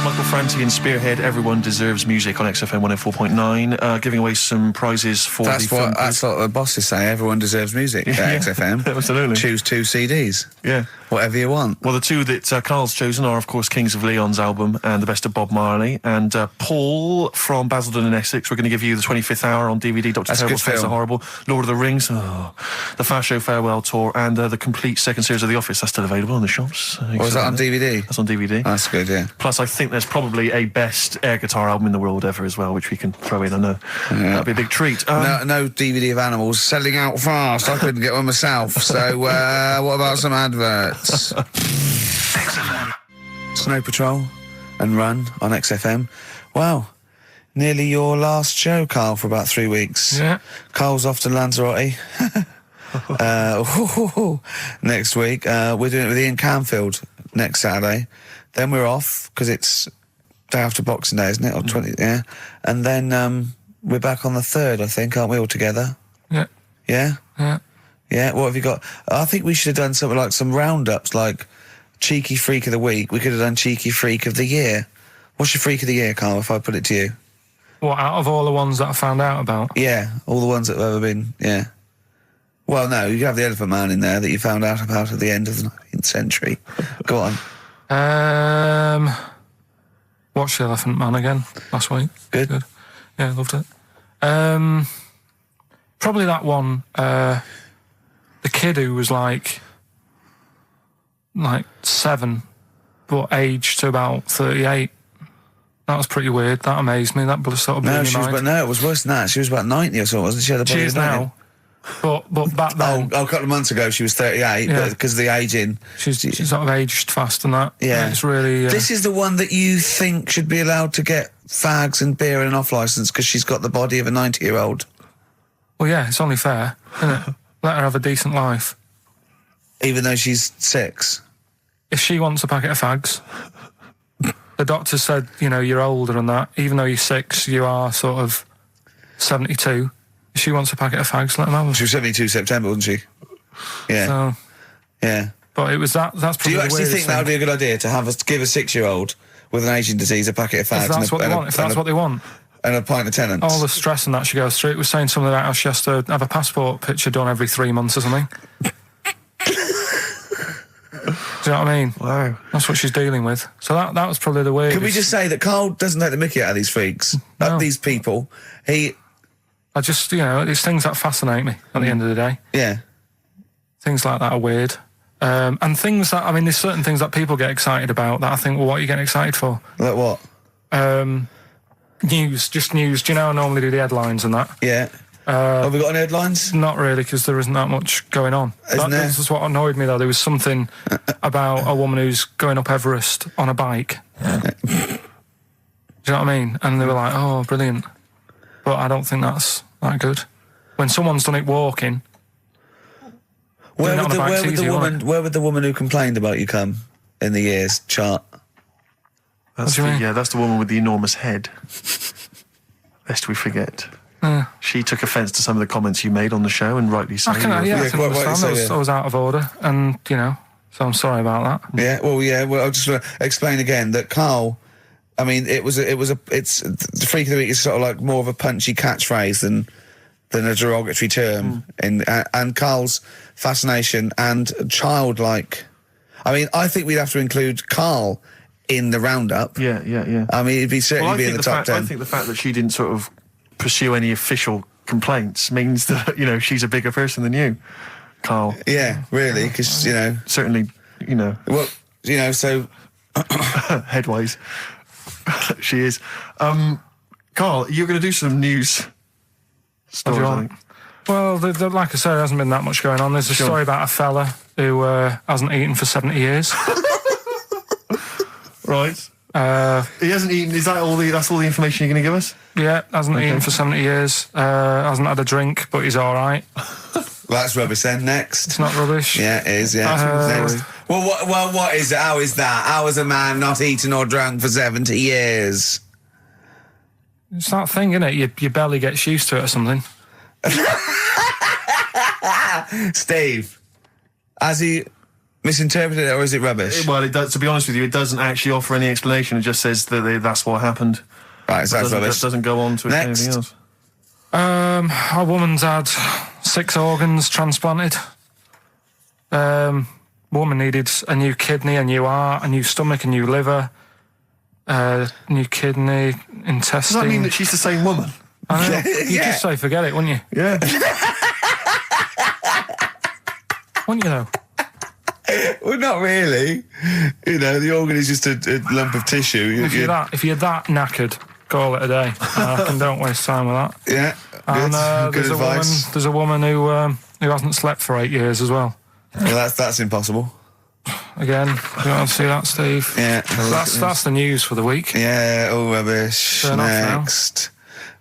Michael Franti and Spearhead, Everyone Deserves Music on XFM 104.9, giving away some prizes for That's the film what the bosses say. Everyone deserves music at XFM. Absolutely. Choose 2 CDs. Yeah. Whatever you want. Well, the 2 that Carl's chosen are, of course, Kings of Leon's album and The Best of Bob Marley. And Paul from Basildon in Essex, we're going to give you the 25th Hour on DVD, Dr. That's a Terrible's good Face film. the Horrible, Lord of the Rings, The Fast Show Farewell Tour, and the complete second series of The Office. That's still available in the shops. Was that on DVD? That's on DVD. That's good, yeah. Plus, I think there's probably a best air guitar album in the world ever as well, which we can throw in. I know. That'd be a big treat. No DVD of animals selling out fast. I couldn't get one myself. So what about some adverts? XFM. Snow Patrol and Run on XFM. Wow. Nearly your last show, Carl, for about 3 weeks. Yeah. Carl's off to Lanzarote. Next week. We're doing it with Ian Canfield next Saturday. Then we're off, because it's day after Boxing Day, isn't it? Or 20, yeah. And then we're back on the 3rd, I think, aren't we, all together? Yeah. Yeah? Yeah. Yeah, what have you got? I think we should have done something like some roundups, like Cheeky Freak of the Week. We could have done Cheeky Freak of the Year. What's your Freak of the Year, Carl, if I put it to you? What, out of all the ones that I found out about? Yeah, all the ones that have ever been, yeah. Well, no, you have the Elephant Man in there that you found out about at the end of the 19th century. Go on. Watched The Elephant Man again last week. Good. Yeah, loved it. Probably that one, the kid who was like 7, but aged to about 38. That was pretty weird. That amazed me. That sort of blew my mind. No, it was worse than that. She was about 90 or something, wasn't she? She is now. But back then... a couple of months ago she was 38, Yeah. but because of the aging. She's sort of aged fast and that. Yeah. It's really... This is the one that you think should be allowed to get fags and beer and an off-licence because she's got the body of a 90-year-old. Well, yeah, it's only fair, isn't it? Let her have a decent life. Even though she's 6. If she wants a packet of fags, the doctor said, you're older and that. Even though you're 6, you are sort of 72. If she wants a packet of fags, let them have them. She was 72 September, wasn't she? Yeah. So, yeah. but it was that's probably Do you the actually weirdest think that would be a good idea to give a 6-year-old with an aging disease a packet of fags? If that's what they want. If that's what they want. And a pint of Tennants. All the stress and that she goes through. It was saying something about how she has to have a passport picture done every 3 months or something. Do you know what I mean? Wow. That's what she's dealing with. So that was probably the weirdest. Can we just say that Carl doesn't take the mickey out of these freaks, No. these people? I just, it's things that fascinate me at the end of the day. Yeah. Things like that are weird. And things that, there's certain things that people get excited about that I think, well, what are you getting excited for? Like what? News. Do you know I normally do the headlines and that? Yeah. Have we got any headlines? Not really, because there isn't that much going on. Isn't there? This is what annoyed me, though. There was something about a woman who's going up Everest on a bike. Do you know what I mean? And they were like, oh, brilliant. But I don't think that's that good. When someone's done it walking... Where Doing it would, on a bike's where, would the easy, woman, isn't it? where would the woman who complained about you come in the years chart? That's do you mean? that's the woman with the enormous head. Lest we forget. She took offence to some of the comments you made on the show, and rightly so. I can what- what understand. you say, I was out of order, and so I'm sorry about that. Yeah, well, I'll just explain again that Karl, I mean, it's the Freak of the Week is sort of like more of a punchy catchphrase than a derogatory term, and Karl's fascination and childlike. I mean, I think we'd have to include Karl in the roundup. Yeah. I mean, it'd be certainly be in the top 10. I think the fact that she didn't sort of pursue any official complaints means that, she's a bigger person than you, Karl. Yeah, really, because, Certainly, well, so... headways. She is. Karl, you're going to do some news stories, I think. Well, like I said, there hasn't been that much going on. There's a story about a fella who hasn't eaten for 70 years. Right. He hasn't eaten. Is that that's all the information you're going to give us? Yeah, hasn't eaten for 70 years. Hasn't had a drink, but he's all right. That's rubbish then. Next. It's not rubbish. Yeah, it is, yeah. Next. Well, what is it? How is that? How is a man not eaten or drunk for 70 years? It's that thing, isn't it? Your belly gets used to it or something. Steve, has he misinterpreted it or is it rubbish? Well, it does, to be honest with you, it doesn't actually offer any explanation. It just says that that's what happened. Right, so that's rubbish. It doesn't go on to Next. anything else. A woman's had 6 organs transplanted. Woman needed a new kidney, a new heart, a new stomach, a new liver, new kidney, intestine. Does that mean that she's the same woman? I know. You'd just say forget it, wouldn't you? Yeah. Wouldn't you though? Well, not really. The organ is just a lump of tissue. If you're that knackered, call it a day. And don't waste time with that. Yeah, And good advice. There's a woman who hasn't slept for 8 years as well. Well, that's impossible. Again, you want to see that, Steve? Yeah. That's the news for the week. Yeah, all rubbish. Turn off now.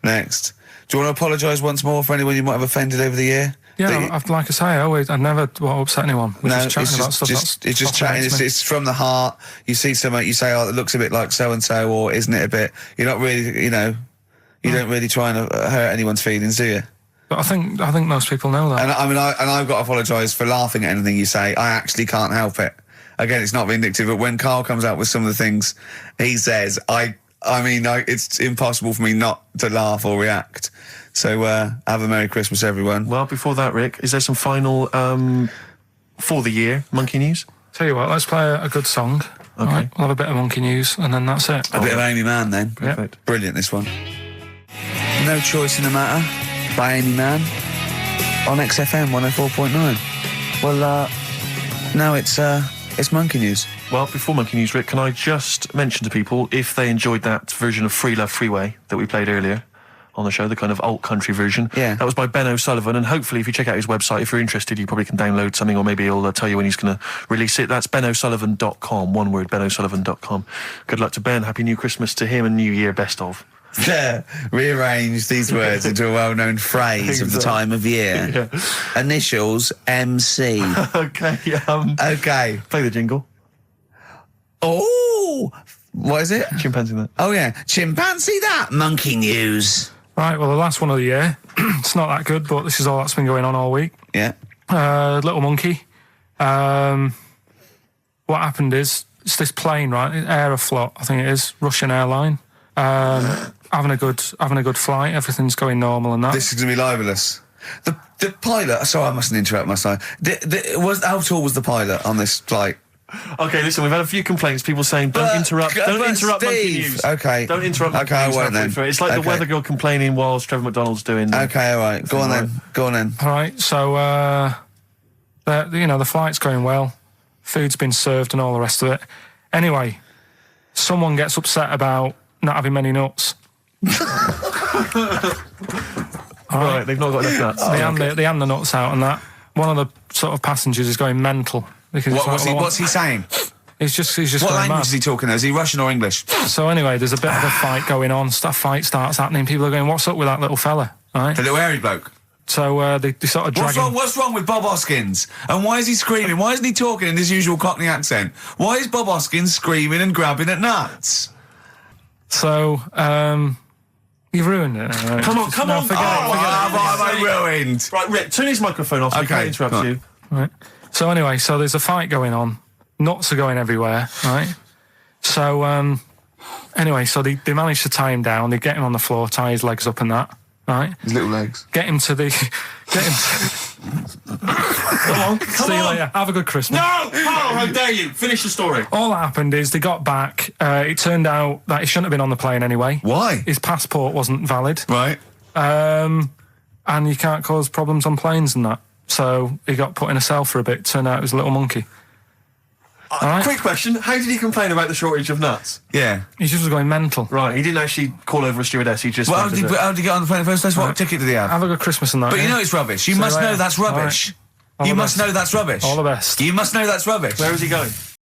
Next. Do you want to apologise once more for anyone you might have offended over the year? Yeah, like I say, I'd never want to upset anyone. We're just chatting about stuff. It's just chatting. It's from the heart. You see something, you say, "Oh, it looks a bit like so and so," or "Isn't it a bit?" You're not really, you don't really try and hurt anyone's feelings, do you? But I think most people know that. And I've got to apologise for laughing at anything you say. I actually can't help it. Again, it's not vindictive, but when Karl comes out with some of the things he says, it's impossible for me not to laugh or react. So have a Merry Christmas, everyone. Well, before that, Rick, is there some final for the year monkey news? Tell you what, let's play a good song. Okay. Right, we'll have a bit of monkey news, and then that's it. A bit of Amy Mann, then. Perfect. Brilliant, this one. No Choice in the Matter by Amy Mann on XFM 104.9. Well, now it's monkey news. Well, before monkey news, Rick, can I just mention to people, if they enjoyed that version of Free Love Freeway that we played earlier on the show, the kind of alt country version. Yeah. That was by Ben O'Sullivan, and hopefully if you check out his website, if you're interested, you probably can download something, or maybe he'll tell you when he's going to release it. That's benosullivan.com, one word, benosullivan.com. Good luck to Ben, happy new Christmas to him, and New Year best of. Rearrange these words into a well-known phrase of the time of year. Yeah. Initials MC. Okay, Okay. play the jingle. Oh, what is it? Chimpanzee that. Oh yeah, chimpanzee that. Monkey news. Right, well, the last one of the year. It's not that good, but this is all that's been going on all week. Yeah. Little monkey. What happened is, it's this plane, right? Aeroflot, I think it is, Russian airline. Having a good flight. Everything's going normal and that. This is gonna be libelous. The pilot. Sorry, I mustn't interrupt my side. How tall was the pilot on this flight? Okay, listen, we've had a few complaints, people saying don't interrupt monkey Steve. news. Okay. Don't interrupt monkey Okay, news. I won't then. It's like the weather girl complaining whilst Trevor McDonald's doing... Okay, all right. Go on then. All right, so the flight's going well. Food's been served and all the rest of it. Anyway, someone gets upset about not having many nuts. Right, they've not got enough nuts. They hand the nuts out and that. One of the sort of passengers is going mental. Because What's he saying? He's just What going language mad. is he talking? Is he Russian or English? So anyway, there's a bit of a fight going on. Fight starts happening. People are going, "What's up with that little fella?" Right? The little hairy bloke. So they sort of drag him. What's wrong with Bob Hoskins? And why is he screaming? Why isn't he talking in his usual Cockney accent? Why is Bob Hoskins screaming and grabbing at nuts? So, you've ruined it. Come on. Forget it. What have I ruined? Right, Rick, turn his microphone off so he can't interrupt you. Right. So anyway, so there's a fight going on. Nuts are going everywhere, right? So, anyway, so they manage to tie him down. They get him on the floor, tie his legs up and that, right? His little legs. Get him to... Come See you later. Have a good Christmas. No! Carl, how dare you? Finish the story. All that happened is they got back. It turned out that he shouldn't have been on the plane anyway. Why? His passport wasn't valid. Right. And you can't cause problems on planes and that. So he got put in a cell for a bit. Turned out it was a little monkey. Right. Quick question, how did he complain about the shortage of nuts? Yeah. He just was going mental. Right, he didn't actually call over a stewardess, he just... Well, how did he get on the plane in the first place? What ticket did he have? Have a good Christmas and that. But you know it's rubbish. You must know that's rubbish. All You the must best. know that's rubbish. All the best. You must know that's rubbish. Where is he going?